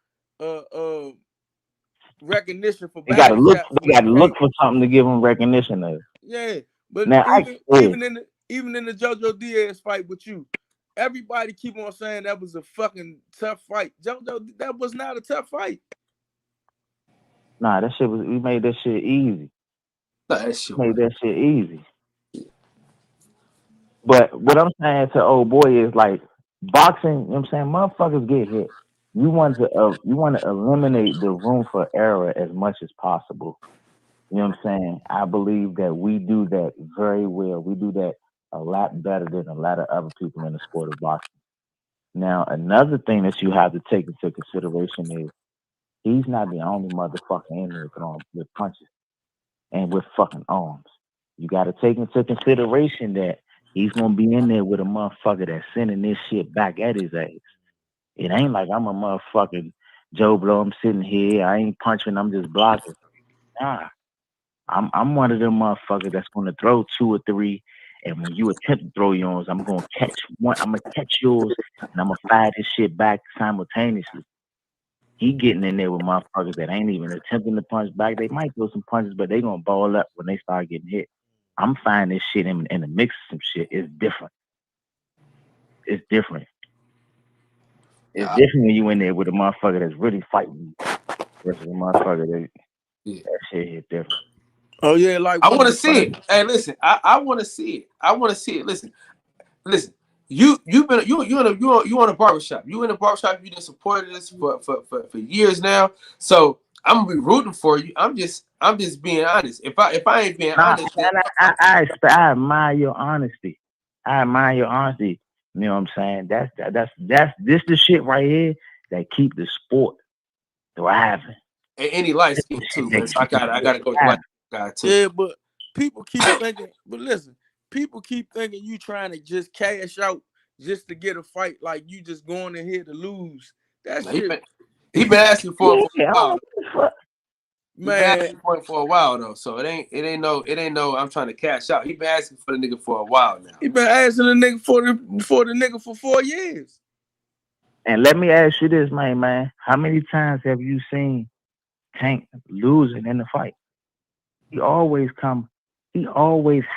K: recognition for
F: They gotta look.
K: Barbershop
F: They
K: when he
F: gotta look
K: came.
F: for something to give them recognition of.
K: Yeah, but
F: Now,
K: even in the JoJo Diaz fight with you, everybody keep on saying that was a fucking tough fight. JoJo, that was not a tough fight.
F: nah, that shit was. We made that shit easy.
J: Nah, that shit
F: Made
J: was.
F: that shit easy. But what I'm saying to old boy is like boxing. You know what I'm saying? Motherfuckers get hit. You want to eliminate the room for error as much as possible. You know what I'm saying? I believe that we do that very well. We do that a lot better than a lot of other people in the sport of boxing. Now, another thing that you have to take into consideration is he's not the only motherfucker in there throwing with punches and with fucking arms. You got to take into consideration that he's gonna be in there with a motherfucker that's sending this shit back at his ass. It ain't like I'm a motherfucking Joe Blow. I'm sitting here. I ain't punching. I'm just blocking. Nah, I'm one of them motherfuckers that's gonna throw 2 or 3, and when you attempt to throw yours, I'm gonna catch one. I'm gonna catch yours, and I'm gonna fire this shit back simultaneously. He getting in there with motherfuckers that ain't even attempting to punch back. They might throw some punches, but they gonna ball up when they start getting hit. I'm finding this shit in the mix of some shit. It's different. It's different. It's different when you in there with a motherfucker that's really fighting versus a motherfucker that shit hit different.
K: Oh yeah, like
J: I want to see it. Hey, listen, I want to see it. I want to see it. Listen. You on a barbershop. You in a barbershop. You done supported us for years now. So I'm gonna be rooting for you. I'm just being honest. If I ain't being honest, then
F: I admire your honesty. I admire your honesty. You know what I'm saying? That's the shit right here that keep the sport thriving.
J: and any light skin too, man. So I gotta go with the light guy too.
K: Yeah, but people keep thinking. But listen, people keep thinking you trying to just cash out just to get a fight. Like you just going in here to lose. That shit.
J: He been asking for it for a while.
K: Man,
J: he been asking for it for a while though. So it ain't no. I'm trying to cash out. He been asking for the nigga for a while now.
K: He been asking the nigga for the nigga for 4 years.
F: And let me ask you this, man. How many times have you seen Tank losing in the fight? He always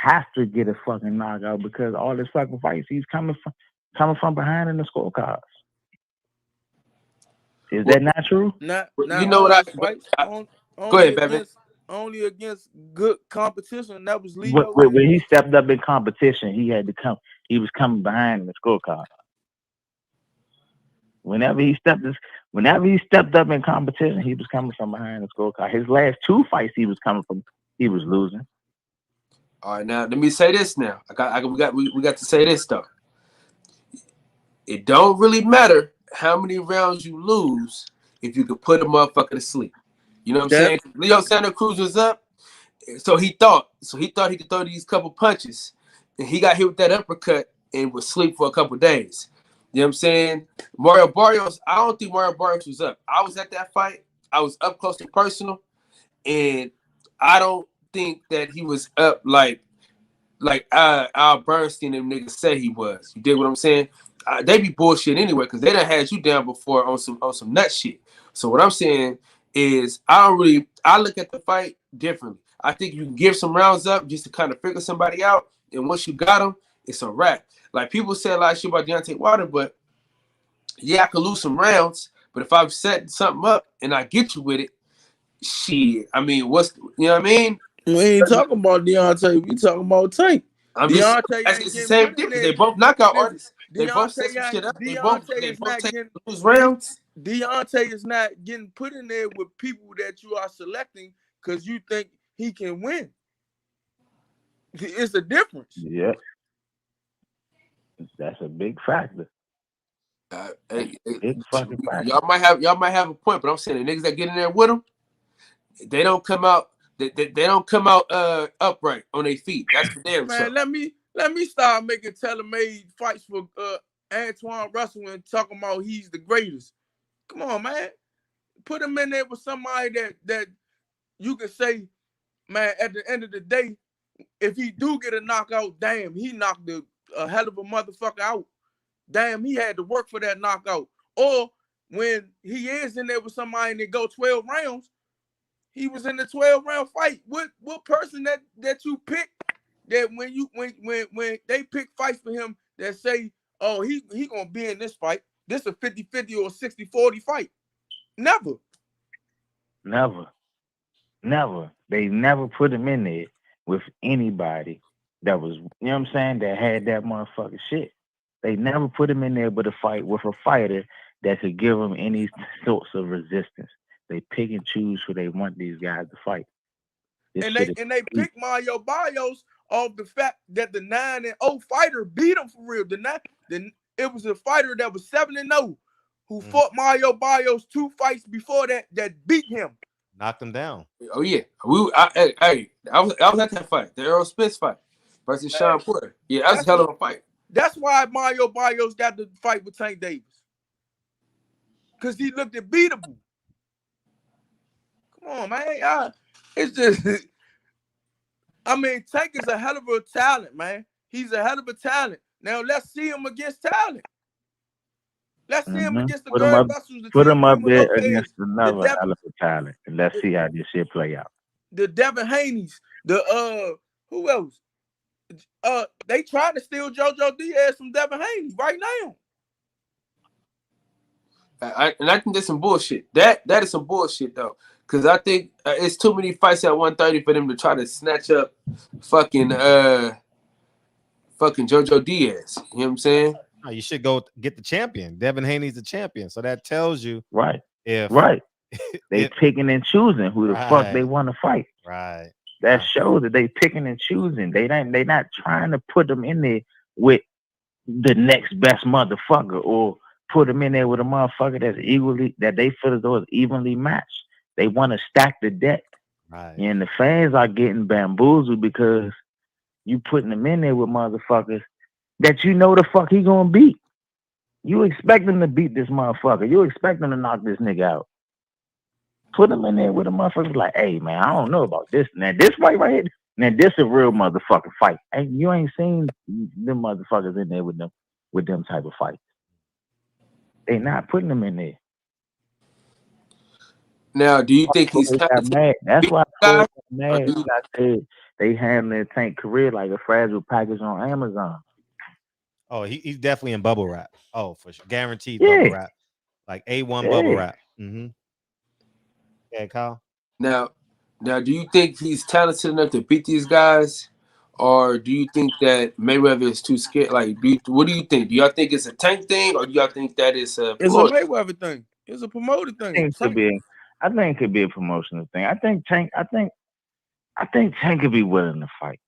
F: has to get a fucking knockout because all his fucking fights he's coming from behind in the scorecards. Is that not true?
K: Not
J: you know what
K: go ahead, baby. Only against good competition. That was Leo.
F: When he stepped up in competition, he had to come. He was coming behind in the scorecard. Whenever he stepped up in competition, he was coming from behind the scorecard. His last 2 fights, he was losing.
J: All right, now let me say this. Now we got to say this though. It don't really matter how many rounds you lose if you could put a motherfucker to sleep. You know what I'm saying? Leo Santa Cruz was up, so he thought he could throw these couple punches, and he got hit with that uppercut and was asleep for a couple days. You know what I'm saying? Mario Barrios, I don't think Mario Barrios was up. I was at that fight. I was up close and personal, and I don't think that he was up like Al Bernstein and niggas say he was. You dig what I'm saying? They be bullshit anyway because they done had you down before on some nut shit. So what I'm saying is I look at the fight differently. I think you can give some rounds up just to kind of figure somebody out, and once you got them, it's a wrap. Like people say a lot of shit about Deontay Wilder, but yeah, I could lose some rounds, but if I'm setting something up and I get you with it, shit. I mean, you know what I mean?
K: We ain't talking about Deontay. We talking about Tank.
J: It's the same difference. They both knockout artists. They both set some shit up. They both take lose rounds.
K: Deontay is not getting put in there with people that you are selecting because you think he can win. It's a difference.
F: Yeah, that's a big factor. Big fucking factor.
J: Y'all might have a point, but I'm saying the niggas that get in there with them, they don't come out. They don't come out upright on their feet. That's the damn
K: man. Let me start making tailor-made fights for Antoine Russell and talking about he's the greatest. Come on, man. Put him in there with somebody that you can say, man, at the end of the day, if he do get a knockout, damn, he knocked a hell of a motherfucker out. Damn, he had to work for that knockout. Or when he is in there with somebody and they go 12 rounds, he was in the 12-round fight. What person that you pick that when they pick fights for him that say, oh, he gonna be in this fight. This a 50-50 or 60-40 fight. Never.
F: They never put him in there with anybody that was, you know what I'm saying, that had that motherfucking shit. They never put him in there with a fighter that could give him any sorts of resistance. They pick and choose who they want these guys to fight.
K: And they pick Mario Barrios off the fact that the 9-0 fighter beat him for real. It was a fighter that was 7-0 who fought Mario Barrios 2 fights before that beat him.
C: Knocked him down.
J: Oh yeah, I was at that fight, the Errol Spence fight versus Sean Porter. Yeah, that was a hell of a fight.
K: That's why Mario Barrios got the fight with Tank Davis, because he looked beatable. Come on, man. It's just, I mean, Tank is a hell of a talent, man. He's a hell of a talent. Now let's see him against talent. Let's see him against the girl vessels.
F: Put him up there against another hell of a talent, and let's see how this shit play out.
K: The Devin Haneys, who else? They trying to steal JoJo Diaz from Devin Haney right now.
J: I think that's some bullshit. That is some bullshit though, because I think it's too many fights at 130 for them to try to snatch up fucking JoJo Diaz. You know what I'm saying?
C: No, you should go get the champion. Devin Haney's the champion, so that tells you
F: right.
C: If
F: they picking and choosing who the fuck they want to fight.
C: Right.
F: That shows that they picking and choosing. They not trying to put them in there with the next best motherfucker or put them in there with a motherfucker that they feel as though is evenly matched. They want to stack the deck.
C: Right.
F: And the fans are getting bamboozled because you putting them in there with motherfuckers that you know the fuck he gonna beat. You expect him to beat this motherfucker. You expect him to knock this nigga out. Put him in there with a motherfucker like, hey man, I don't know about this. Now this fight right here, now this a real motherfucking fight. And you ain't seen them motherfuckers in there with them type of fights. They not putting them in there.
J: Now, do you think he's
F: mad? That's why I got mad. I said they handling Tank career like a fragile package on Amazon.
C: Oh, he's definitely in bubble wrap. Oh, for sure. Guaranteed bubble wrap. Like A1 bubble wrap. Mm-hmm. Yeah, Kyle.
J: Now, do you think he's talented enough to beat these guys? Or do you think that Mayweather is too scared? Like, what do you think? Do y'all think it's a Tank thing, or do y'all think that it's a
K: promoter? It's a Mayweather thing. It's a promoter thing.
F: I think it could be a promotional thing. I think Tank could be willing to fight.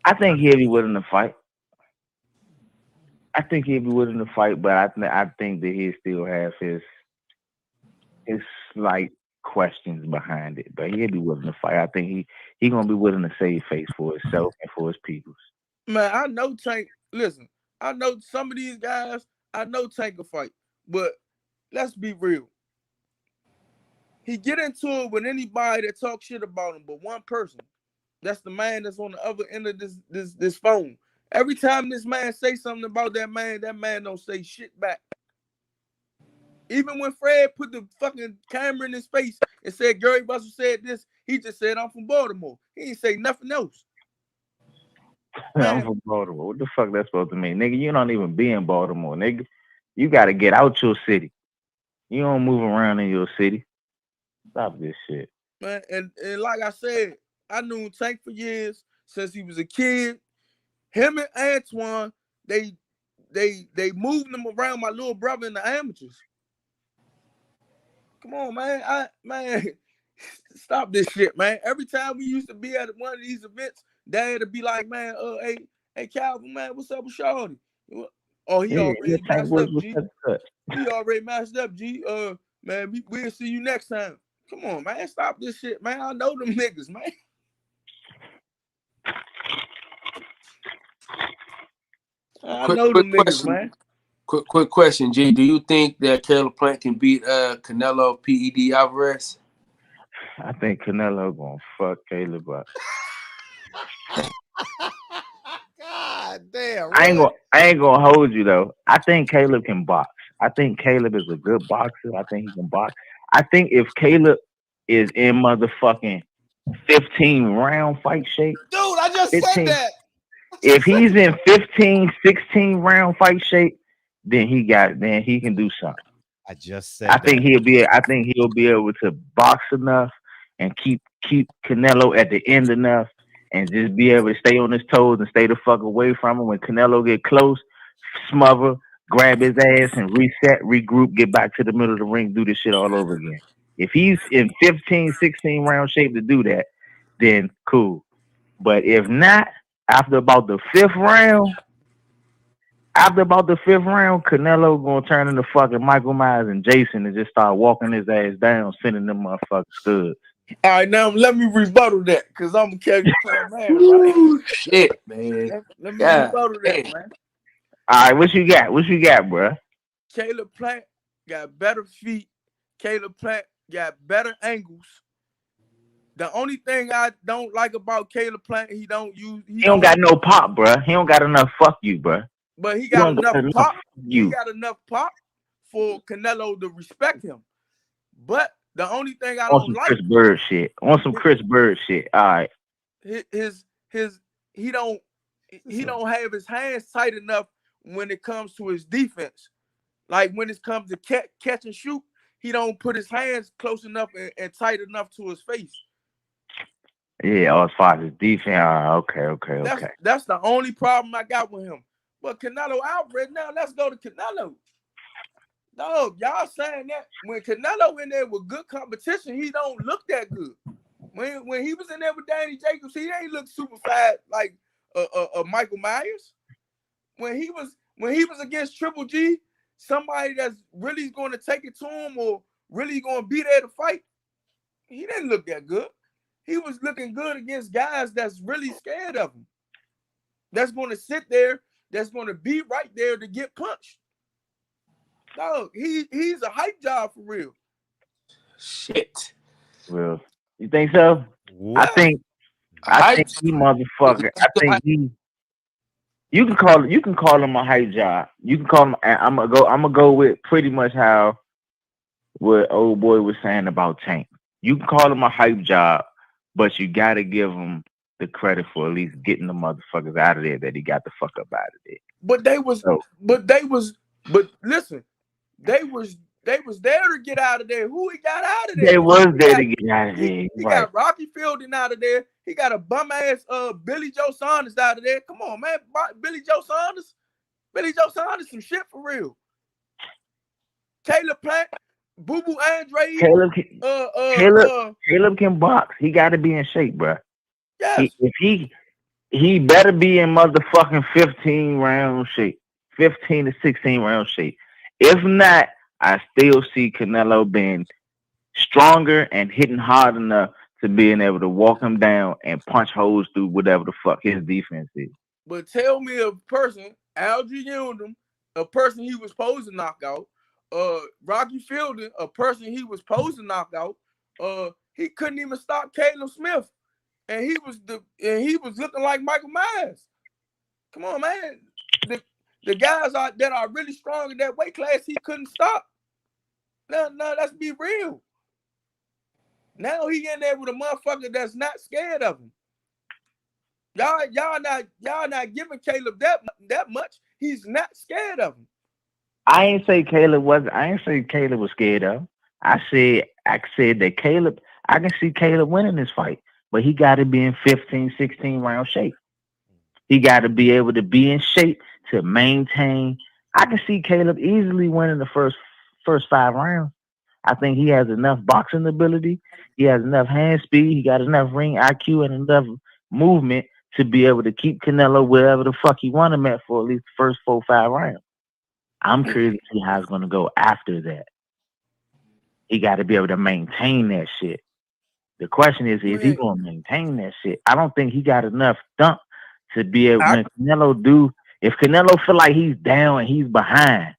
F: I think he'll be willing to fight. But I think that he still has his slight questions behind it. But he'll be willing to fight. I think he gonna be willing to save face for himself and for his peoples.
K: Man, I know Tank. Listen, I know some of these guys. I know Tank will fight, but let's be real. He get into it with anybody that talks shit about him, but one person. That's the man that's on the other end of this phone. Every time this man say something about that man don't say shit back. Even when Fred put the fucking camera in his face and said Gary Russell said this, he just said, I'm from Baltimore. He ain't say nothing else.
F: I'm from Baltimore. What the fuck that's supposed to mean? Nigga, you don't even be in Baltimore, nigga. You got to get out your city. You don't move around in your city. Stop this shit.
K: Man, and like I said, I knew Tank for years, since he was a kid. Him and Antoine, they moved him around my little brother in the amateurs. Come on, man. Stop this shit, man. Every time we used to be at one of these events, Dad would be like, man, hey, Calvin, man, what's up with Shawty? Oh, he already matched up, G. He already matched up, G. Man, we'll see you next time. Come on, man. Stop this shit, man. I know them niggas, man.
J: Quick question, G. Do you think that Caleb Plant can beat Canelo PED Alvarez?
F: I think Canelo gonna fuck Caleb up.
C: God damn.
F: Really? I ain't gonna hold you though. I think Caleb can box. I think Caleb is a good boxer. I think he can box. I think if Caleb is in motherfucking 15-round fight shape.
C: Dude, I just
F: 15.
C: said that.
F: If he's in 15, 16-round fight shape, then he can do something.
C: I just said
F: I think he'll be able to box enough and keep Canelo at the end enough and just be able to stay on his toes and stay the fuck away from him. When Canelo get close, smother, grab his ass and reset, regroup, get back to the middle of the ring, do this shit all over again. If he's in 15, 16 round shape to do that, then cool. But if not, after about the fifth round, Canelo gonna turn into fucking Michael Myers and Jason and just start walking his ass down, sending them motherfuckers studs.
K: All right, now let me rebuttal that because I'm a Caleb Plant man, right?
J: Shit, man.
K: Let me rebuttal that, man.
F: All right, what you got, bro?
K: Caleb Plant got better feet. Caleb Plant got better angles. The only thing I don't like about Caleb Plant, he don't
F: got no pop, bro. He don't got enough fuck you, bro.
K: But he got enough pop. He got enough pop for Canelo to respect him. But the only thing I don't like
F: Chris Bird shit. On some Chris Bird shit. All right.
K: He don't have his hands tight enough when it comes to his defense. Like when it comes to catch and shoot, he don't put his hands close enough and tight enough to his face.
F: Yeah, as far as his defense, okay.
K: That's the only problem I got with him. But Canelo Alvarez, now let's go to Canelo. Dog, y'all saying that when Canelo in there with good competition, he don't look that good. When he was in there with Danny Jacobs, he ain't look super fat like Michael Myers. When he was against Triple G, somebody that's really going to take it to him or really going to be there to fight, he didn't look that good. He was looking good against guys that's really scared of him. That's going to sit there, that's going to be right there to get punched. Dog, he's a hype job for real.
J: Shit.
F: Well, you think so?
C: What?
F: I think he motherfucker. I think he. You can call him a hype job. You can call him. I'm gonna go with pretty much what old boy was saying about Tank. You can call him a hype job, but you gotta give him the credit for at least getting the motherfuckers out of there that he got the fuck up out of there.
K: But listen, they was there to get out of there. Who he got out of there?
F: They was there to get out of there.
K: He got Rocky Fielding out of there. He got a bum ass Billy Joe Saunders out of there. Come on, man. Billy Joe Saunders, some shit for real. Caleb Plant, Boo Boo Andre.
F: Caleb can box. He got to be in shape, bro.
K: Yes.
F: He better be in motherfucking 15-round shape, 15 to 16-round shape. If not, I still see Canelo being stronger and hitting hard enough to being able to walk him down and punch holes through whatever the fuck his defense is.
K: But tell me a person, Algie Yundum, a person he was supposed to knock out, Rocky Fielding, a person he was supposed to knock out, he couldn't even stop Caleb Smith. And he was looking like Michael Myers. Come on, man. The guys that are really strong in that weight class, he couldn't stop. No, let's be real. Now he in there with a motherfucker that's not scared of him. Y'all not giving Caleb that much. He's not scared of him.
F: I ain't say Caleb was scared of him. I said that Caleb, I can see Caleb winning this fight, but he got to be in 15, 16 round shape. He got to be able to be in shape to maintain. I can see Caleb easily winning the first 5 rounds. I think he has enough boxing ability. He has enough hand speed. He got enough ring IQ and enough movement to be able to keep Canelo wherever the fuck he want him at for at least the first 4 or 5 rounds. I'm curious to see how it's going to go after that. He got to be able to maintain that shit. The question is he going to maintain that shit? I don't think he got enough thump to be able to. If Canelo feel like he's down and he's behind,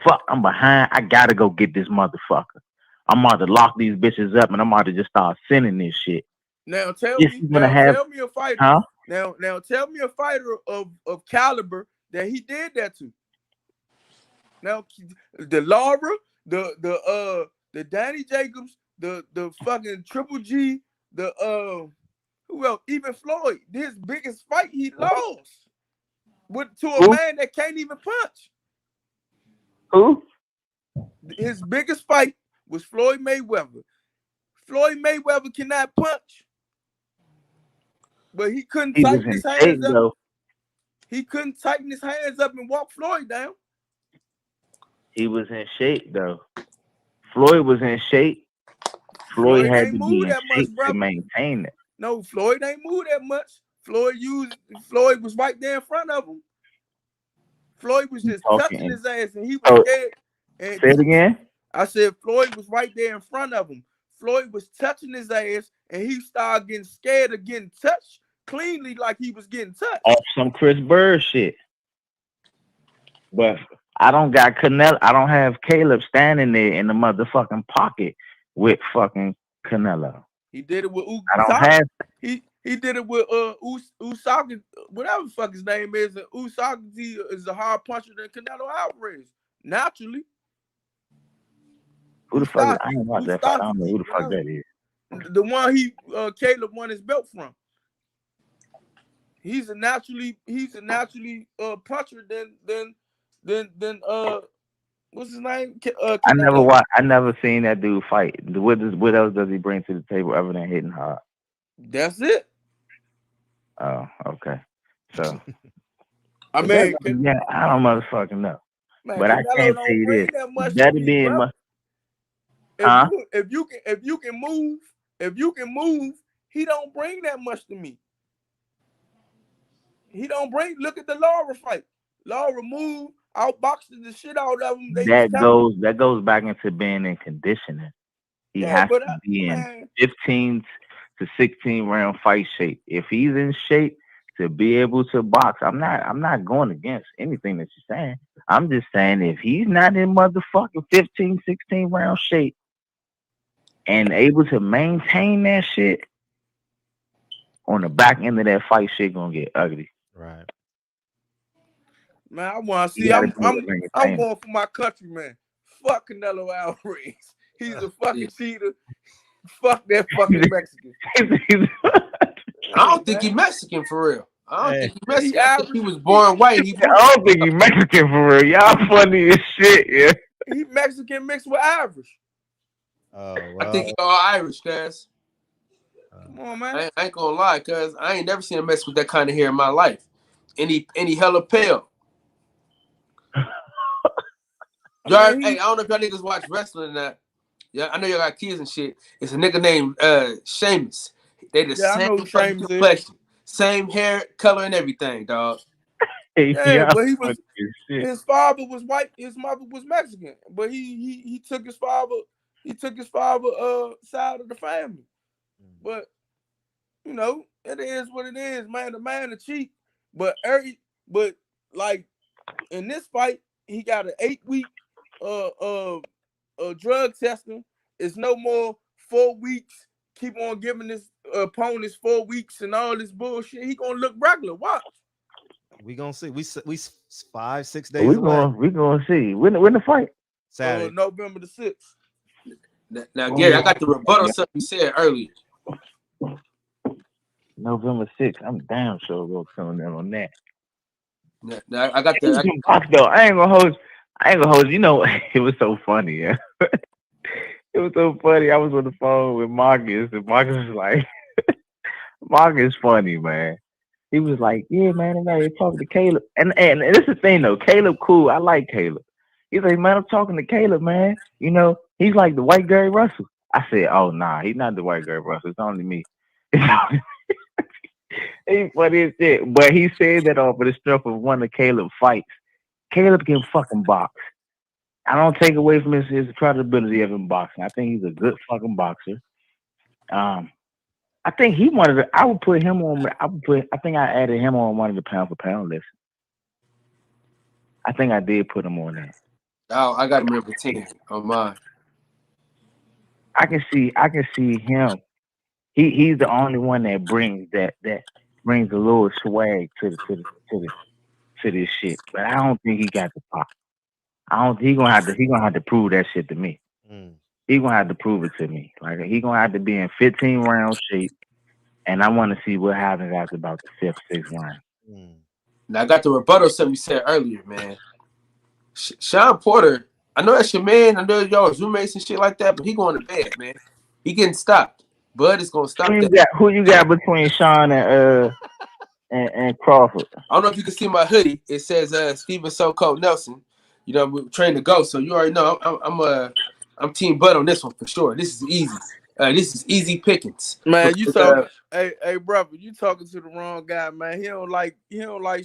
F: fuck, I'm behind. I got to go get this motherfucker. I'm about to lock these bitches up and I'm about to just start sending this shit.
K: Now tell me a fighter.
F: Huh?
K: Now tell me a fighter of caliber that he did that to. Now the Laura, the Danny Jacobs, the fucking Triple G, who else? Even Floyd, his biggest fight he lost to a man that can't even punch.
F: Who?
K: His biggest fight was Floyd Mayweather. Floyd Mayweather cannot punch, but he couldn't tighten his hands up.
F: Though.
K: He couldn't tighten his hands up and walk Floyd down.
F: He was in shape though. Floyd was in shape. Floyd had to be in shape to maintain it.
K: No, Floyd ain't move that much. Floyd was right there in front of him. Floyd was just touching his ass, and he was scared. And
F: say it again.
K: I said Floyd was right there in front of him. Floyd was touching his ass, and he started getting scared of getting touched cleanly, like he was getting touched.
F: Off some Chris Bird shit. But I don't got Canelo. I don't have Caleb standing there in the motherfucking pocket with fucking Canelo.
K: He did it with
F: I don't have.
K: He did it with Issac, whatever the fuck his name is. And Issac is a hard puncher than Canelo Alvarez, naturally.
F: Who the fuck? I ain't watch that fight. I don't know who the fuck that is.
K: The one Caleb won his belt from. He's a naturally puncher than what's his name?
F: I never seen that dude fight. What else does he bring to the table other than hitting hard?
K: That's it.
F: Oh, okay. So
K: I mean,
F: yeah, I don't motherfucking know.
K: Man,
F: but I can't tell you this. That'd be in my.
K: If you can move, he don't bring that much to me. He don't bring. Look at the Laura fight. Laura moved, outboxed the shit out of him.
F: That goes back into being in conditioning. He has to be in 15 to 16 round fight shape. If he's in shape to be able to box, I'm not going against anything that you're saying. I'm just saying if he's not in motherfucking 15, 16 round shape and able to maintain that shit, on the back end of that fight, shit gonna get ugly.
C: Right.
K: Man, I want to see. I'm going for my country, man. Fuck Canelo Alvarez. He's a fucking cheater. Fuck that fucking Mexican.
J: I don't think he's Mexican for real. I don't think he's Mexican. I think he was born white.
F: I don't think he's Mexican for real. Y'all funny as shit, yeah.
K: He Mexican mixed with Irish.
C: Oh, well.
J: I think he's all Irish, guys.
K: Come on, man.
J: I ain't gonna lie, cuz I ain't never seen a mess with that kind of hair in my life. And he hella pale. Hey, I don't know if y'all niggas watch wrestling or not. Yeah, I know y'all got kids and shit. It's a nigga named Sheamus. They the same complexion, same hair color and everything, dog.
K: Yeah, but his father was white, his mother was Mexican, but he took his father side of the family. But you know, it is what it is, man. The man to cheat, but like in this fight, he got an 8-week drug testing. It's no more 4 weeks. Keep on giving his opponents 4 weeks and all this bullshit. He gonna look regular. Watch.
C: We gonna see. We 5-6 days away.
F: We gonna see. When the fight?
C: Saturday,
K: November the 6th.
J: Now, Gary, I got the rebuttal something you said earlier.
F: November 6th. I'm damn sure gonna come in on that.
J: Now, I got the.
F: I ain't gonna hold. You know, it was so funny. Yeah, it was so funny. I was on the phone with Marcus, and Marcus was like, "Marcus funny, man." He was like, "Yeah, man, I'm ready to talk to Caleb." And this is the thing though, Caleb cool. I like Caleb. He's like, "Man, I'm talking to Caleb, man. You know, he's like the white Gary Russell." I said, "Oh nah, he's not the white Gary Russell. It's only me." He's funny as shit. But he said that off of the strength of one of Caleb's fights. Caleb can fucking box. I don't take away from his credibility of him boxing. I think he's a good fucking boxer. I think he wanted to. I would put him on. I think I added him on one of the pound for pound lists. I think I did put him on that.
J: Oh, I got him number 10 on mine.
F: I can see him. He's the only one that brings brings a little swag to this shit. But I don't think he got the pop. He gonna have to prove that shit to me. he gonna have to prove it to me. Like he gonna have to be in 15 round shape, and I want to see what happens after about the 5th, 6th round.
J: Now I got the rebuttal something you said earlier, man. Sean Porter, I know that's your man. I know y'all was roommates and shit like that, but he going to bed, man. He getting stopped. Bud is gonna stop that.
F: Who you got between Sean and Crawford?
J: I don't know if you can see my hoodie. It says Steven So-Called Nelson. You know, we're trained to go, so you already know I'm Team Bud on this one for sure. This is easy. This is easy pickings.
K: Man, you talk, hey, brother, you talking to the wrong guy, man. He don't like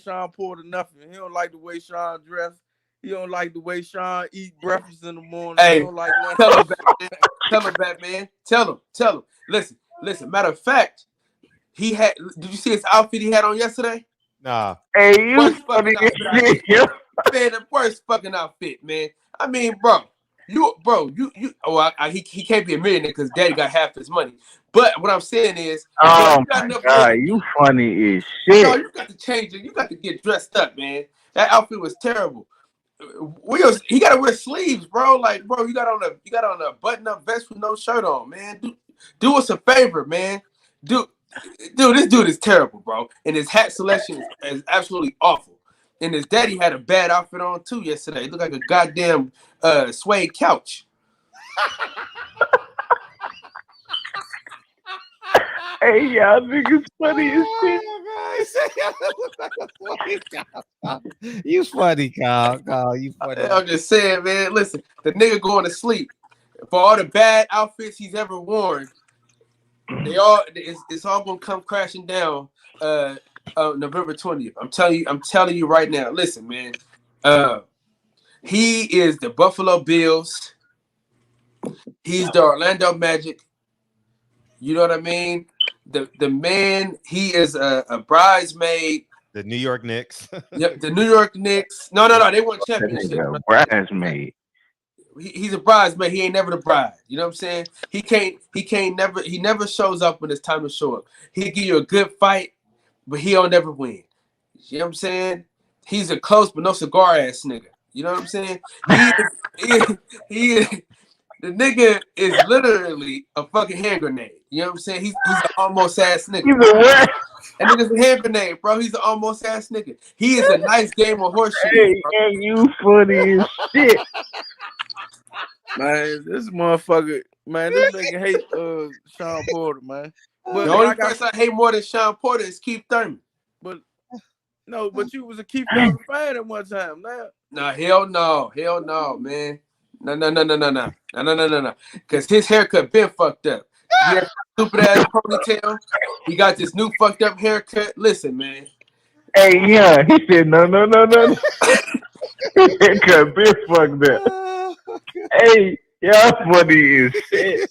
K: Sean Porter nothing. He don't like the way Sean dressed. He don't like the way Sean eat breakfast in the morning.
J: Hey,
K: he don't like nothing.
J: tell him, Batman. Tell him, Batman. Tell him. Listen. Matter of fact, he had. Did you see his outfit he had on yesterday?
C: Nah.
F: Hey, you funny as shit, yo.
J: Man, the worst fucking outfit, man. I mean, bro. You. He can't be a millionaire because Daddy got half his money. But what I'm saying is,
F: oh my God, you funny as shit.
J: No, you got to change it. You got to get dressed up, man. That outfit was terrible. He got to wear sleeves, bro. Like, bro, you got on a button-up vest with no shirt on, man. Do us a favor, man. Dude, this dude is terrible, bro. And his hat selection is absolutely awful. And his daddy had a bad outfit on too yesterday. It looked like a goddamn suede couch.
F: Hey, y'all niggas funny as shit.
C: You funny, Carl. You funny.
J: I'm just saying, man. Listen, the nigga going to sleep. For all the bad outfits he's ever worn, it's all gonna come crashing down November 20th. I'm telling you right now. Listen, man. He is the Buffalo Bills. He's the Orlando Magic. You know what I mean? The man, he is a bridesmaid.
C: The New York Knicks.
J: Yep, the New York Knicks. No, they won championship.
F: Bridesmaid.
J: He's a bridesmaid. He ain't never the bride. You know what I'm saying? He never shows up when it's time to show up. He'll give you a good fight, but he'll never win. You know what I'm saying? He's a close but no cigar ass nigga. You know what I'm saying? The nigga is literally a fucking hand grenade. You know what I'm saying? He's an almost ass nigga.
F: He's a what?
J: That nigga's a hand grenade, bro. He's an almost ass nigga. He is a nice game of horseshoe.
F: Hey, you funny as shit.
K: Man, this motherfucker, man, this nigga hate Sean Porter, man. But
J: the only person I hate more than Sean Porter is Keith Thurman.
K: But you was a Keith Thurman fan at one time, man.
J: No, hell no, man. No. Because his haircut been fucked up. He had stupid ass ponytail. He got this new fucked up haircut. Listen, man.
F: Hey, yeah, he said no. His haircut been fucked up. Hey, y'all funny as shit.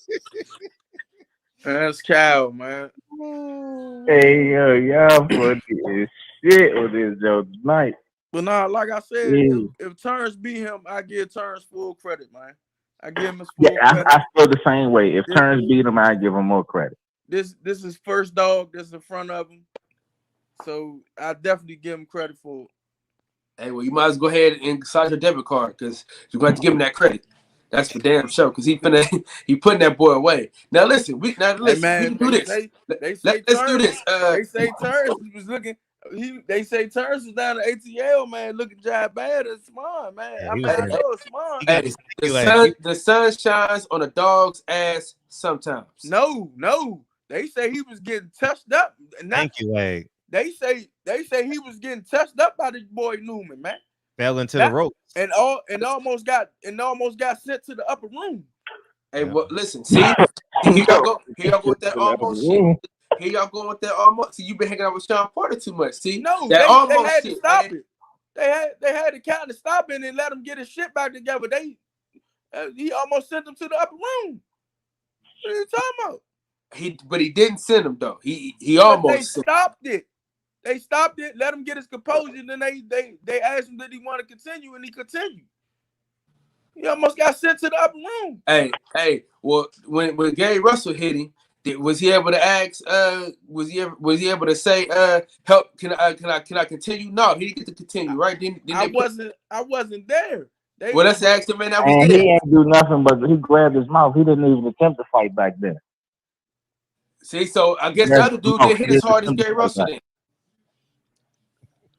K: That's cow, man.
F: Hey, yo, y'all funny as shit on this joke tonight.
K: But nah, like I said, if Terrence beat him, I give Terrence full credit, man. I give him his full credit.
F: I feel the same way. If Terrence beat him, I give him more credit.
K: This is first dog that's in front of him. So I definitely give him credit for it.
J: Hey, well, you might as well go ahead and sign your debit card because you're going to have to give him that credit. That's for damn sure because he putting that boy away. Now listen, we can do this. Let's do this.
K: They say Terrence was looking. They say Terrence is down to ATL, man, looking jive bad and smart, man.
C: Yeah,
K: I mean, smart.
J: Hey, the sun shines on a dog's ass sometimes.
K: No. They say he was getting touched up.
C: Thank you, Leg.
K: They say he was getting touched up by this boy Newman, man.
C: Fell into the ropes.
K: And almost got sent to the upper room.
J: Hey, well, listen, see, here y'all go with that almost shit. Here y'all going with that almost. See, you been hanging out with Sean Porter too much. See,
K: no,
J: that
K: they had to stop it. They had to kind of stop it and let him get his shit back together. He almost sent him to the upper room. What are you talking about?
J: But he didn't send him though. He almost
K: stopped it. They stopped it, let him get his composure, and then they asked him did he want to continue, and he continued. He almost got sent to the upper room.
J: Hey. Well, when Gary Russell hit him, was he able to ask? Was he able to say, "Help? Can I continue?" No, he didn't get to continue. Right?
K: I wasn't there.
J: Well, let's ask the man that was
F: And
J: there.
F: he ain't do nothing but he grabbed his mouth. He didn't even attempt to fight back then.
J: See, so I guess the other dude didn't hit as hard as Gary Russell then.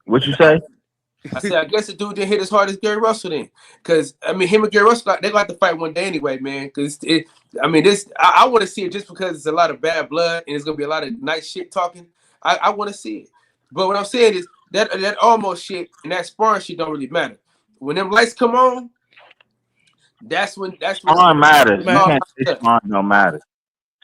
F: What you say?
J: I said, I guess the dude didn't hit as hard as Gary Russell then. Because, I mean, him and Gary Russell, they're going to have to fight one day anyway, man. Because, I want to see it just because it's a lot of bad blood and it's going to be a lot of nice shit talking. I want to see it. But what I'm saying is that almost shit and that sparring shit don't really matter. When them lights come on, that's when
F: Sparring matters. You can't say sparring don't matter.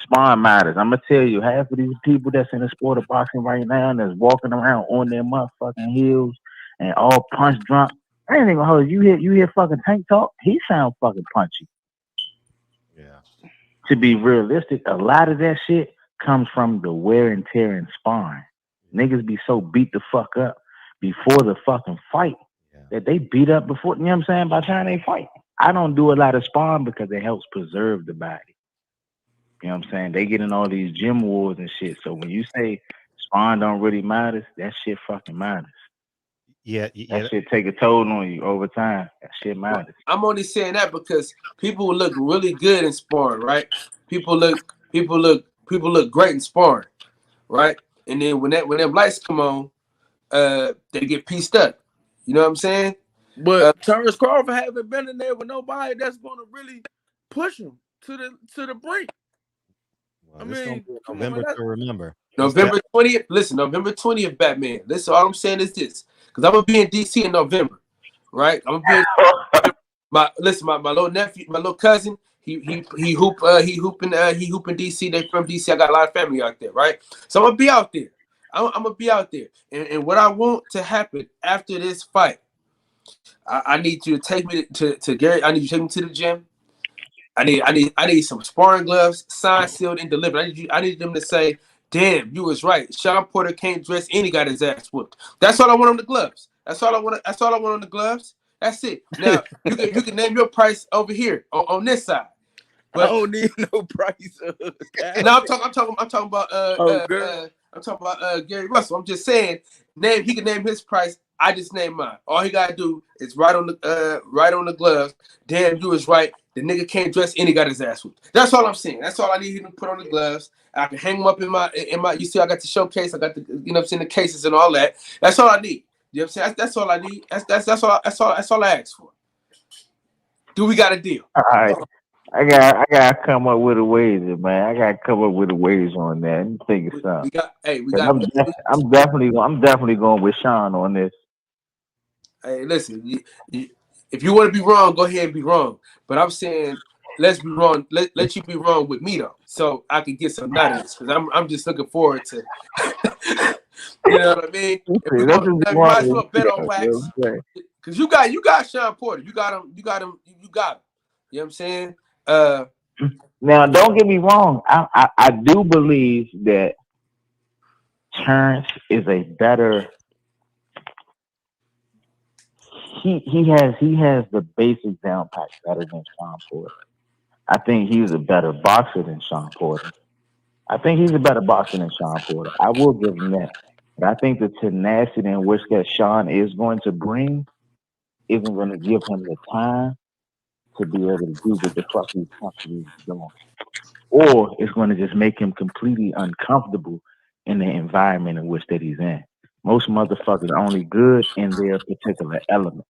F: Sparring matters. I'm gonna tell you, half of these people that's in the sport of boxing right now and that's walking around on their motherfucking heels and all punch drunk. I ain't even gonna hold you. You hear fucking Tank talk? He sound fucking punchy.
C: Yeah.
F: To be realistic, a lot of that shit comes from the wear and tear in sparring. Niggas be so beat the fuck up before the fucking fight that they beat up before, you know what I'm saying, by the time they fight. I don't do a lot of sparring because it helps preserve the body. You know what I'm saying? They get in all these gym wars and shit. So when you say sparring don't really matter, that shit fucking matters.
C: Yeah.
F: That shit take a toll on you over time. That shit matters.
J: I'm only saying that because people look really good in sparring, right? People look great in sparring, right? And then when them lights come on, they get pieced up. You know what I'm saying?
K: But Terrence Crawford haven't been in there with nobody that's gonna really push him to the brink.
C: Well, I mean, November to remember.
J: November 20th. Listen, November 20th, Batman. Listen, all I'm saying is this, because I'm gonna be in DC in November, right? I'm gonna be my little nephew, my little cousin. He hooping DC. They from DC. I got a lot of family out there, right? So I'm gonna be out there. I'm gonna be out there, and what I want to happen after this fight, I need you to take me to Gary. I need you to take me to the gym. I need some sparring gloves, signed, sealed, and delivered. I need them to say, "Damn, you was right. Sean Porter can't dress and he got his ass whooped." That's all I want on the gloves. That's all I want on the gloves. That's it. Now you can name your price over here on this side. But
K: I don't need no price.
J: No, I'm talking about Gary Russell. I'm just saying, he can name his price. I just name mine. All he gotta do is write on the gloves. Damn, you was right. The nigga can't dress and he got his ass whooped. That's all I'm saying. That's all I need him to put on the gloves. I can hang them up in my. You see, I got the showcase. I got the, you know what I'm saying, the cases and all that. That's all I need. You know what I'm saying? That's all I need. That's all I ask for. Do we got a deal?
F: All right. I gotta come up with a wager, man. I gotta come up with a wager on that. Let me think of something. I'm definitely going with Sean on this.
J: Hey, listen, if you want to be wrong, go ahead and be wrong. But I'm saying, let's be wrong. Let you be wrong with me though, so I can get some out of this. Because I'm just looking forward to. You know what I mean? If we might as well bet on wax. Because you got Sean Porter. You got him. You know what I'm saying?
F: Now, don't get me wrong. I do believe that Terrence is a better. He has the basic down pat better than Sean Porter. I think he's a better boxer than Sean Porter. I think he's a better boxer than Sean Porter. I will give him that. But I think the tenacity in which that Sean is going to bring isn't going to give him the time to be able to do what the fuck he's comfortable doing. Or it's going to just make him completely uncomfortable in the environment in which that he's in. Most motherfuckers are only good in their particular element.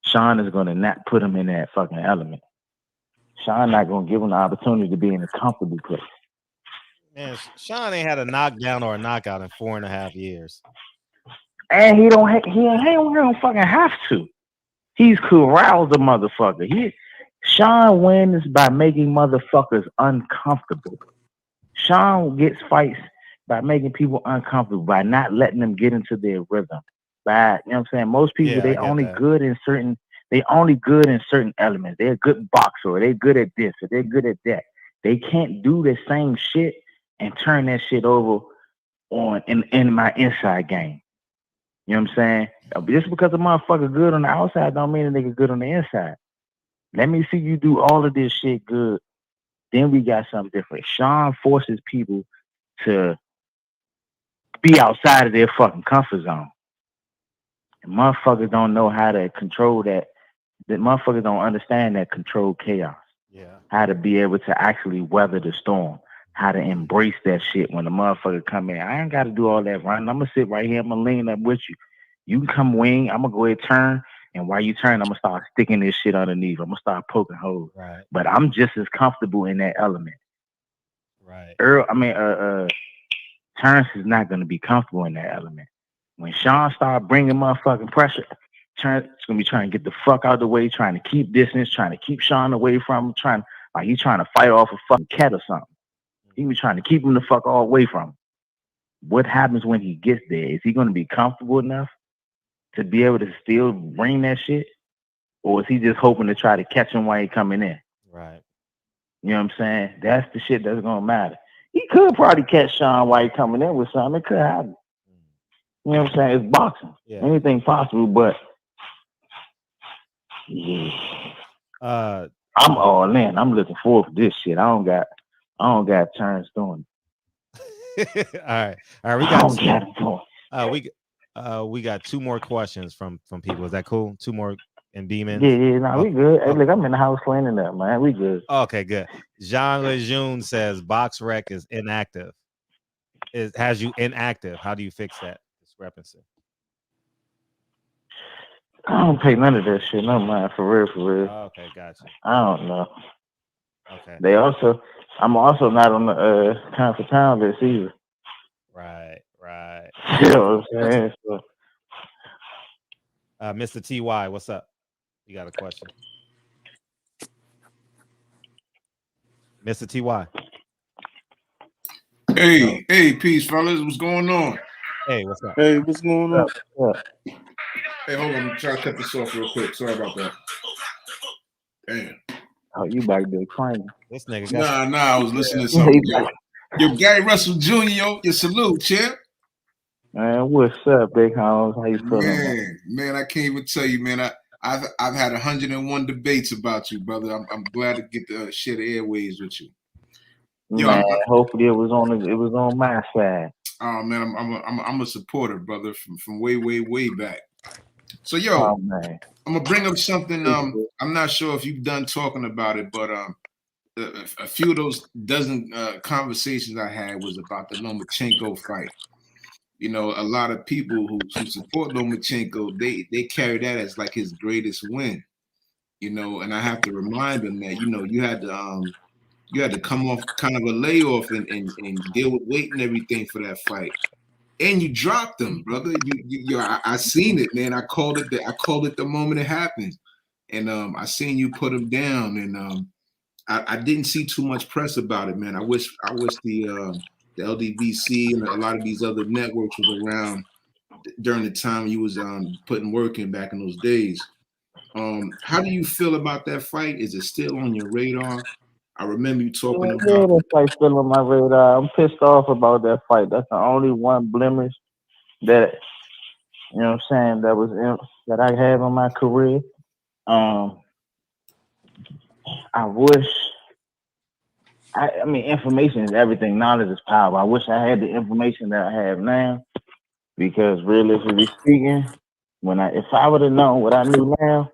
F: Sean is going to not put him in that fucking element. Sean not going to give him the opportunity to be in a comfortable place.
C: Man, Sean ain't had a knockdown or a knockout in 4.5 years.
F: And he don't fucking have to. He's corralled the motherfucker. Sean wins by making motherfuckers uncomfortable. Sean gets fights by making people uncomfortable, by not letting them get into their rhythm. By, you know what I'm saying? Most people, they only good in certain elements. They're a good boxer, or they're good at this, or they're good at that. They can't do the same shit and turn that shit over in my inside game. You know what I'm saying? Just because a motherfucker good on the outside don't mean a nigga good on the inside. Let me see you do all of this shit good. Then we got something different. Sean forces people to be outside of their fucking comfort zone. And motherfuckers don't know how to control that that motherfuckers don't understand that controlled chaos.
C: Yeah.
F: How to be able to actually weather the storm. How to embrace that shit when the motherfucker come in. I ain't got to do all that running. I'm gonna sit right here. I'm gonna lean up with you. You can come wing. I'm gonna go ahead turn, and while you turn, I'm gonna start sticking this shit underneath. I'm gonna start poking holes.
C: Right.
F: But I'm just as comfortable in that element.
C: Right.
F: Terrence is not gonna be comfortable in that element. When Sean start bringing motherfucking pressure, Terrence is gonna be trying to get the fuck out of the way, trying to keep distance, trying to keep Sean away from him, he's trying to fight off a fucking cat or something. He was trying to keep him the fuck all away from him. What happens when he gets there? Is he going to be comfortable enough to be able to still bring that shit? Or is he just hoping to try to catch him while he coming in?
C: Right.
F: You know what I'm saying? That's the shit that's going to matter. He could probably catch Sean while he coming in with something. It could happen. You know what I'm saying? It's boxing.
C: Yeah.
F: Anything possible, but yeah. I'm all in. I'm looking forward to this shit. I don't got turns doing it.
C: All right. We got two more questions from people. Is that cool? Two more in Beeman.
F: Yeah, we good. Hey, look, I'm in the house cleaning up, man. We good.
C: Okay, good. Jean Lejeune says BoxRec is inactive. It has you inactive. How do you fix that discrepancy?
F: I don't pay none of that shit. No mind, for real.
C: Okay, gotcha.
F: I don't know.
C: Okay.
F: I'm also not on the time for town list either.
C: Right.
F: You know what I'm saying? So,
C: Mr. TY, what's up? You got a question? Mr. TY.
E: Hey, peace, fellas. What's going on?
C: Hey, what's up?
K: Hey, what's going on?
E: Hey, hold on. I'm trying to cut this off real quick. Sorry about that. Damn.
F: Oh, you back there crying?
C: This nigga
E: got I was listening to something. Yo, Gary Russell Jr., your salute, champ.
F: Man, what's up, big house? How you feeling?
E: Man, I can't even tell you, man. I've had 101 debates about you, brother. I'm glad to get to share the airways with you. Yo,
F: man, hopefully it was on my side.
E: Oh man, I'm a supporter, brother, from way back. So yo,
F: man.
E: I'm gonna bring up something. I'm not sure if you've done talking about it, but a few of those dozen conversations I had was about the Lomachenko fight. You know, a lot of people who support Lomachenko, they carry that as like his greatest win. You know, and I have to remind them that you had to come off kind of a layoff and deal with weight and everything for that fight. And you dropped them, brother. I seen it, man. I called it the moment it happened, and I seen you put him down, and I didn't see too much press about it, man. I wish the LDVC and a lot of these other networks was around during the time you was putting work in back in those days. How do you feel about that fight? Is it still on your radar? I remember you talking about
F: that fight still on my radar. I'm pissed off about that fight. That's the only one blemish that what I'm saying that I have in my career. I wish. I mean, information is everything. Knowledge is power. I wish I had the information that I have now, because realistically speaking, if I would have known what I knew now,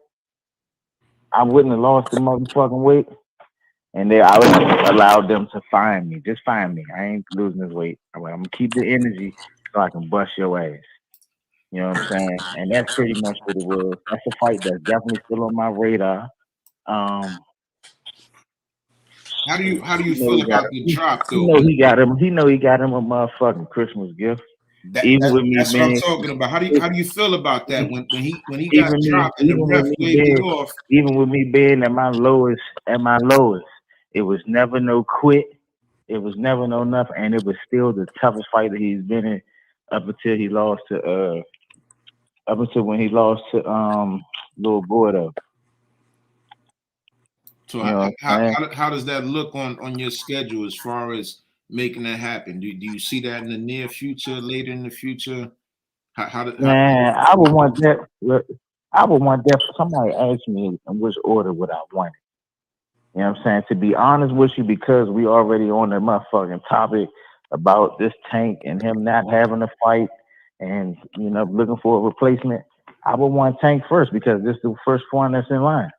F: I wouldn't have lost the motherfucking weight. And I would have allowed them to find me. Just find me. I ain't losing this weight. I'm gonna keep the energy so I can bust your ass. You know what I'm saying? And that's pretty much what it was. That's a fight that's definitely still on my radar.
E: How do you feel about the drop though?
F: He know he got him a motherfucking Christmas gift.
E: That's what I'm talking about. How do you feel about that when he got dropped and the ref waved it off?
F: Even with me being at my lowest, it was never no quit. It was never no nothing, and it was still the toughest fight that he's been in up until when he lost to Lil Gordo.
E: So how does that look on your schedule as far as making that happen? Do you see that in the near future, later in the future?
F: Man, I would want that. I would want that. Somebody asked me in which order would I want it. You know what I'm saying? To be honest with you, because we already on the motherfucking topic about this Tank and him not having a fight and looking for a replacement. I would want Tank first because this is the first one that's in line.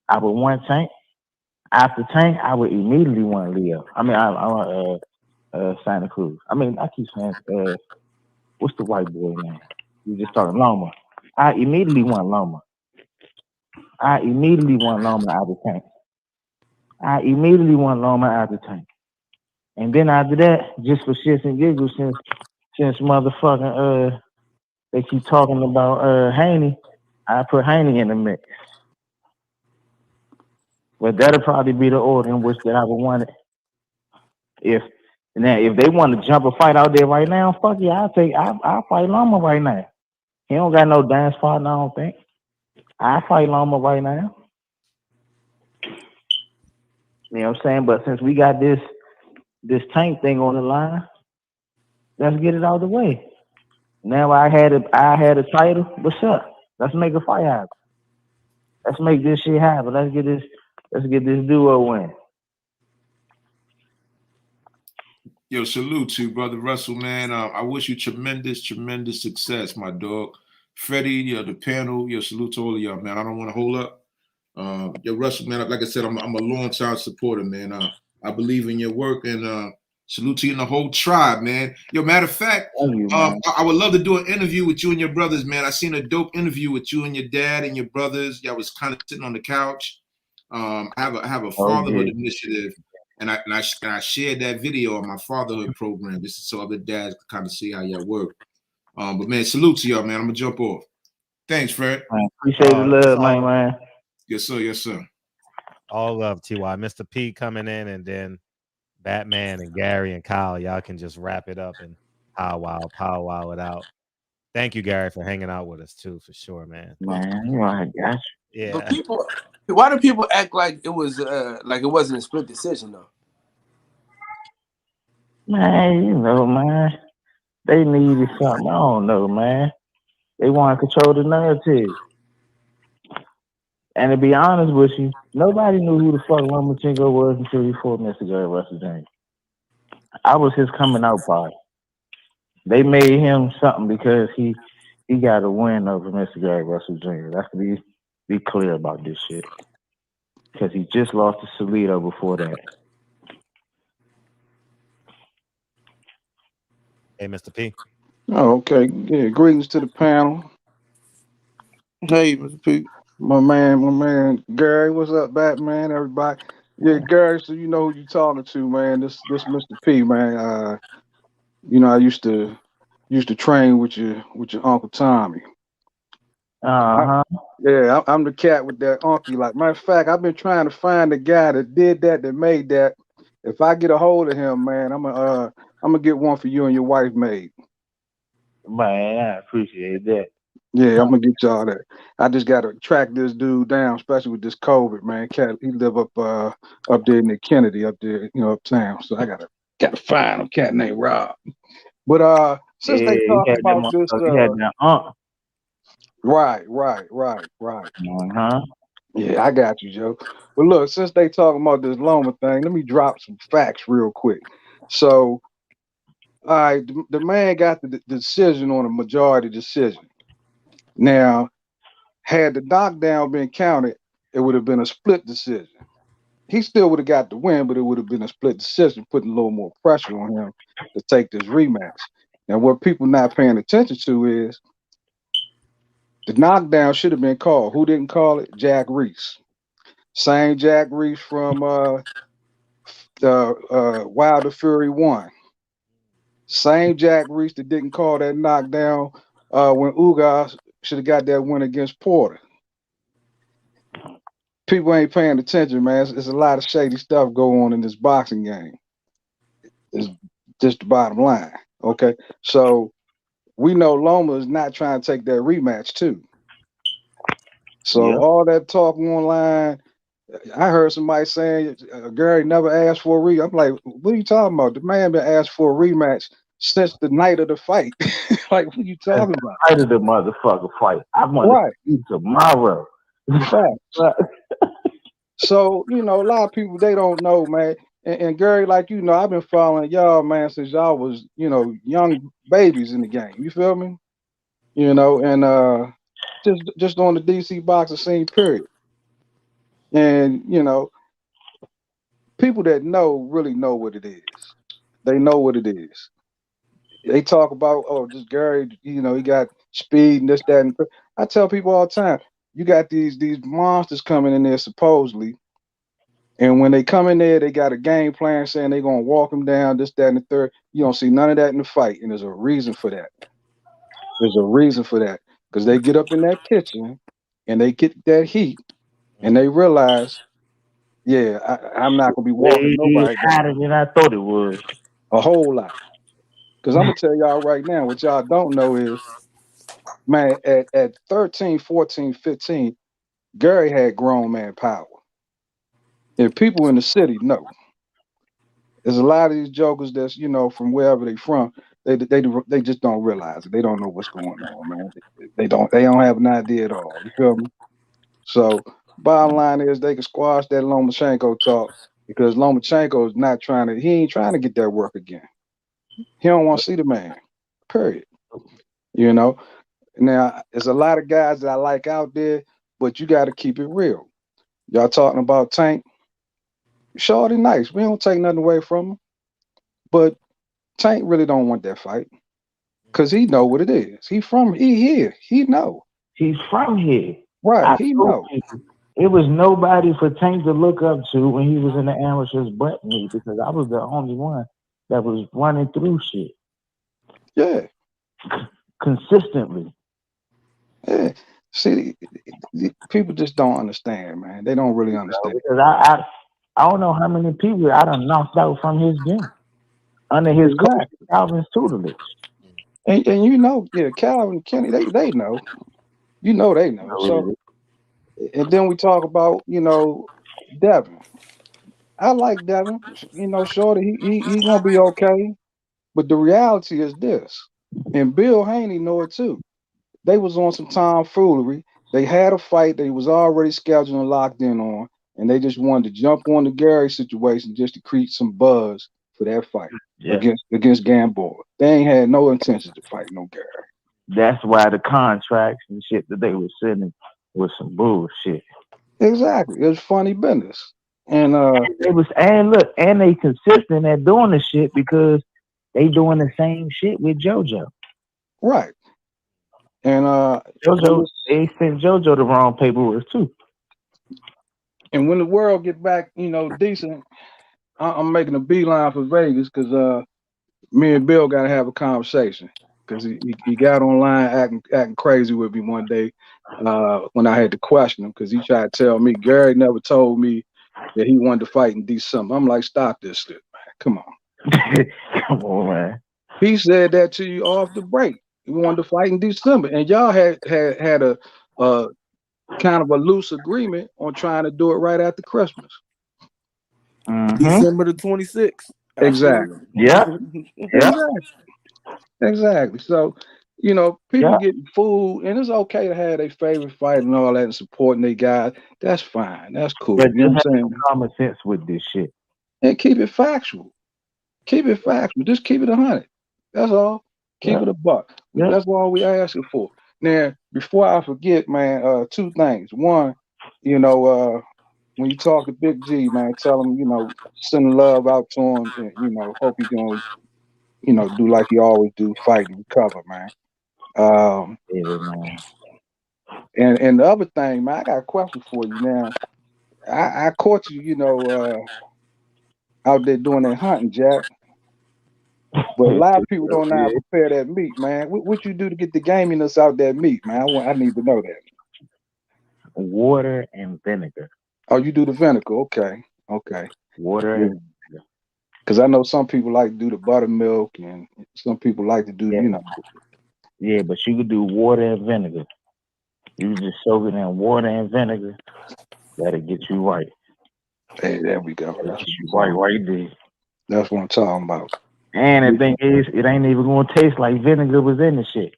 F: I would want Tank. After Tank, I would immediately want Leo. I mean, I want Santa Cruz. I mean, I keep saying, what's the white boy name? You just talking Loma. I immediately want Loma. I immediately want Loma out of Tank. I immediately want Loma out of Tank. And then after that, just for shits and giggles, since motherfucking they keep talking about Haney, I put Haney in the mix. But that'll probably be the order in which that I would want it. If they want to jump a fight out there right now, fuck yeah, I'll fight Loma right now. He don't got no dance partner, I don't think. I fight Loma right now. You know what I'm saying? But since we got this Tank thing on the line, let's get it out of the way. Now I had a title. What's up? Let's make a fight happen. Let's make this shit happen. Let's get this duo win.
E: Yo, salute to you, brother Russell, man. I wish you tremendous success, my dog. Freddie, the panel, salute to all of y'all, man. I don't want to hold up. Yo, Russell, man, like I said, I'm a long-time supporter, man. I believe in your work, and salute to you and the whole tribe, man. Yo, matter of fact, I would love to do an interview with you and your brothers, man. I seen a dope interview with you and your dad and your brothers. Y'all was kind of sitting on the couch. I have a fatherhood initiative. And I shared that video on my fatherhood program just so other dads can kind of see how y'all work. But man, salute to y'all, man. I'm gonna jump off. Thanks, Fred.
F: I appreciate the love, man.
E: Yes, sir. Yes, sir.
C: All love, TY. Mr. P coming in, and then Batman and Gary and Kyle. Y'all can just wrap it up and powwow it out. Thank you, Gary, for hanging out with us too, for sure, man.
F: Man, you know I got you.
C: Yeah.
J: But why do people act like it wasn't a split decision though?
F: Man, you know, man. They needed something. I don't know, man. They want to control the narrative. And to be honest with you, nobody knew who the fuck Lomachenko was until he fought Mr. Gervonta Davis. I was his coming out party. They made him something because he got a win over Mr. Gervonta Jr. Let's be clear about this shit. Because he just lost to Salido before that.
C: Hey, Mr. P.
H: Oh, okay. Yeah, greetings to the panel.
K: Hey, Mr. P.
H: My man, Gary. What's up, Batman? Everybody. Yeah, Gary. So you know who you talking to, man. This Mr. P, man. You know, I used to train with your Uncle Tommy. Yeah, I'm the cat with that unky. Like, matter of fact, I've been trying to find the guy that did that made that. If I get a hold of him, man, I'm gonna get one for you and your wife made.
F: Man, I appreciate that.
H: Yeah, I'm gonna get y'all that. I just gotta track this dude down, especially with this COVID, man. Cat, he live up there in the Kennedy, up there, uptown. So I gotta find him. Cat named Rob. But since they talking about this, right. Yeah, I got you, Joe. But look, since they talking about this Loma thing, let me drop some facts real quick. So, all right, the man got the decision on a majority decision. Now, had the knockdown been counted, it would have been a split decision. He still would have got the win, but it would have been a split decision, putting a little more pressure on him to take this rematch. Now, what people not paying attention to is the knockdown should have been called. Who didn't call it? Jack Reese. Same Jack Reese from Wilder Fury 1. Same Jack Reese that didn't call that knockdown when Ugas should have got that win against Porter. People ain't paying attention, man. There's a lot of shady stuff going on in this boxing game. It's just the bottom line. Okay. So we know Loma is not trying to take that rematch too. So all that talk online, I heard somebody saying Gary never asked for a rematch. I'm like, what are you talking about? The man been asked for a rematch since the night of the fight. Like, what are you talking about?
F: The night of the motherfucker fight. I want to see tomorrow.
H: So, a lot of people, they don't know, man. And Gary, like, I've been following y'all, man, since y'all was, young babies in the game. You feel me? And
L: just on the DC boxing scene, period. And people that know really know what it is. They know what it is. They talk about, oh, this Gary, he got speed and this, that, and I tell people all the time, you got these monsters coming in there supposedly, and when they come in there, they got a game plan saying they're gonna walk them down, this, that, and the third. You don't see none of that in the fight, and there's a reason for that. There's a reason for that because they get up in that kitchen and they get that heat, and they realize, yeah, I'm not gonna be walking
F: Way
L: nobody
F: hotter
L: down
F: than I thought it was.
L: a whole lot. Because I'm gonna tell y'all right now, what y'all don't know is, man, at 13, 14, 15, Gary had grown man power. And people in the city know. There's a lot of these jokers that's, from wherever they from, they just don't realize it. They don't know what's going on, man. They don't have an idea at all. You feel me? So bottom line is they can squash that Lomachenko talk because Lomachenko is he ain't trying to get that work again. He don't want to see the man. Period. Now, there's a lot of guys that I like out there, but you got to keep it real. Y'all talking about Tank? Shorty nice. We don't take nothing away from him. But Tank really don't want that fight because he know what it is. He here. He know.
F: He's from here.
L: Right. He know.
F: It was nobody for Tank to look up to when he was in the amateurs but me because I was the only one that was running through shit.
L: Yeah.
F: Consistently.
L: Yeah. See, people just don't understand, man. They don't really understand.
F: Because I don't know how many people I done knocked out from his gym under his coach Calvin's tutelage.
L: And Calvin, Kenny, they know. They know. So, and then we talk about, Devin. I like Devin. Shorty, he gonna be okay. But the reality is this, and Bill Haney know it too. They was on some tomfoolery. They had a fight they was already scheduled and locked in on, and they just wanted to jump on the Gary situation just to create some buzz for that fight against Gamboa. They ain't had no intention to fight no Gary.
F: That's why the contracts and shit that they were sending was some bullshit.
L: Exactly. It was funny business. And
F: they consistent at doing the shit because they doing the same shit with JoJo.
L: Right. And
F: JoJo, they sent JoJo the wrong paperwork too.
L: And when the world get back, decent, I'm making a beeline for Vegas because me and Bill got to have a conversation because he got online acting crazy with me one day when I had to question him because he tried to tell me Gary never told me that he wanted to fight in December. I'm like, stop this shit, man. Come on.
F: Come on, man.
L: He said that to you off the break. He wanted to fight in December, and y'all had a kind of a loose agreement on trying to do it right after Christmas.
K: December the 26th.
L: Exactly.
F: Yeah.
L: Exactly. So, people getting fooled, and it's okay to have their favorite fight and all that and supporting their guys. That's fine. That's cool.
F: But
L: you know what
F: just
L: I'm
F: have
L: saying?
F: some common sense with this shit.
L: And keep it factual. Keep it factual. Just keep it 100. That's all. Keep it a buck. That's all we asking for. Now, before I forget, man, two things. One, when you talk to Big G, man, tell him, send love out to him, and, hope he gonna, do like he always do, fight and recover, man. And the other thing, man, I got a question for you now. I caught you, out there doing that hunting, Jack. But a lot of people don't know how to prepare that meat, man. What you do to get the gaminess out that meat, man? I need to know that.
F: Water and vinegar.
L: Oh, you do the vinegar? Okay.
F: Water and vinegar.
L: Because I know some people like to do the buttermilk, and some people like to do,
F: Yeah, but you could do water and vinegar. You just soak it in water and vinegar. That'll get you right.
L: Hey, there we go.
F: That's right there.
L: That's what I'm talking about.
F: And the thing is, it ain't even gonna taste like vinegar was in the shit.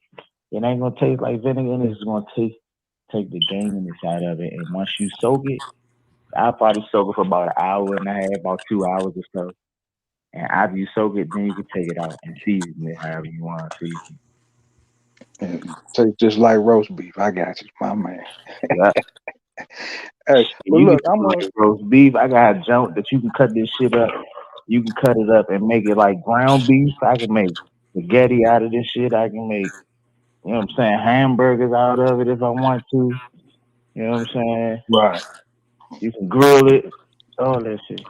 F: It ain't gonna taste like vinegar, and it's gonna take the gaminess out of it. And once you soak it, I'll probably soak it for about an hour and a half, about 2 hours or so. And after you soak it, then you can take it out and season it however you want to season.
L: And tastes just like roast beef. I got you, my man.
F: Yeah.
L: Hey, but
F: You can
L: look,
F: do
L: I'm
F: like
L: gonna
F: roast beef. I got a junk that you can cut this shit up. You can cut it up and make it like ground beef. I can make spaghetti out of this shit. I can make, you know what I'm saying, hamburgers out of it if I want to. You know what I'm saying?
L: right.
F: You can grill it, all that shit.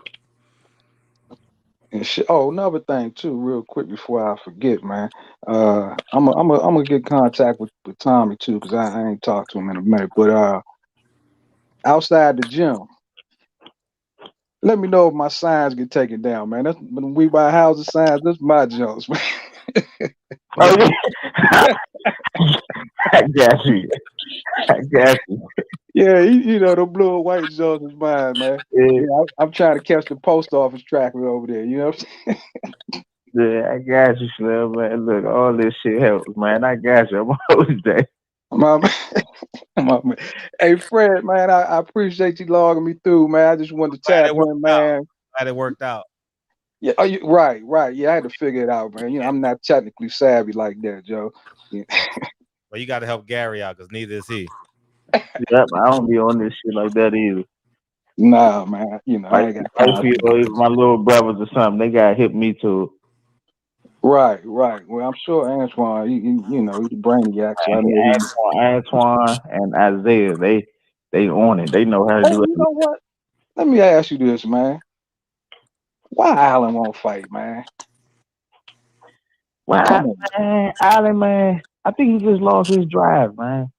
L: And shit. Oh, another thing too, real quick before I forget, man. I'm gonna get contact with Tommy too, cause I ain't talked to him in a minute. But outside the gym, let me know if my signs get taken down, man. That's when we buy houses signs. That's my jokes, man.
F: Oh yeah, I got you. I got you.
L: Yeah, you know the blue and white jokes is mine, man.
F: Yeah,
L: Yeah, I'm trying to catch the post office traffic over there. You know what I'm saying?
F: yeah, I got you, Slim, man. Look, all this shit helps, man. I got you. I'm always there.
L: My man. My man. Hey, Fred, man, I appreciate you logging me through, man. I just wanted to
C: Glad
L: tap
C: it worked
L: in,
C: out.
L: man.
C: Glad it worked out.
L: Yeah, right. Yeah, I had to figure it out, man. You know, I'm not technically savvy like that, Joe. Yeah.
C: Well, you got to help Gary out because neither is he.
F: Yep, I don't be on this shit like that either.
L: Nah, man. You know, I
F: Like,
L: ain't got
F: I
L: time
F: feel
L: for
F: even my little brothers or something, they got hit me to
L: Right. Well, I'm sure Antoine, you know, he's a brainiac, so I know he.
F: Antoine and Isaiah. They on it. They know how to
L: Hey,
F: do
L: you
F: it.
L: know what? Let me ask you this, man. Why Allen won't fight, man?
F: Well,
L: Come on,
F: man, Allen, man, I think he just lost his drive, man.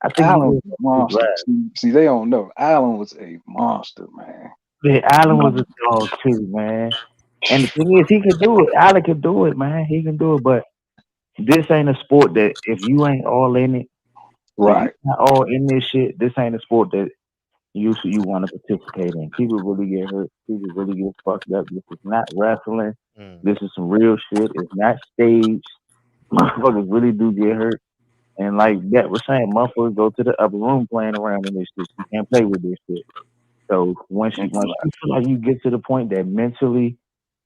F: I think he
L: Allen was
F: just
L: a
F: lost his
L: monster.
F: drive.
L: See, they don't know. Allen was a monster, man.
F: Yeah, Allen was a dog too, man. And the thing is, he can do it. Allen can do it, man. He can do it. But this ain't a sport that if you ain't all in it, if you
L: Right.
F: not all in this shit, this ain't a sport that you want to participate in. People really get hurt. People really get fucked up. This is not wrestling. This is some real shit. It's not staged. Motherfuckers really do get hurt. And like that was saying, motherfuckers go to the upper room playing around in this shit. You can't play with this shit. So once you feel like you get to the point that mentally,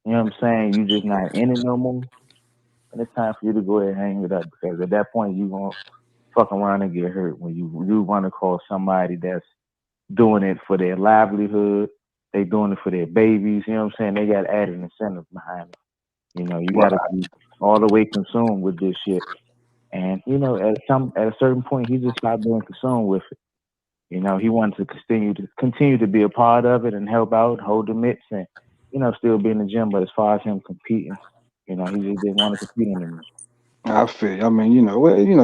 F: you know what I'm saying, you just not in it no more, and it's time for you to go ahead and hang it up because at that point you gonna fuck around and get hurt when you want to call somebody that's doing it for their livelihood, they doing it for their babies, you know what I'm saying? They got added incentives behind it. You know, you gotta be all the way consumed with this shit. And, you know, at a certain point he just stopped being consumed with it. You know, he wanted to continue to be a part of it and help out, hold the mitts and, you know, still be in the gym. But as far as him competing, you know, he just didn't want to compete anymore.
L: I feel you. I mean,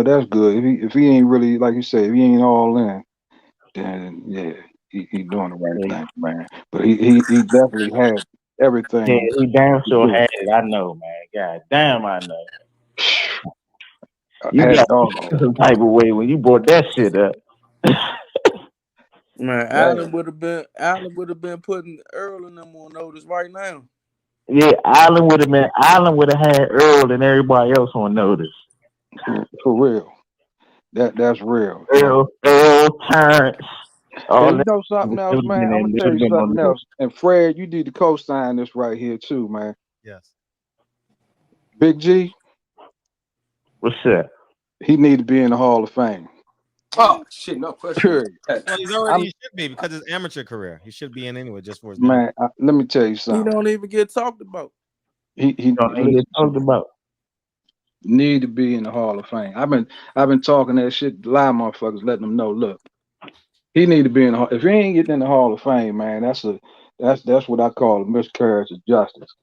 L: that's good. If he ain't really, like you say, if he ain't all in, then yeah, he doing the right
F: Yeah,
L: thing, man. But he definitely had
F: yeah,
L: everything
F: he damn
L: to
F: sure
L: do.
F: had it. I know, man. God damn, I know. You
L: Had
F: got
L: it all.
F: some type of way when you brought that shit up.
K: Man,
L: Man,
K: Allen would have been putting Earl and them on notice right now.
F: Yeah, Allen would have had Earl and everybody else on notice.
L: for real. That's real.
F: Earl, Terrence, all
L: And you
F: that.
L: know
F: They
L: something else,
F: would
L: man? I'm gonna tell
F: have
L: you
F: been on
L: something
F: notice.
L: else. And Fred, you need to co-sign this right here too, man.
C: Yes.
L: Big G,
F: What's that?
L: he need to be in the Hall of Fame.
J: Oh shit, no question.
L: Period.
C: Well, he should be because his amateur career. He should be in anyway just for his amateur.
L: Man, let me tell you
K: He
L: something.
K: don't even get talked about.
L: He
F: Don't
L: listen
F: get
L: to
F: talked
L: me.
F: about.
L: Need to be in the Hall of Fame. I've been talking that shit to a lot of motherfuckers, letting them know. Look, he need to be in the Hall. If he ain't getting in the Hall of Fame, man, that's what I call a miscarriage of justice.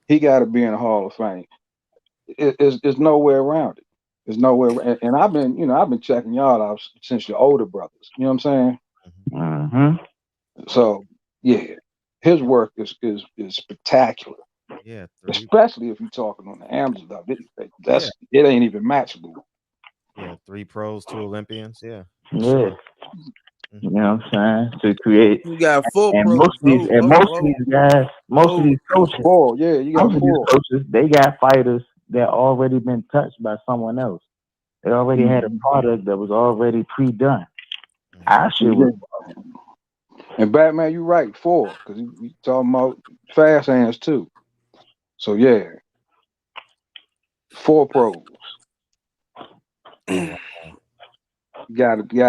L: He got to be in the Hall of Fame. It's nowhere around it. There's nowhere. And I've been checking y'all out since your older brothers. You know what I'm saying?
F: Mm-hmm.
L: So yeah, his work is spectacular.
C: Yeah,
L: Especially if you're talking on the amateur level. It ain't even matchable.
C: Yeah, 3 pros, 2 Olympians. Yeah.
F: Yeah.
C: Sure.
F: You know what I'm saying? To create
K: You got 4
F: and
K: pros.
F: most of these guys, most of these coaches,
L: Four, yeah, you got
F: most of these
L: four.
F: coaches, they got fighters that already been touched by someone else. They already had a product that was already pre-done. Our shit was
L: And Batman, you're right, 4, because you talking about fast hands too. So yeah, 4 pros. You gotta be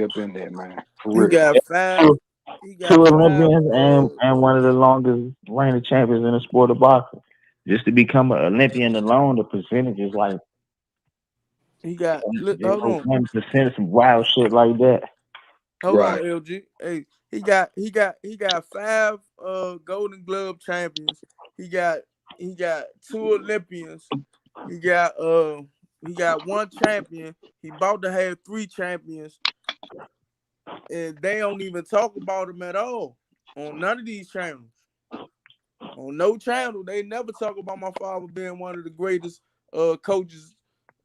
L: up in there, man. For
K: He
L: real.
K: got five. He got
F: Two
K: five.
F: Olympians and one of the longest reigning champions in the sport of boxing. Just to become an Olympian alone, the percentage is like
K: He got. Hold on.
F: 1%, some wild shit like that.
K: Hold on, LG. Hey, he got 5 Golden Glove champions. He got 2 Olympians. He got 1 champion. He about to have 3 champions. And they don't even talk about him at all on none of these channels. On no channel, they never talk about my father being one of the greatest coaches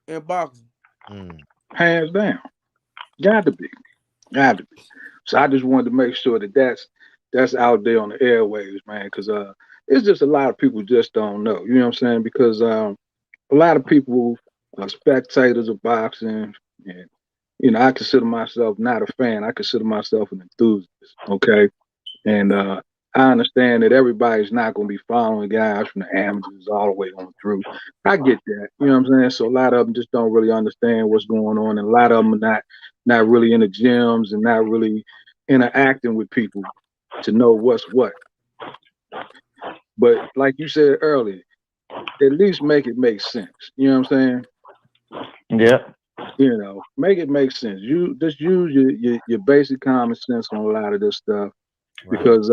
K: in boxing.
L: Hands down. Got to be. So I just wanted to make sure that's out there on the airwaves, man, because it's just a lot of people just don't know. You know what I'm saying? Because a lot of people are spectators of boxing, and I consider myself not a fan. I consider myself an enthusiast. Okay, and I understand that everybody's not going to be following guys from the amateurs all the way on through. I get that. You know what I'm saying? So a lot of them just don't really understand what's going on, and a lot of them are not really in the gyms and not really interacting with people to know what's what. But like you said earlier, at least make it make sense. You know what I'm saying?
F: Yeah.
L: Make it make sense. You just use your basic common sense on a lot of this stuff, because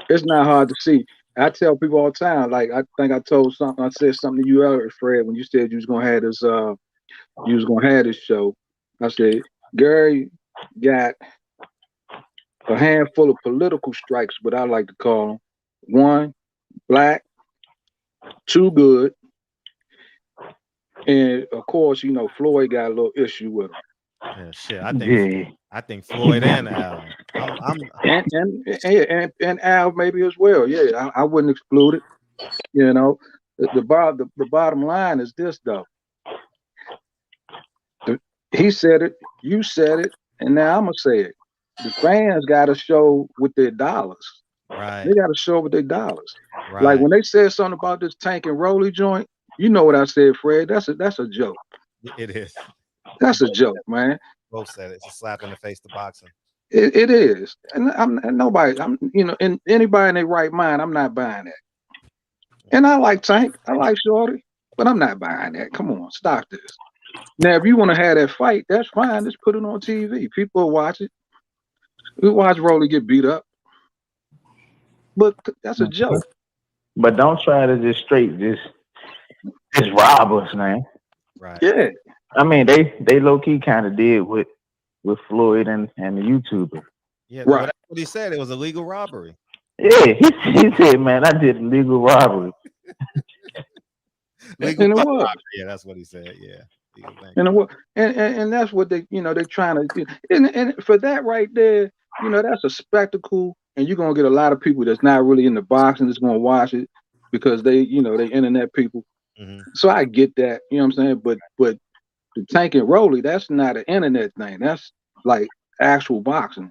L: it's not hard to see. I tell people all the time, like I think I said something to you earlier, Fred, when you said you was gonna have this show. I said, Gary got a handful of political strikes, what I like to call them. 1, black, 2, good. And of course, Floyd got a little issue with him.
C: Yeah, shit. I think Floyd and Al.
L: And Al maybe as well. Yeah, I wouldn't exclude it. The bottom line is this though. He said it, you said it, and now I'm gonna say it. The fans got to show with their dollars.
C: Right.
L: They got to show with their dollars.
C: Right.
L: Like when they said something about this Tank and Rolly joint, you know what I said, Fred? That's a joke.
C: It is.
L: That's a joke, man.
C: Both said it. It's a slap in the face to boxing.
L: It is, and and anybody in their right mind, I'm not buying that. And I like Tank, I like Shorty, but I'm not buying that. Come on, stop this. Now, if you want to have that fight, that's fine. Just put it on TV. People will watch it. We watch Rolly get beat up, but that's a joke.
F: But don't try to just rob us, man.
C: Right.
L: Yeah.
F: I mean, they low key kind of did with Floyd and the YouTuber.
C: Yeah, right. Well, that's what he said. It was a legal robbery.
F: Yeah, he said, man, I did illegal robbery.
C: Legal robbery. Yeah, that's what he said. Yeah.
L: And that's what they're trying to do. And for that right there, that's a spectacle, and you're gonna get a lot of people that's not really into boxing that's gonna watch it because they internet people. Mm-hmm. So I get that, you know what I'm saying? But the Tank and Rolly, that's not an internet thing. That's like actual boxing.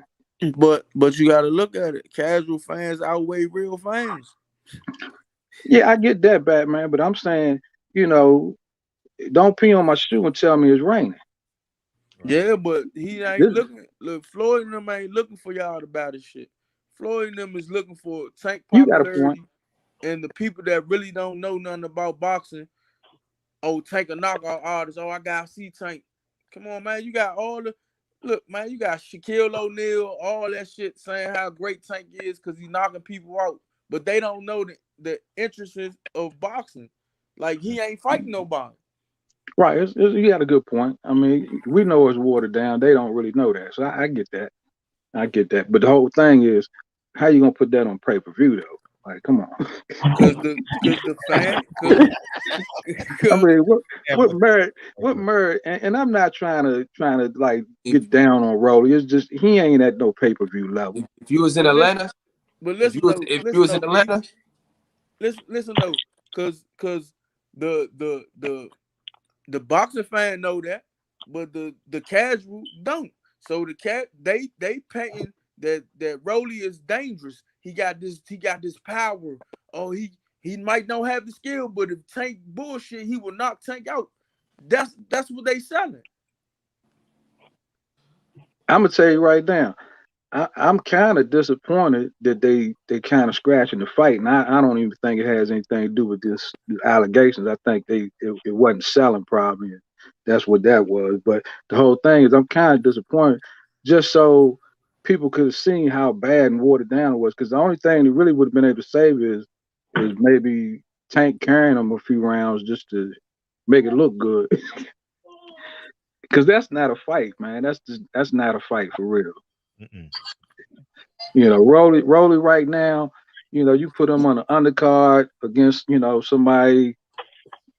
K: But you got to look at it. Casual fans outweigh real fans.
L: Yeah, I get that, Batman. But I'm saying, don't pee on my shoe and tell me it's raining.
K: Yeah, but he ain't looking. Look, Floyd and them ain't looking for y'all to buy this shit. Floyd and them is looking for Tank popularity, and the people that really don't know nothing about boxing. Oh, Tank a knockout artist. Oh, I gotta see Tank. Come on, man. You got man. You got Shaquille O'Neal, all that shit saying how great Tank is because he's knocking people out, but they don't know the interests of boxing. Like he ain't fighting nobody.
L: Right, you got a good point. I mean, we know it's watered down. They don't really know that, so I get that. But the whole thing is, how you gonna put that on pay-per-view though? Like, come on.
K: Because the fan.
L: I mean, what merit? And I'm not trying to like get down on Rolly. It's just he ain't at no pay-per-view level.
J: If you was in Atlanta,
K: if you was in Atlanta, listen though, because the boxing fan know that, but the casual don't. So they painting that Rolly is dangerous. He got this power. Oh, he might not have the skill, but if Tank bullshit, he will knock Tank out. That's what they selling.
L: I'm gonna tell you right now. I'm kind of disappointed that they kind of scratching the fight, and I don't even think it has anything to do with these allegations. I think it wasn't selling probably, and that's what that was. But the whole thing is, I'm kind of disappointed, just so people could have seen how bad and watered down it was. Because the only thing that really would have been able to save is maybe Tank carrying them a few rounds just to make it look good. Because that's not a fight, man. That's not a fight for real.
C: Mm-mm.
L: You know, Rolly right now, you know, you put him on an undercard against, you know, somebody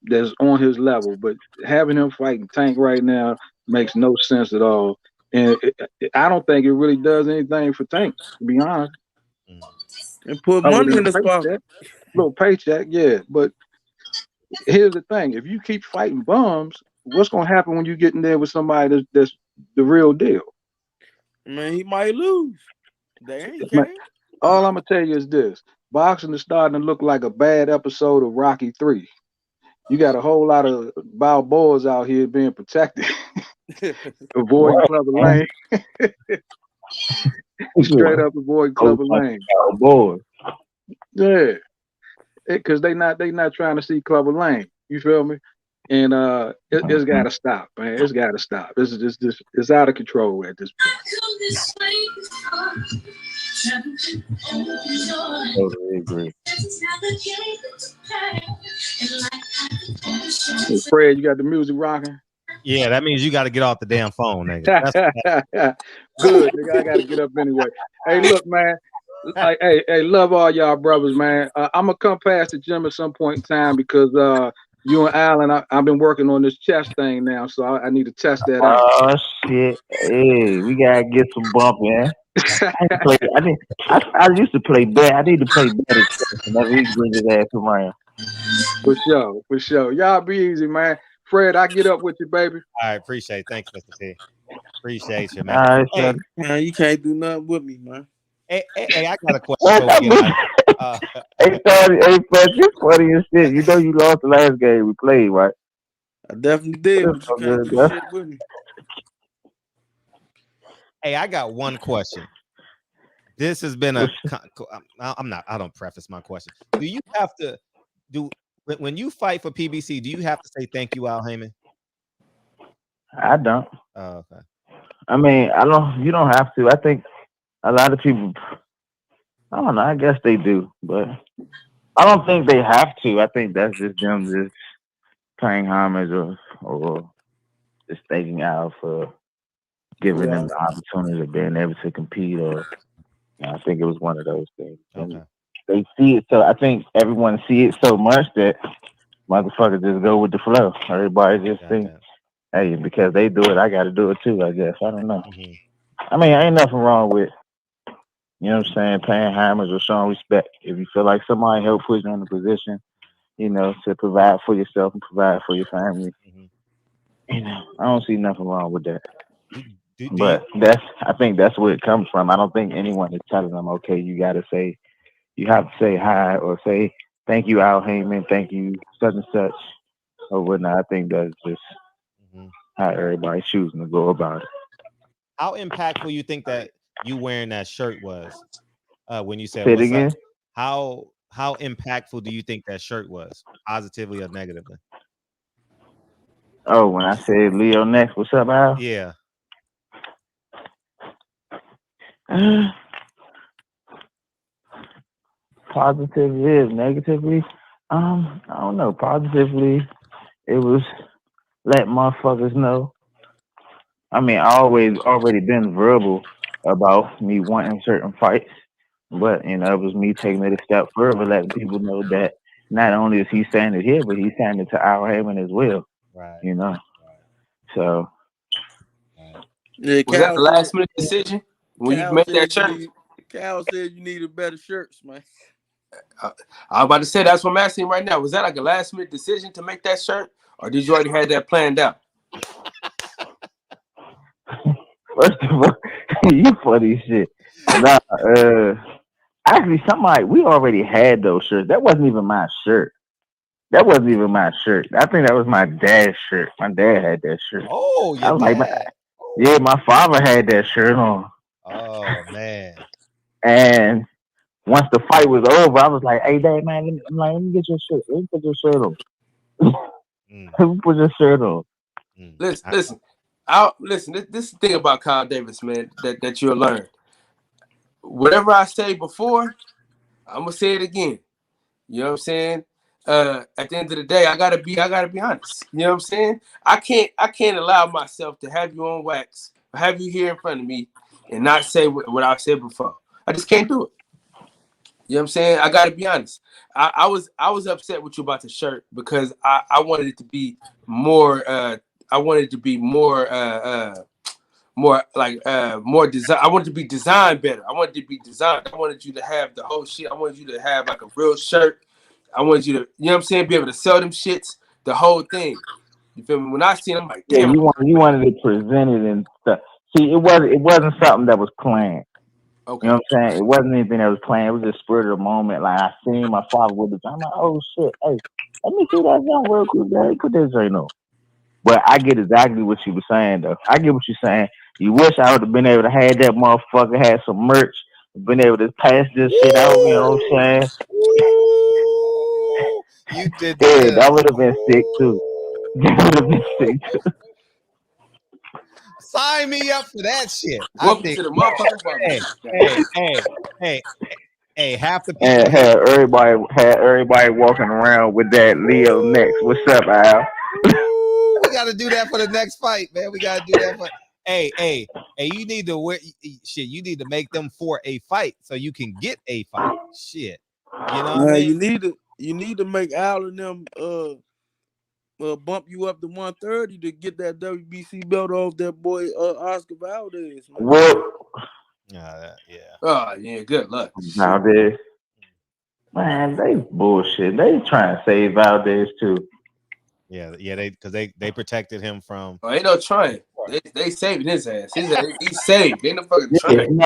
L: that's on his level, but having him fighting Tank right now makes no sense at all. And I don't think it really does anything for Tank, to be honest.
K: And put
L: Other
K: money
L: than
K: in
L: a
K: his pocket.
L: paycheck, little paycheck, yeah. But here's the thing: if you keep fighting bums, what's gonna happen when you get in there with somebody that's the real deal?
K: Man, he might lose. They ain't care.
L: All I'm gonna tell you is this: boxing is starting to look like a bad episode of Rocky 3. You got a whole lot of Balboas out here being protected, avoiding Clubber Lane. Straight up avoid Clubber Lane.
F: Boy.
L: Yeah, because they not trying to see Clubber Lane. You feel me? And it's got to stop, man. It's got to stop. This is just it's out of control at this point.
F: Totally agree.
L: Hey, Fred, you got the music rocking?
C: Yeah, that means you got to get off the damn phone, nigga.
L: Good, nigga. I got to get up anyway. Hey, look, man. Hey, love all y'all brothers, man. I'm gonna come past the gym at some point in time because you and Alan, I've been working on this chest thing now, so I need to test that out.
F: Oh shit! Hey, we gotta get some bump in. I used to play bad. I need to play better whenever he bring his ass around.
L: For sure. Y'all be easy, man. Fred, I get up with you, baby.
C: All right, appreciate it. Thanks, Mr. T. Appreciate you, man.
F: All right,
K: hey, man, you can't do nothing with me, man.
C: Hey, I got a question.
F: Hey, Fred, you funny as shit. You know you lost the last game we played, right?
K: I definitely did, but you can't do shit with me.
C: Hey, I got one question. This has been I don't preface my question. Do you have to when you fight for PBC, do you have to say thank you, Al Heyman?
F: I don't.
C: Oh, okay.
F: I mean, you don't have to. I think a lot of people, I don't know, I guess they do, but I don't think they have to. I think that's just them just paying homage or just thanking Al for giving them the opportunity of being able to compete, or I think it was one of those things. Okay. They see it, so I think everyone see it so much that motherfuckers just go with the flow. Everybody just thinks, hey, because they do it, I got to do it too, I guess. I don't know. Mm-hmm. I mean, ain't nothing wrong with, you know what I'm saying, paying homage or showing respect. If you feel like somebody helped put you in a position, you know, to provide for yourself and provide for your family, you know, I don't see nothing wrong with that. But I think that's where it comes from. I don't think anyone is telling them, okay, you have to say hi or say thank you, Al Heyman, thank you, such and such, or whatnot. I think that's just how everybody's choosing to go about it.
C: How impactful you think that you wearing that shirt was when you said
F: Say it
C: what's
F: again?
C: up? How impactful do you think that shirt was, positively or negatively?
F: Oh, when I said Leo next, what's up, Al?
C: Yeah.
F: Positively, negatively, I don't know. Positively, it was let motherfuckers know. I mean, I already been verbal about me wanting certain fights, but you know, it was me taking it a step further, letting people know that not only is he saying it here, but he's saying it to Al Heyman as well.
C: Right.
F: You know. So.
K: Yeah,
J: was that the last minute decision when you made that shirt?
K: Cal said you needed better shirts, man.
J: I was about to say, that's what I'm asking right now. Was that like a last minute decision to make that shirt, or did you already have that planned out?
F: First of all, you funny shit. Nah, actually, we already had those shirts. That wasn't even my shirt. That wasn't even my shirt. I think that was my dad's shirt. My dad had that shirt.
C: Oh,
F: I
C: your
F: was like,
C: dad.
F: yeah, my father had that shirt on.
C: Oh man.
F: And once the fight was over, I was like, hey, Dad, man, let me get your shirt. Let me put your shirt on.
C: Mm,
F: Let me put your shirt on.
C: mm.
J: Listen. Listen. This is the thing about Kyle Davis, man. That you'll learn. Whatever I say before, I'm gonna say it again. You know what I'm saying? At the end of the day, I gotta be honest. You know what I'm saying? I can't allow myself to have you on wax, or have you here in front of me, and not say what I've said before. I just can't do it. You know what I'm saying? I gotta be honest. I was upset with you about the shirt because I wanted it to be more. I wanted it to be more. More design. I wanted to be designed better. I wanted to be designed. I wanted you to have the whole shit. I wanted you to have like a real shirt. I wanted you to, you know what I'm saying, be able to sell them shits, the whole thing. You feel me? When I seen it, I'm like,
F: Yeah,
J: damn.
F: you wanted to present it and stuff. See, it wasn't something that was planned.
J: Okay.
F: You know what I'm saying? It wasn't anything that was planned. It was just spirit of the moment. Like I seen my father with the I'm like, oh shit, hey, let me see that young real quick, Dad. Put this right now. But I get exactly what you were saying though. I get what you're saying. You wish I would have been able to have that motherfucker, had some merch, been able to pass this shit out, you know what I'm saying?
C: Ooh, you did
F: Yeah,
C: good.
F: that would have been sick too. That would have been sick too.
C: Sign me up for that shit. I
J: Welcome
C: think.
J: to the motherfucking
C: Hey,
J: barbershop.
C: hey. Half the people.
F: And had everybody walking around with that Leo next. What's up, Al?
C: Ooh, we got to do that for the next fight, man. We got to do that for. Hey. You need to wear shit. You need to make them for a fight so you can get a fight. Shit. You know what I
K: Man,
C: mean?
K: you need to make Al and them bump you up to 130 to get that WBC belt off that boy Oscar Valdez, man.
F: Well,
C: Yeah.
J: Oh yeah, good luck.
F: Valdez. Man, they bullshit. They trying to save Valdez too.
C: Yeah. They protected him from.
J: Oh, ain't no trying. They saving his ass. He's saved. Ain't no fucking
F: Yeah,
J: trying.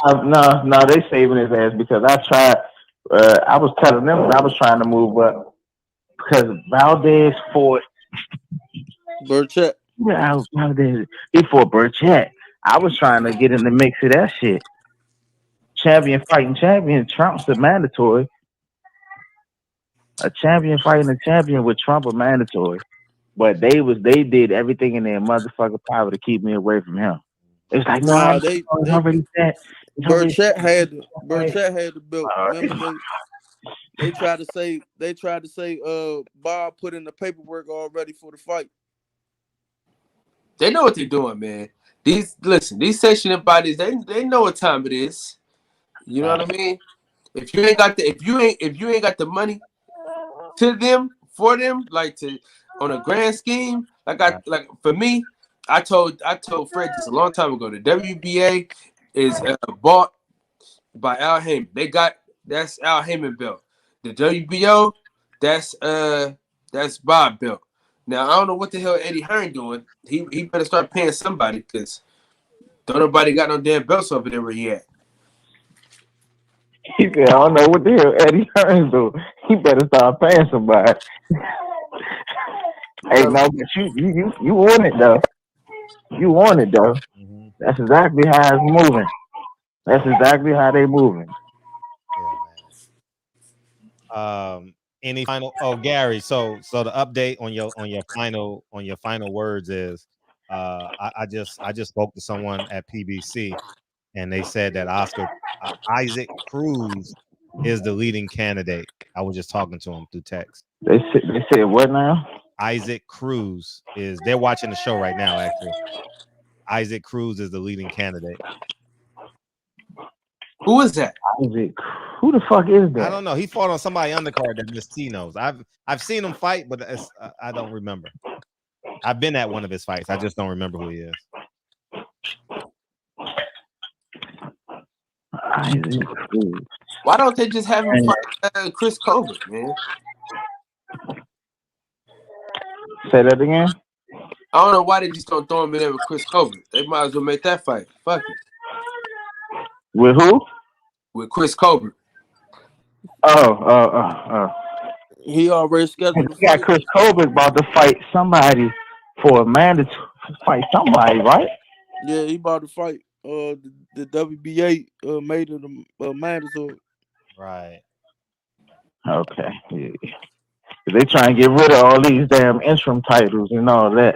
F: no, they saving his ass because I tried. I was telling them I was trying to move up because Valdez fought.
K: Burchett.
F: Yeah, Valdez. He fought Burchett. I was trying to get in the mix of that shit. Champion fighting champion. Trump's a mandatory. A champion fighting a champion with Trump are mandatory. But they did everything in their motherfucking power to keep me away from him. It's like, no,
K: Nah,
F: it's already set. It's already
K: Burchett had
F: set.
K: the belt. Remember they tried to say Bob put in the paperwork already for the fight.
J: They know what they're doing, man. These sanctioning bodies, they know what time it is. You know what I mean? If you ain't got the money to them for them, like to on a grand scheme, like for me, I told Fred this a long time ago. The WBA is bought by Al Heyman. That's Al Heyman belt. The WBO, that's Bob belt. Now I don't know what the hell Eddie Hearn doing. He better start paying somebody because don't nobody got no damn belts over there where he at.
F: He said, I don't know what the hell Eddie Hearns do. He better start paying somebody. Hey, no, but you want it though. You want it though.
C: Mm-hmm.
F: That's exactly how it's moving. That's exactly how they moving.
C: Yeah, man. Any final? Oh, Gary. So the update on your final words is, I just spoke to someone at PBC, and they said that Isaac Cruz is the leading candidate. I was just talking to him through text.
F: They said what now?
C: Isaac Cruz is. They're watching the show right now. Actually, Isaac Cruz is the leading candidate.
J: Who is that?
F: Isaac. Who the fuck is that?
C: I don't know. He fought on somebody undercard that Miss T knows. I've seen him fight, but I don't remember. I've been at one of his fights. I just don't remember who he is.
F: Isaac Cruz.
J: Why don't they just have him fight Chris Colbert, man?
F: Say that again.
J: I don't know why they just don't throw him in there with Chris Colbert. They might as well make that fight. Fuck it.
F: With who?
J: With Chris Colbert.
F: Oh.
K: He already scheduled the
F: He got
K: fight.
F: Chris Colbert about to fight somebody for a mandatory fight somebody, right?
K: Yeah, he about to fight. The WBA made it a mandatory.
C: Right.
F: Okay. Yeah. They trying to get rid of all these damn interim titles and all that.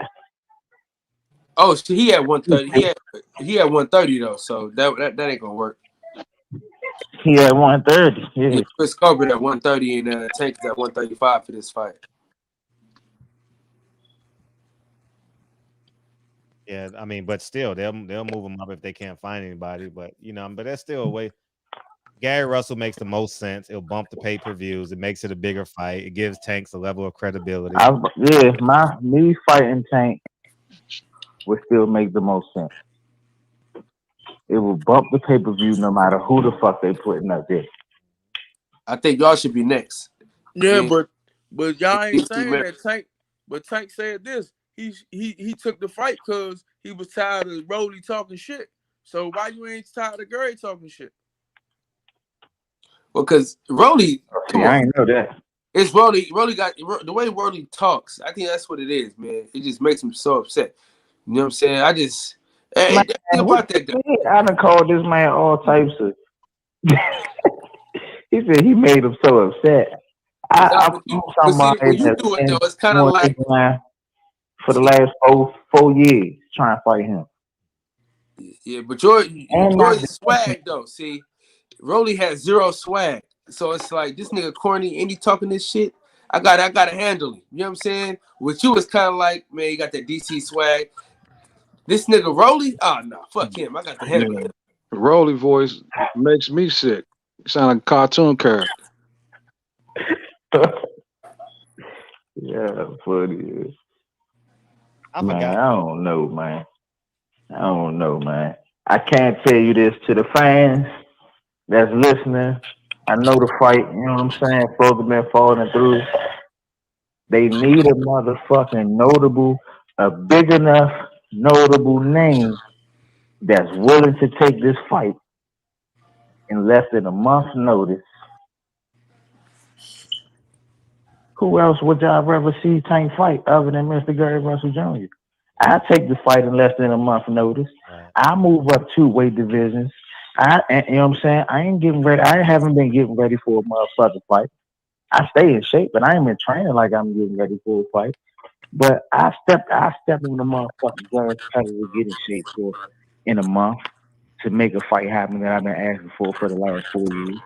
J: Oh, so he had 130. He had 130 though, so that ain't gonna work.
F: He had 130.
J: Yeah,
F: Yeah.
J: Chris Colbert at 130 and Tank is at 135 for this fight.
C: Yeah, I mean, but still, they'll move him up if they can't find anybody. But but that's still a way. Gary Russell makes the most sense. It'll bump the pay-per-views. It makes it a bigger fight. It gives Tanks a level of credibility.
F: Me fighting Tank would still make the most sense. It will bump the pay-per-view no matter who the fuck they putting up there.
J: I think y'all should be next.
K: Yeah, but y'all ain't saying that Tank. But Tank said this. He took the fight because he was tired of Rolly talking shit. So why you ain't tired of Gary talking shit?
J: Well, because Rolly, come on,
F: I ain't know that.
J: It's Rolly. Rolly got the way Rolly talks. I think that's what it is, man. It just makes him so upset. You know what I'm saying? I just think about that.
F: I done called this man all types of. He said he made him so upset.
J: When you do it though, it's kind of like
F: for the last four years trying to fight him.
J: Yeah, but George's swag though. See, Rolly has zero swag, so it's like this nigga corny and he talking this shit. I gotta handle him. You know what I'm saying? With you, it's kind of like, man, you got that DC swag. This nigga Rolly, oh no, fuck him. I got to handle him.
L: Rolly voice makes me sick. You sound like a cartoon character.
F: Yeah, funny.
C: I
F: don't know, man. I can't tell you this to the fans that's listening. I know the fight, you know what I'm saying? Folks have been falling through. They need a motherfucking a big enough notable name that's willing to take this fight in less than a month's notice. Who else would y'all rather see Tank fight other than Mr. Gary Russell Jr.? I take the fight in less than a month's notice.
C: Right.
F: I move up 2 weight divisions. You know what I'm saying? I ain't getting ready. I haven't been getting ready for a motherfucking fight. I stay in shape, but I ain't been training like I'm getting ready for a fight. But I step in the motherfucking gas pedal to get in shape for in a month to make a fight happen that I've been asking for the last 4 years.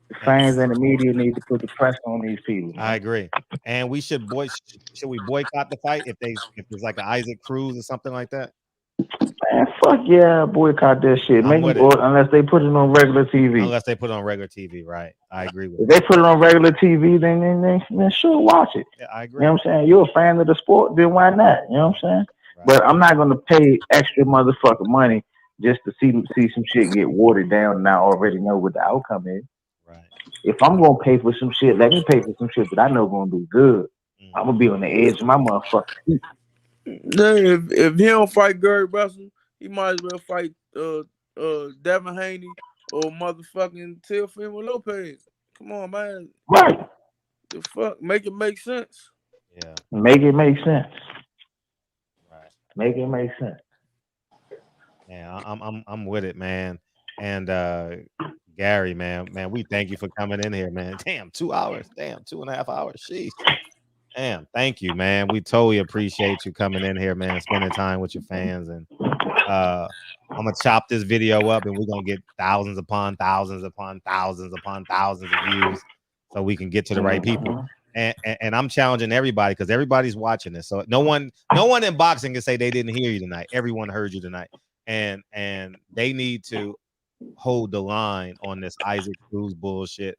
F: The fans and the media need to put the pressure on these people. Man.
C: I agree, and we should we boycott the fight if there's like an Issac Cruz or something like that?
F: Man, fuck yeah, boycott that shit. Unless they put it on regular TV.
C: Unless they put it on regular TV, right? I agree with
F: If they put it on regular TV, then sure, watch it.
C: Yeah, I agree.
F: You know what I'm saying? You're a fan of the sport, then why not? You know what I'm saying? Right. But I'm not going to pay extra motherfucking money just to see some shit get watered down and I already know what the outcome is.
C: Right.
F: If I'm going to pay for some shit, let me pay for some shit that I know going to be good. I'm going to be on the edge of my motherfucking seat.
K: If he don't fight Gary Russell, he might as well fight Devin Haney or motherfucking Teofimo Lopez. Come on, man.
F: Right.
K: The fuck? Make it make sense.
C: Yeah.
F: Make it make sense.
C: Right.
F: Make it make sense.
C: Yeah, I'm with it, man. And Gary, man, we thank you for coming in here, man. Damn, 2 hours. Damn, 2.5 hours. Jeez. Damn, thank you, man. We totally appreciate you coming in here, man, spending time with your fans. And I'm gonna chop this video up and we're gonna get thousands upon thousands upon thousands upon thousands of views so we can get to the right people. And I'm challenging everybody because everybody's watching this. So no one in boxing can say they didn't hear you tonight. Everyone heard you tonight. And they need to hold the line on this Issac Cruz bullshit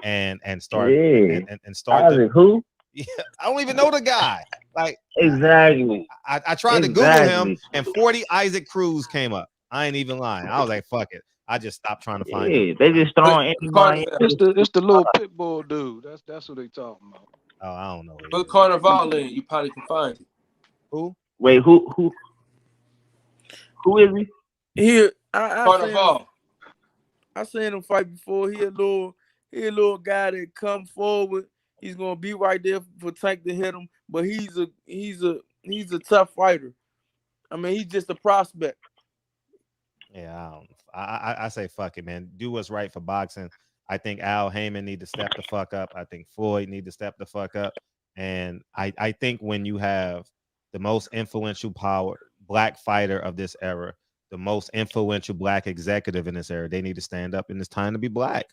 C: and start and start
F: Isaac who?
C: Yeah, I don't even know the guy. Like
F: exactly.
C: I tried to Google him and 40 Issac Cruz came up. I ain't even lying. I was like, fuck it. I just stopped trying to find him.
F: They just throwing anybody.
L: It's the little pit bull dude. That's what they talking about.
C: Oh, I don't know.
J: Put Carnival in, you probably can find him.
C: Who?
F: Wait, who is he?
K: Here,
J: Carnival.
K: I seen him fight before. He a little guy that come forward. He's gonna be right there for Tank to hit him, but he's a tough fighter. I mean, he's just a prospect.
C: Yeah, I say fuck it, man. Do what's right for boxing. I think Al Heyman need to step the fuck up. I think Floyd need to step the fuck up. And I think when you have the most influential black fighter of this era, the most influential black executive in this era, they need to stand up, and it's time to be black.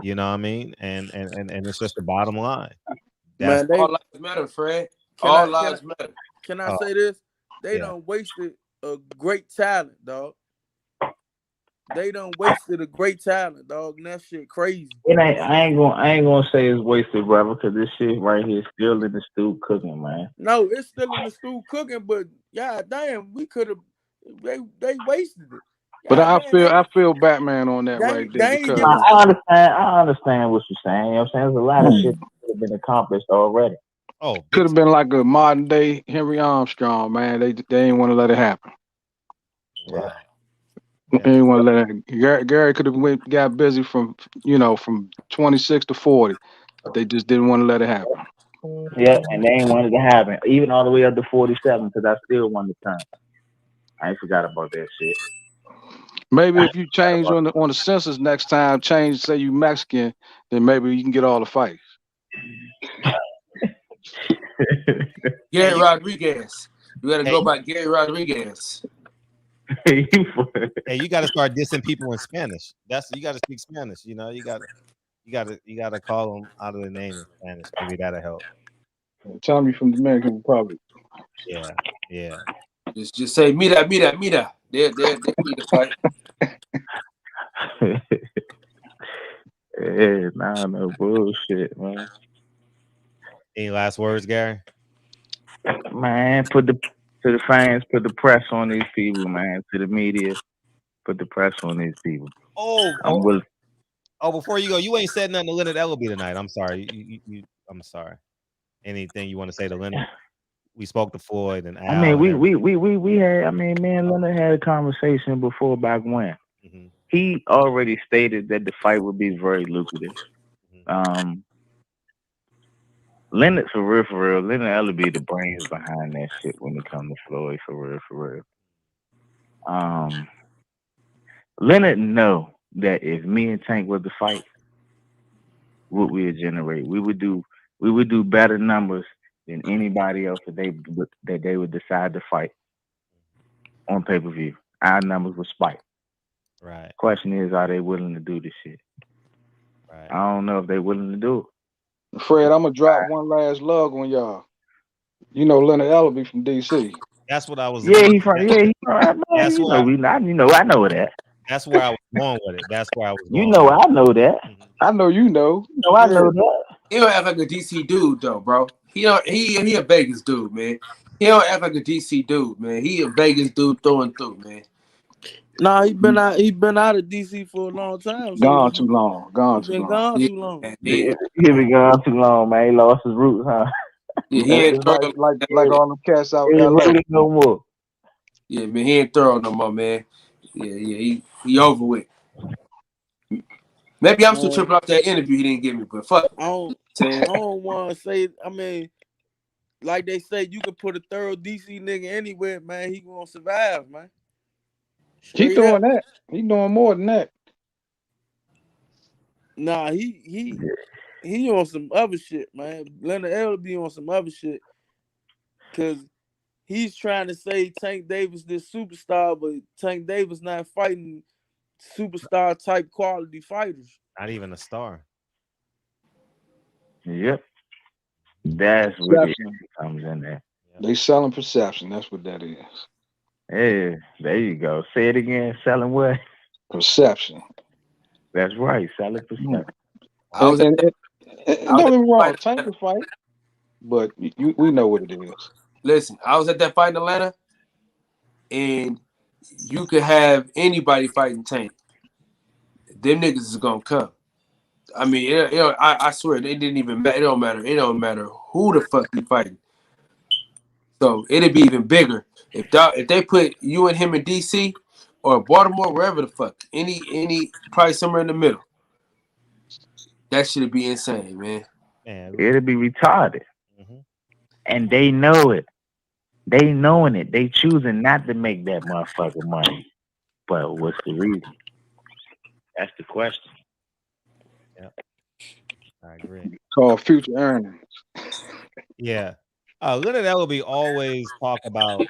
C: You know what I mean? And it's just the bottom line.
K: Man,
J: all lives matter, Fred. Lives matter.
K: Can I say this? They done wasted a great talent, dog. They done wasted a great talent, dog. And that shit crazy.
F: I ain't gonna say it's wasted, brother, because this shit right here is still in the stew cooking, man.
K: No, it's still in the stew cooking, but god damn, we could have. They wasted it.
L: But I feel Batman on that right there. Because
F: I understand what you're saying. You know what I'm saying? There's a lot of shit that could have been accomplished already.
C: Oh,
L: could have been like a modern day Henry Armstrong, man. They ain't want to let it happen.
F: Wow.
L: They ain't want to let it. Gary could have got busy from 26 to 40. They just didn't want to let it happen.
F: Yeah, and they ain't wanted to happen, even all the way up to 47, because I still won the turn. I ain't forgot about that shit.
L: Maybe if you change on the census next time, say you Mexican, then maybe you can get all the fights.
J: Gary Rodriguez. You got to go by Gary Rodriguez.
C: Hey, you got to start dissing people in Spanish. You got to speak Spanish. You know, you got to call them out of the name in Spanish. Maybe that'll help.
L: Tell me from the Dominican Republic.
C: Yeah.
J: Just say mira. They need to fight.
F: Yeah, no bullshit, man.
C: Any last words, Gary?
F: Man, to the fans, put the press on these people, man. To the media, put the press on these people.
C: Before you go, you ain't said nothing to Leonard Ellaby tonight. I'm sorry. I'm sorry. Anything you want to say to Leonard? We spoke to Floyd and Al.
F: I mean, we had. I mean, me and Leonard had a conversation before back when. Mm-hmm. He already stated that the fight would be very lucrative. Mm-hmm. Leonard, for real, Leonard Ellaby the brains behind that shit when it comes to Floyd, for real. Leonard know that if me and Tank were to fight, what we would generate, we would do better numbers than anybody else that they would decide to fight on pay-per-view. Our numbers would spike.
C: Right.
F: Question is, are they willing to do this shit? Right. I don't know if they're willing to do it.
L: Fred, I'm gonna drop one last lug on y'all. You know Leonard Ellaby from DC.
C: That's what I was.
F: Yeah, he from. That's what I know that.
C: That's where I was going with it. That's where I was going.
F: I know that.
L: I know you know.
F: No, I know that.
J: He don't act like a DC dude though, bro. He a Vegas dude, man. He don't act like a DC dude, man. He a Vegas dude through and through, man.
K: Nah, he been out of DC for a long time. So
L: gone too long.
K: He been gone too long.
F: He been gone too long, man. He lost his roots, huh?
J: Yeah, he ain't
L: like all them cats out LA.
F: No more.
J: Yeah, man, he ain't thorough no more, man. Yeah, he over with. Maybe I'm still tripping off that interview he didn't give me, but fuck.
K: I don't want to say. I mean, like they say, you can put a thorough DC nigga anywhere, man. He gonna survive, man.
L: He doing that. He doing more than that.
K: Nah, he on some other shit, man. Leonard Ellaby on some other shit, cause he's trying to say Tank Davis this superstar, but Tank Davis not fighting superstar type quality fighters.
C: Not even a star.
F: Yep. That's what it comes in there.
L: They selling perception. That's what that is.
F: Yeah, there you go. Say it again. Selling what?
L: Perception.
F: That's right. Selling perception.
L: Don't get me wrong. Tank can fight, but we know what it is.
J: Listen, I was at that fight in Atlanta, and you could have anybody fighting Tank. Them niggas is gonna come. I mean, I swear they didn't even matter. It don't matter. It don't matter who the fuck you fighting. So it'd be even bigger if they put you and him in DC. or Baltimore, wherever the fuck. Any probably somewhere in the middle. That should be insane, man.
F: It'll be retarded. And they know it. They knowing it. They choosing not to make that motherfucker money. But what's the reason? That's the question.
C: Yeah, I agree.
L: Called future earnings.
C: Yeah. Leonard Ellaby always talk about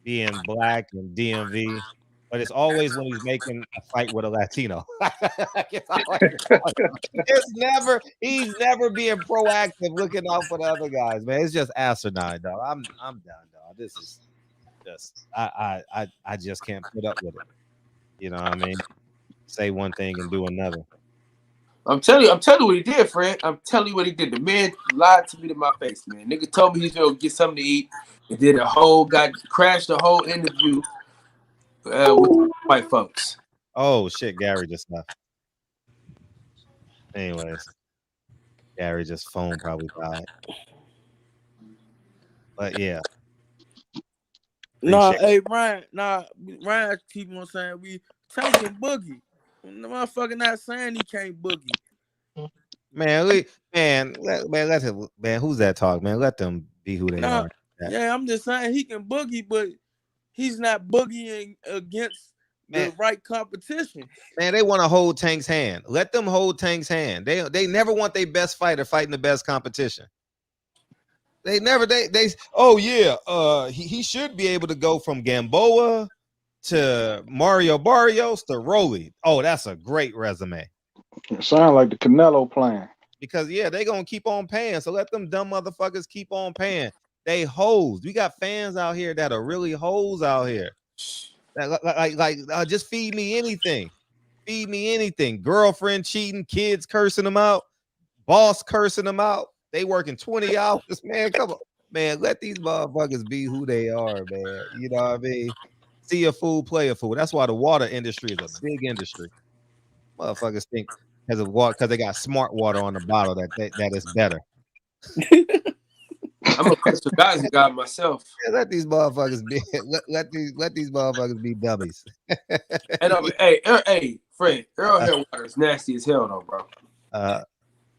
C: being black and DMV, but it's always when he's making a fight with a Latino. He's never being proactive, looking out for the other guys, man. It's just asinine, dog. I'm done, dog. This is just I just can't put up with it. You know what I mean? Say one thing and do another.
J: I'm telling you what he did, friend. I'm telling you what he did. The man lied to me to my face, man. Nigga told me he's gonna get something to eat and did crashed the whole interview with white folks.
C: Oh shit, Gary just left. Anyways, Gary just phone probably died. But yeah.
K: Nah, hey Ryan, Ryan keep on saying we taking Boogie. The motherfucker not saying he can't boogie.
C: Man, let him, man. Who's that talk, man? Let them be who they are.
K: Yeah, I'm just saying he can boogie, but he's not boogieing against the right competition.
C: Man, they want to hold Tank's hand. Let them hold Tank's hand. They never want their best fighter fighting the best competition. He should be able to go from Gamboa to Mario Barrios to Rolly. Oh, that's a great resume.
L: It sounds like the Canelo plan.
C: Because they gonna keep on paying. So let them dumb motherfuckers keep on paying. They hoes. We got fans out here that are really hoes out here. Just feed me anything. Feed me anything. Girlfriend cheating, kids cursing them out, boss cursing them out. They working 20 hours. Man, come on. Man, let these motherfuckers be who they are, man. You know what I mean? See a fool, play a fool. That's why the water industry is a big industry. Motherfuckers think because they got smart water on the bottle that is better.
J: I'm a crystal guys guy myself.
C: Yeah, let these motherfuckers be. Let these motherfuckers be dummies.
J: Hey, Fred, Arrowhead water is nasty as hell, though, bro.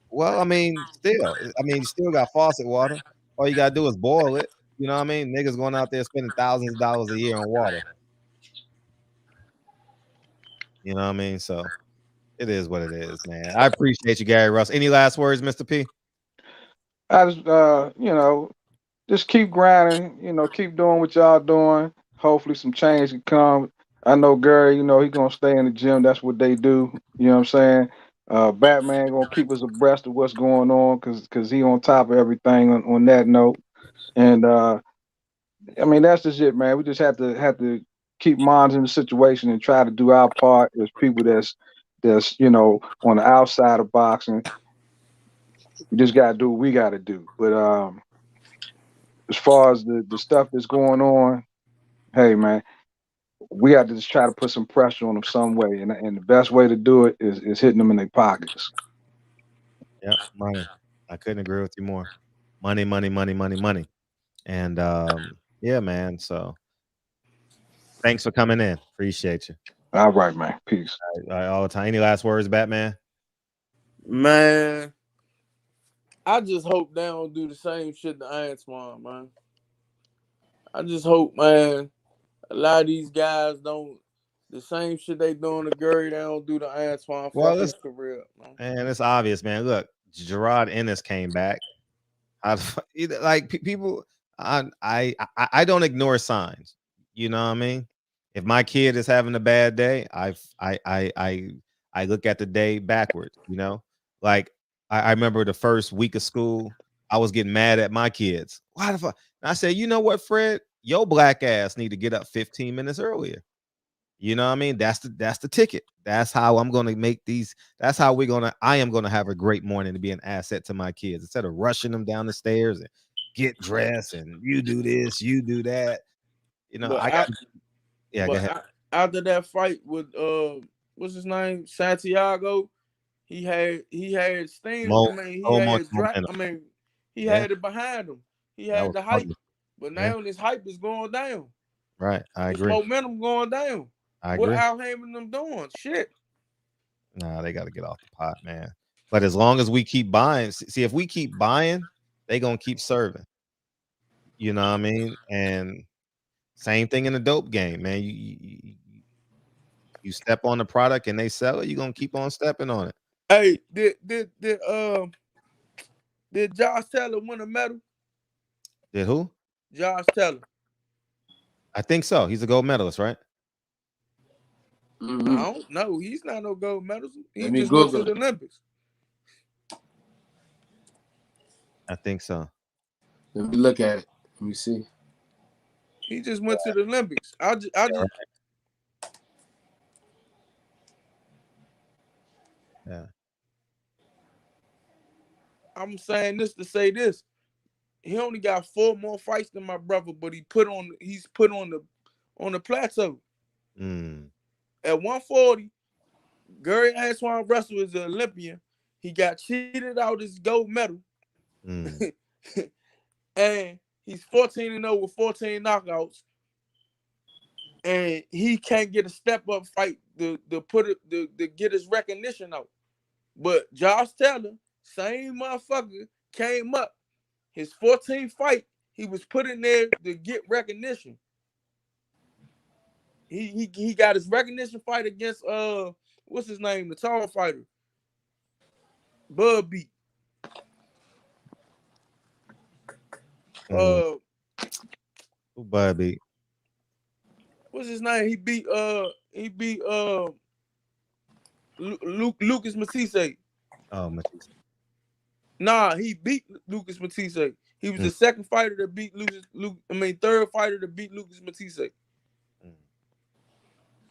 C: Well, I mean, you still got faucet water. All you gotta do is boil it. You know what I mean? Niggas going out there spending thousands of dollars a year on water. You know what I mean? So it is what it is, man. I appreciate you, Gary Russ. Any last words, Mr. P?
L: I just, just keep grinding. Keep doing what y'all doing. Hopefully, some change can come. I know Gary. He gonna stay in the gym. That's what they do. You know what I'm saying? Batman gonna keep us abreast of what's going on because he on top of everything on that note. And I mean that's just it, man. We just have to keep monitoring the situation and try to do our part as people that's on the outside of boxing. We just gotta do what we gotta do. But as far as the stuff that's going on, hey man, we got to just try to put some pressure on them some way, and the best way to do it is hitting them in their pockets.
C: Yeah, money. I couldn't agree with you more. Money. And yeah, man. So thanks for coming in. Appreciate you.
L: All right, man. Peace.
C: All the time. Any last words, Batman?
K: Man, I just hope they don't do the same shit to Antoine, man. I just hope, man, a lot of these guys don't the same shit they doing to Gary, they don't do to Antoine. Fuck his career, man.
C: And it's obvious, man. Look, Gerard Ennis came back. People, I don't ignore signs. You know what I mean? If my kid is having a bad day, I look at the day backwards. I remember the first week of school, I was getting mad at my kids. Why the fuck? And I said, you know what, Fred? Your black ass need to get up 15 minutes earlier. You know what I mean? That's the ticket. That's how I'm gonna make these. That's how I am gonna have a great morning to be an asset to my kids instead of rushing them down the stairs and get dressed and you do this, you do that. Go ahead.
K: After that fight with what's his name, Santiago, he had steam. He had it behind him. He had the hype, but now his hype is going down.
C: Right, I agree.
K: His momentum going down.
C: I
K: What
C: agree.
K: Al Heyman them doing? Shit.
C: Nah, they got to get off the pot, man. But as long as we keep buying, see, if we keep buying, they gonna keep serving. You know what I mean? And same thing in the dope game, man. You step on the product and they sell it, you're gonna keep on stepping on it.
K: Hey, did Josh Taylor win a medal?
C: Did who?
K: Josh Taylor.
C: I think so. He's a gold medalist, right?
J: Mm-hmm.
K: I don't know. He's not no gold medalist. He
J: Let me
K: just went to
J: Google
K: the
J: it.
K: Olympics.
C: I think so.
J: Let me look at it. Let me see.
K: He just went to the Olympics.
C: Yeah.
K: I'm saying this to say this. He only got 4 more fights than my brother, but he's put on the plateau. At 140, Gary Antoine Russell is an Olympian. He got cheated out his gold medal. And he's 14-0 with 14 knockouts. And he can't get a step-up fight to get his recognition out. But Josh Taylor, same motherfucker, came up. His 14th fight, he was put in there to get recognition. He got his recognition fight against what's his name, the tall fighter, Bud beat.
C: Who Bud beat?
K: What's his name? He beat Lucas Matisse.
C: Oh, Matisse.
K: Nah, he beat Lucas Matisse. He was the second fighter to beat third fighter to beat Lucas Matisse.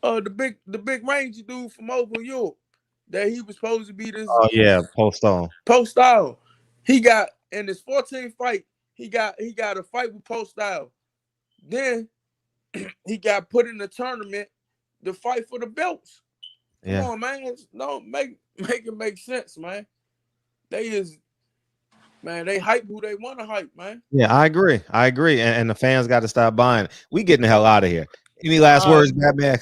K: The big rangy dude from over in Europe that he was supposed to be this.
C: Oh yeah,
K: Post-style. He got in his 14th fight. He got a fight with Post-style. Then he got put in the tournament to fight for the belts. Come on, man. No, make it make sense, man. They hype who they want to hype, man.
C: Yeah, I agree. And the fans got to stop buying. We getting the hell out of here. Any last words, Batman?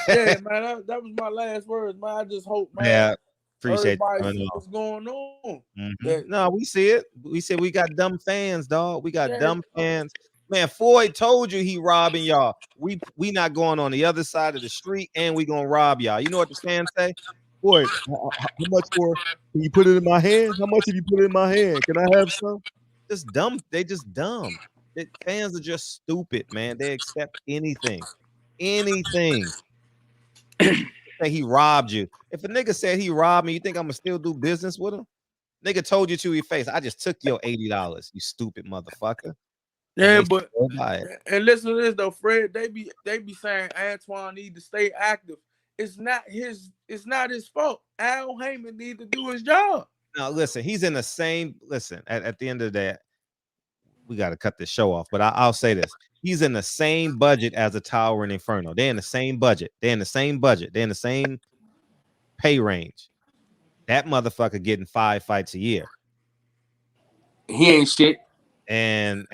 K: Yeah, man, that was my last words, man. I just hope, man.
C: Yeah, appreciate
K: everybody see what's going on.
C: No, we see it. We said we got dumb fans, dog. We got dumb fans. Man, Floyd told you he robbing y'all. We not going on the other side of the street, and we gonna rob y'all. You know what the fans say? Floyd, how much for? Can you put it in my hand? How much if you put it in my hand? Can I have some? Just dumb. They just dumb. Fans are just stupid, man. They accept anything. Say he robbed you. If a nigga said he robbed me, you think I'm gonna still do business with him? Nigga told you to your face. I just took your $80, you stupid motherfucker.
K: Yeah, but and listen to this though, Fred. They be saying Antoine need to stay active. It's not his fault. Al Heyman need to do his job.
C: Now listen, he's in the same. Listen, at the end of the day, we got to cut this show off. But I'll say this: he's in the same budget as a Tower and Inferno. They're in the same budget. They're in the same pay range. That motherfucker getting 5 fights a year.
J: He ain't shit.
C: And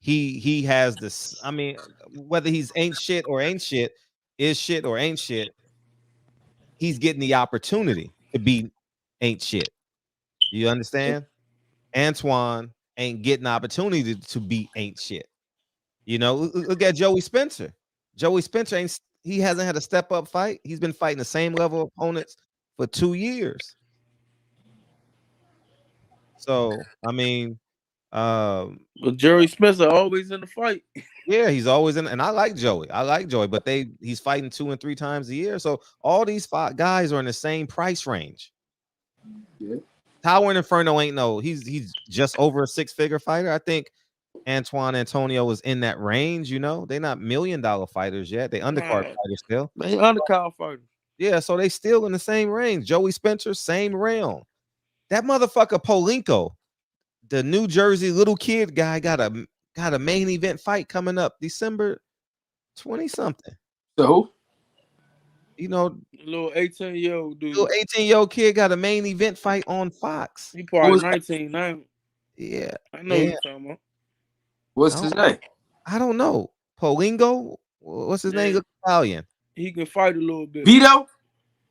C: he has this. I mean, whether he's ain't shit or ain't shit, is shit or ain't shit, he's getting the opportunity to be ain't shit. You understand? Antoine ain't getting the opportunity to be ain't shit. You know, look at Joey Spencer. Joey Spencer he hasn't had a step up fight. He's been fighting the same level of opponents for 2 years. So I mean,
K: but Jerry Spencer always in the fight.
C: Yeah, he's always in, and I like Joey, but he's fighting 2 and 3 times a year. So all these 5 guys are in the same price range.
J: Yeah.
C: Tower and Inferno ain't he's just over a 6-figure fighter. I think Antoine Antonio is in that range. You know, they're not $1 million fighters yet. They undercard fighters still.
K: They undercard fighters.
C: Yeah, so they still in the same range. Joey Spencer, same realm. That motherfucker Polinko, the New Jersey little kid guy, got a main event fight coming up December 20-something.
J: So,
K: you know, little 18-year-old dude.
C: Little 18-year-old kid got a main event fight on Fox.
K: He probably 19 now.
C: Yeah.
K: I know you're talking about.
J: What's his name?
C: I don't know. Polingo? What's his name? Italian.
K: He can fight a little bit.
J: Vito?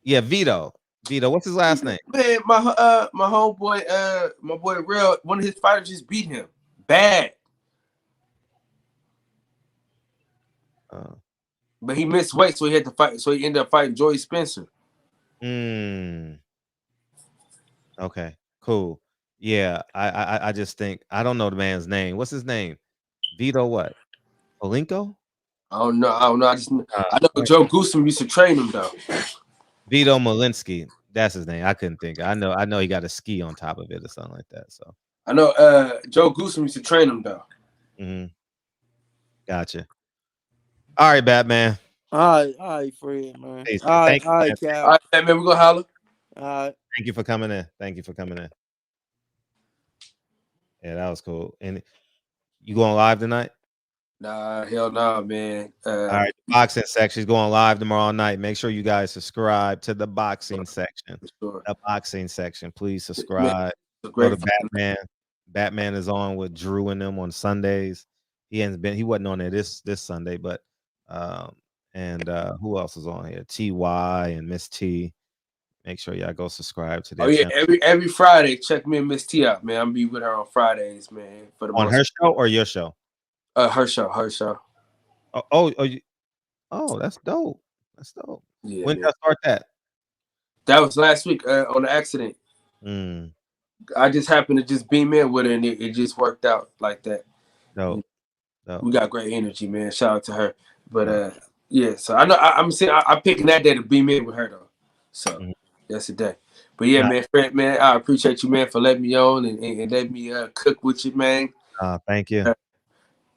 C: Yeah, Vito. Vito, what's his last name?
J: Man, my homeboy, my boy Real, one of his fighters just beat him. Bad. But he missed weight, so he had to fight. So he ended up fighting Joey Spencer.
C: Okay, cool. Yeah, I just think I don't know the man's name. What's his name? Vito what? Olenko?
J: I don't know. I know Joe Goosum used to train him though.
C: Vito Malinsky. That's his name. I couldn't think. I know he got a ski on top of it or something like that. So
J: I know Joe Goosum used to train him though.
C: Gotcha. All right, Batman.
K: All right, Fred, man.
C: Hey,
K: All right,
J: All
K: Cap.
J: right, man, we gonna holler.
K: All right.
C: Thank you for coming in. Yeah, that was cool. And you going live tonight?
J: Nah, hell nah, man.
C: All right, the boxing section is going live tomorrow night. Make sure you guys subscribe to the boxing section.
J: Sure.
C: The boxing section, please subscribe.
J: Man,
C: Go to Batman. Batman is on with Drew and them on Sundays. He wasn't on there this Sunday, but who else is on here? TY and Miss T. Make sure y'all go subscribe to their channel.
J: Every Friday, check me and Miss T out, man. I'm be with her on Fridays, man. For the
C: on her show or your show?
J: Her show.
C: Oh, that's dope. That's dope.
J: Yeah,
C: when did I start that?
J: That was last week on the accident. I just happened to just beam in with her, and it just worked out like that.
C: No.
J: We got great energy, man. Shout out to her. But yeah, so I know I'm saying I'm picking that day to beam in with her though. So that's the day. But yeah, man, Fred, man, I appreciate you, man, for letting me on and letting me cook with you, man.
C: Thank you.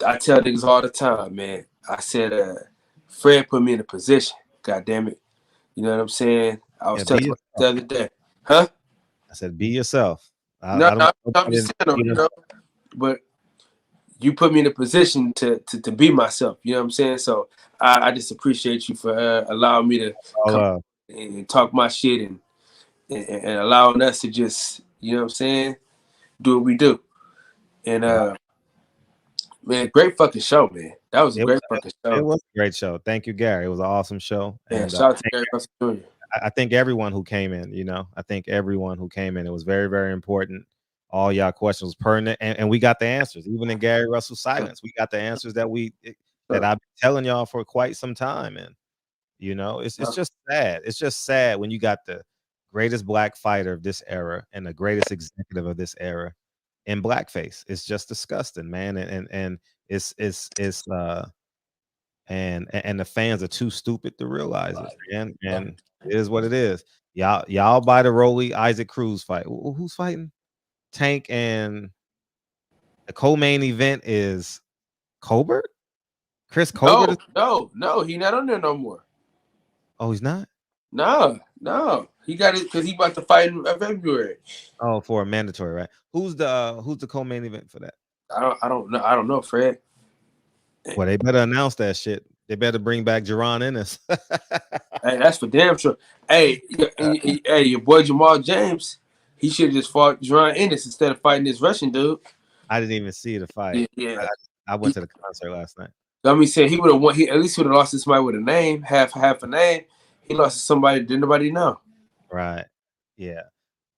J: I tell niggas all the time, man. I said, Fred put me in a position. God damn it. You know what I'm saying? I was telling you the other day. Huh?
C: I said, be yourself.
J: I'm just saying, you know, but you put me in a position to be myself. You know what I'm saying? So I just appreciate you for allowing me to come and talk my shit and allowing us to just, you know what I'm saying, do what we do. And man, great fucking show, man. That was a great fucking show.
C: It was a great show. Thank you, Gary. It was an awesome show.
J: Yeah,
C: and
J: shout out to Gary Russell Jr.
C: I think everyone who came in, it was very, very important. All y'all questions was pertinent, and we got the answers. Even in Gary Russell's silence, we got the answers that I've been telling y'all for quite some time. And you know, it's just sad. It's just sad when you got the greatest black fighter of this era and the greatest executive of this era in blackface. It's just disgusting, man. And it's and the fans are too stupid to realize it. And it is what it is. Y'all buy the Rolly Isaac Cruz fight. Who's fighting? Tank, and the co-main event is Colbert? Chris Colbert?
J: No, he not on there no more.
C: Oh, he's not?
J: No. He got it because he about to fight in February.
C: Oh, for a mandatory, right? Who's the co-main event for that?
J: I don't know, Fred.
C: Well, they better announce that shit. They better bring back Jerron Ennis.
J: Hey, that's for damn sure. Hey, your boy Jamal James, he should have just fought Jerron Ennis instead of fighting this Russian dude.
C: I didn't even see the fight.
J: Yeah.
C: I went to the concert last night.
J: I mean, saying he would have won. He at least would have lost to somebody with a name, half a name. He lost to somebody didn't nobody know.
C: Right. Yeah.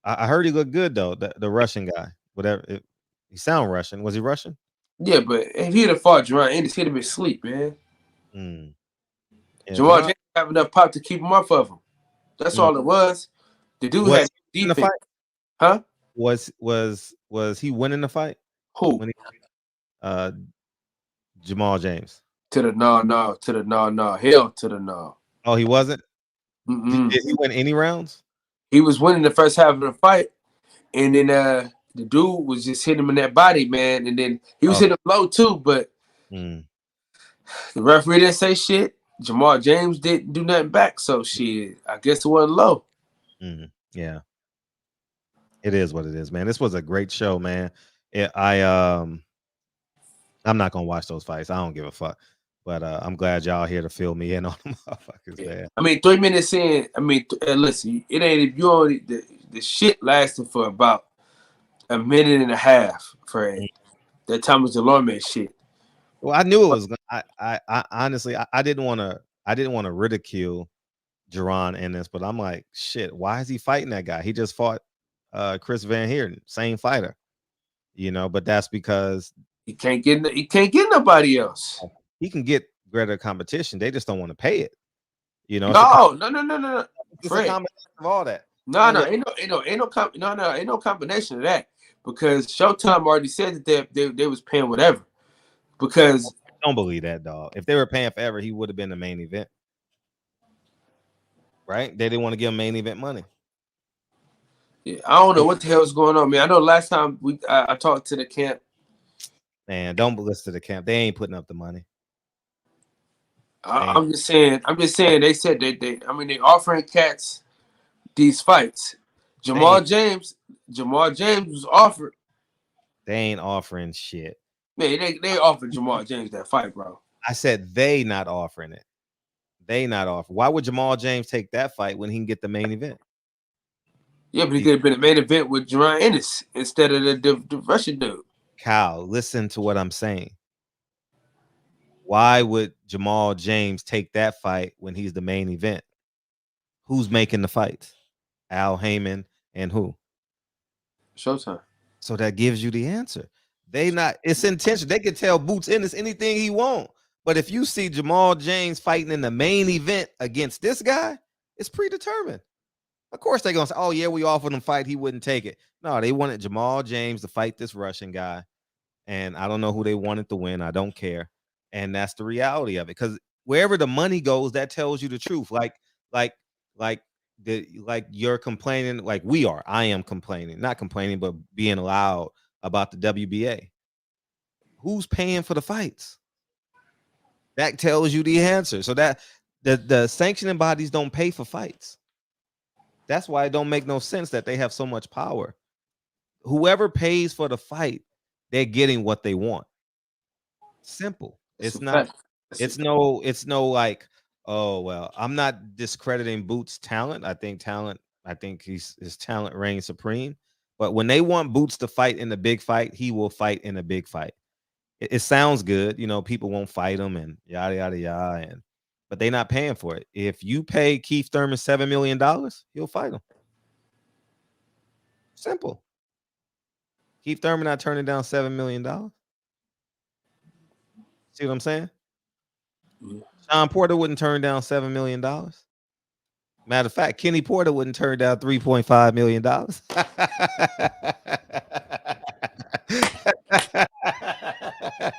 C: I heard he looked good though. The Russian guy. Whatever. He sound Russian. Was he Russian?
J: Yeah, but if he'd have fought Jerron Ennis, he'd have been asleep, man.
C: Yeah,
J: Jamal James have enough pop to keep him off of him. That's all it was. The dude had defense.
C: The fight?
J: Huh?
C: Was he winning the fight?
J: Who?
C: When Jamal James.
J: To the no. Hell to the no.
C: Oh, he wasn't? Did he win any rounds?
J: He was winning the first half of the fight, and then the dude was just hitting him in that body, man. And then he was hitting him low too, but the referee didn't say shit. Jamal James didn't do nothing back, so shit. I guess it wasn't low.
C: Yeah, it is what it is, man. This was a great show, man. I'm not gonna watch those fights. I don't give a fuck. But I'm glad y'all here to fill me in on them motherfuckers, man.
J: I mean, 3 minutes in. I mean, listen, it ain't if you only the shit lasted for about a minute and a half, Fred. That Thomas Delorme shit.
C: Well, I knew it was. I honestly, I didn't want to I didn't want to ridicule Gervonta in this, but I'm like, shit, why is he fighting that guy? He just fought Chris Van Heerden, same fighter, but that's because
J: he can't get nobody else.
C: He can get greater competition. They just don't want to pay it.
J: No.
C: It's a combination of all that.
J: Ain't no combination of that, because Showtime already said that they was paying whatever. Because
C: I don't believe that, dog. If they were paying forever, he would have been the main event. Right? They didn't want to give him main event money.
J: Yeah, I don't know what the hell is going on, man. I know last time I talked to the camp.
C: Man, don't listen to the camp. They ain't putting up the money.
J: I'm just saying. They said they offering cats these fights. Jamal James was offered.
C: They ain't offering shit.
J: Man, they offered Jamal James that fight, bro.
C: I said they not offering it. They not offering. Why would Jamal James take that fight when he can get the main event?
J: Yeah, but he could have been a main event with Jerron Ennis instead of the Russian dude.
C: Kyle, listen to what I'm saying. Why would Jamal James take that fight when he's the main event? Who's making the fights? Al Heyman and who?
J: Showtime.
C: So that gives you the answer. It's intention. They could tell Boots Ennis anything he want. But if you see Jamal James fighting in the main event against this guy, it's predetermined. Of course they're going to say, oh, yeah, we offered him a fight. He wouldn't take it. No, they wanted Jamal James to fight this Russian guy. And I don't know who they wanted to win. I don't care. And that's the reality of it. Because wherever the money goes, that tells you the truth. Like you're complaining, like we are. I am complaining. Not complaining, but being loud about the WBA. Who's paying for the fights? That tells you the answer. So that the sanctioning bodies don't pay for fights. That's why it don't make no sense that they have so much power. Whoever pays for the fight, they're getting what they want. Simple. It's no like, oh, well, I'm not discrediting Boots' talent. I think his talent reigns supreme. But when they want Boots to fight in the big fight, he will fight in a big fight. It sounds good, people won't fight him and yada yada yada, but they're not paying for it. If you pay Keith Thurman $7 million, he'll fight him. Simple. Keith Thurman not turning down $7 million. See what I'm saying? Yeah. Sean Porter wouldn't turn down $7 million. Matter of fact, Kenny Porter wouldn't turn down $3.5 million.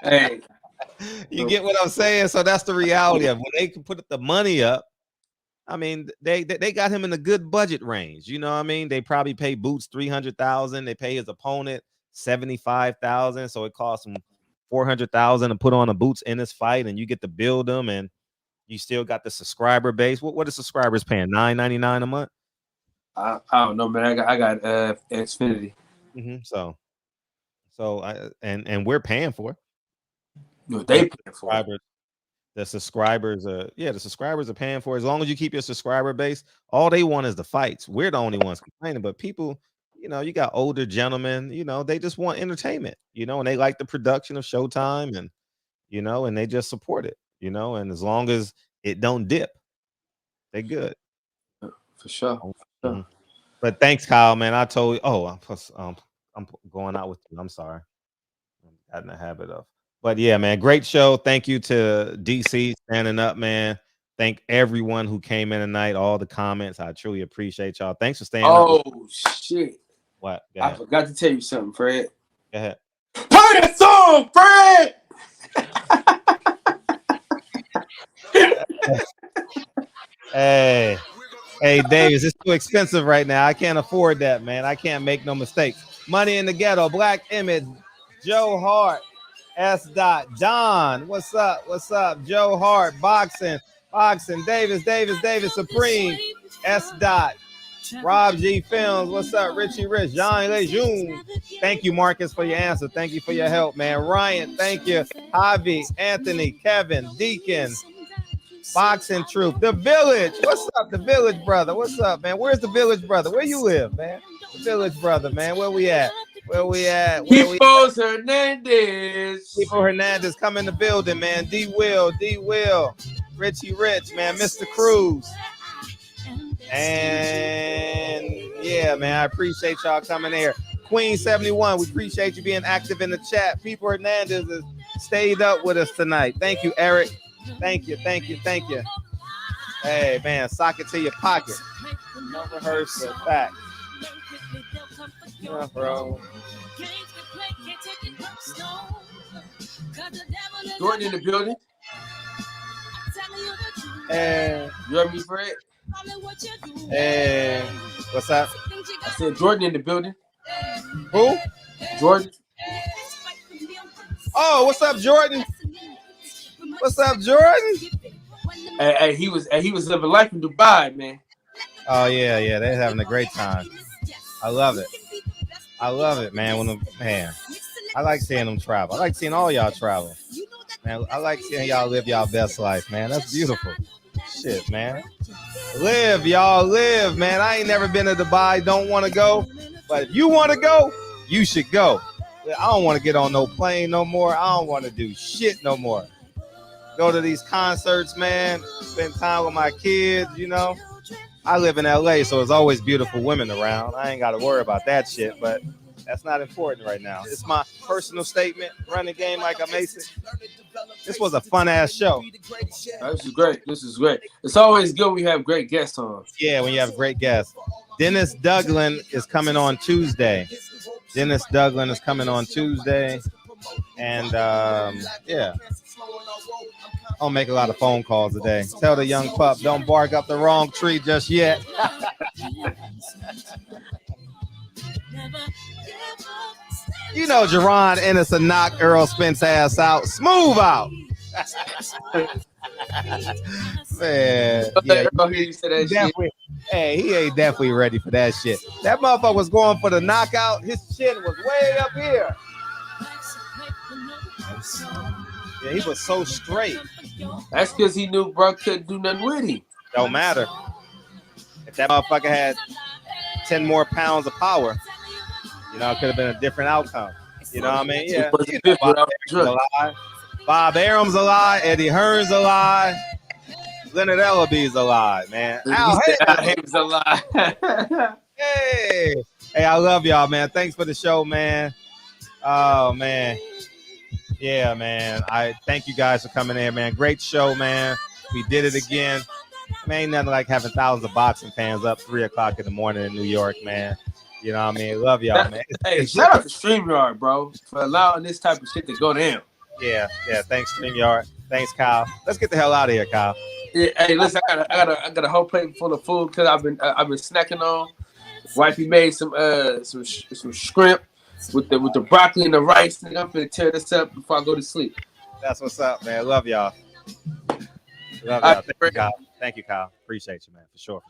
J: Hey,
C: you get what I'm saying? So that's the reality of when they can put the money up. I mean, they got him in a good budget range. You know what I mean? They probably pay Boots $300,000. They pay his opponent $75,000. So it costs him $400,000 to put on a Boots in this fight, and you get to build them, and you still got the subscriber base. What are subscribers paying? $9.99 a month?
J: I don't know, man. I got Xfinity.
C: So we're paying for it.
J: No, they paying for it.
C: The subscribers are paying for it. As long as you keep your subscriber base, all they want is the fights. We're the only ones complaining, but people, you got older gentlemen, they just want entertainment, and they like the production of Showtime, and and they just support it, and as long as it don't dip, they good.
J: For sure.
C: But thanks, Kyle, man. I told you, I'm going out with you. I'm sorry. I got in the habit of. But yeah, man, great show. Thank you to DC standing up, man. Thank everyone who came in tonight, all the comments. I truly appreciate y'all. Thanks for staying up.
J: Oh, shit.
C: What?
J: I forgot to tell you something, Fred.
C: Go ahead.
J: Play that song,
C: Fred! Hey, Davis, it's too expensive right now. I can't afford that, man. I can't make no mistakes. Money in the Ghetto, Black Image, Joe Hart, S. Don, what's up? What's up? Joe Hart, Boxing, Davis, Supreme, S. Rob G Films, what's up? Richie Rich, Jean Lejeune. Thank you, Marcus, for your answer. Thank you for your help, man. Ryan, thank you. Javi, Anthony, Kevin, Deacon, Boxing Troop, The Village. What's up, The Village Brother? What's up, man? Where's The Village Brother? Where you live, man? The Village Brother, man. Where we at?
J: Hernandez.
C: Hernandez, come in the building, man. D Will. Richie Rich, man, Mr. Cruz. And yeah, man, I appreciate y'all coming here. Queen 71, we appreciate you being active in the chat. People Hernandez has stayed up with us tonight. Thank you, Eric. Thank you. Hey, man, sock it to your pocket. Don't rehearse the facts. Yeah, bro.
J: Jordan in the building.
C: And
J: you heard me, Fred?
C: And what's up?
J: I said Jordan in the building.
C: Who?
J: Jordan.
C: Oh, what's up, Jordan? What's up, Jordan?
J: Hey, he was living life in Dubai, man.
C: Oh yeah, they're having a great time. I love it, man. I like seeing them travel. I like seeing all y'all travel, man. I like seeing y'all live y'all best life, man. That's beautiful. Shit, man. Live, y'all, live, man. I ain't never been to Dubai. Don't want to go, but if you want to go, you should go. I don't want to get on no plane no more. I don't want to do shit no more. Go to these concerts, man. Spend time with my kids, you know. I live in LA, so there's always beautiful women around. I ain't got to worry about that shit, but that's not important right now. It's my personal statement. Run the game like I'm Issac. This was a fun-ass show.
J: This is great. It's always good when we have great guests on.
C: Yeah, when you have great guests. Dennis Douglan is coming on Tuesday. And, yeah. I'll make a lot of phone calls today. Tell the young pup, don't bark up the wrong tree just yet. You know, Jerron Ennis will knock Earl Spence ass out. Smooth out. Man, yeah, he ain't definitely ready for that shit. That motherfucker was going for the knockout. His chin was way up here. Yeah, he was so straight.
J: That's because he knew bro couldn't do nothing with him.
C: Don't matter. If that motherfucker had 10 more pounds of power, you know, it could have been a different outcome. You know what I mean? Yeah. You know, Bob Arum's alive. Eddie Hearn's alive. Leonard Ellaby's alive, man. Al Haym's
J: alive.
C: Hey, I love y'all, man. Thanks for the show, man. Oh, man. Yeah, man. I thank you guys for coming in, man. Great show, man. We did it again. Man, ain't nothing like having thousands of boxing fans up 3 o'clock in the morning in New York, man. You know what I mean? Love y'all, man.
J: Hey, shout out to StreamYard, bro, for allowing this type of shit to go down.
C: Yeah. Thanks, StreamYard. Thanks, Kyle. Let's get the hell out of here, Kyle.
J: Yeah, hey, listen, I got a whole plate full of food because I've been snacking on. Wifey made some shrimp with the broccoli and the rice. And I'm gonna tear this up before I go to sleep.
C: That's what's up, man. Love y'all. Thank you, Kyle. Appreciate you, man. For sure.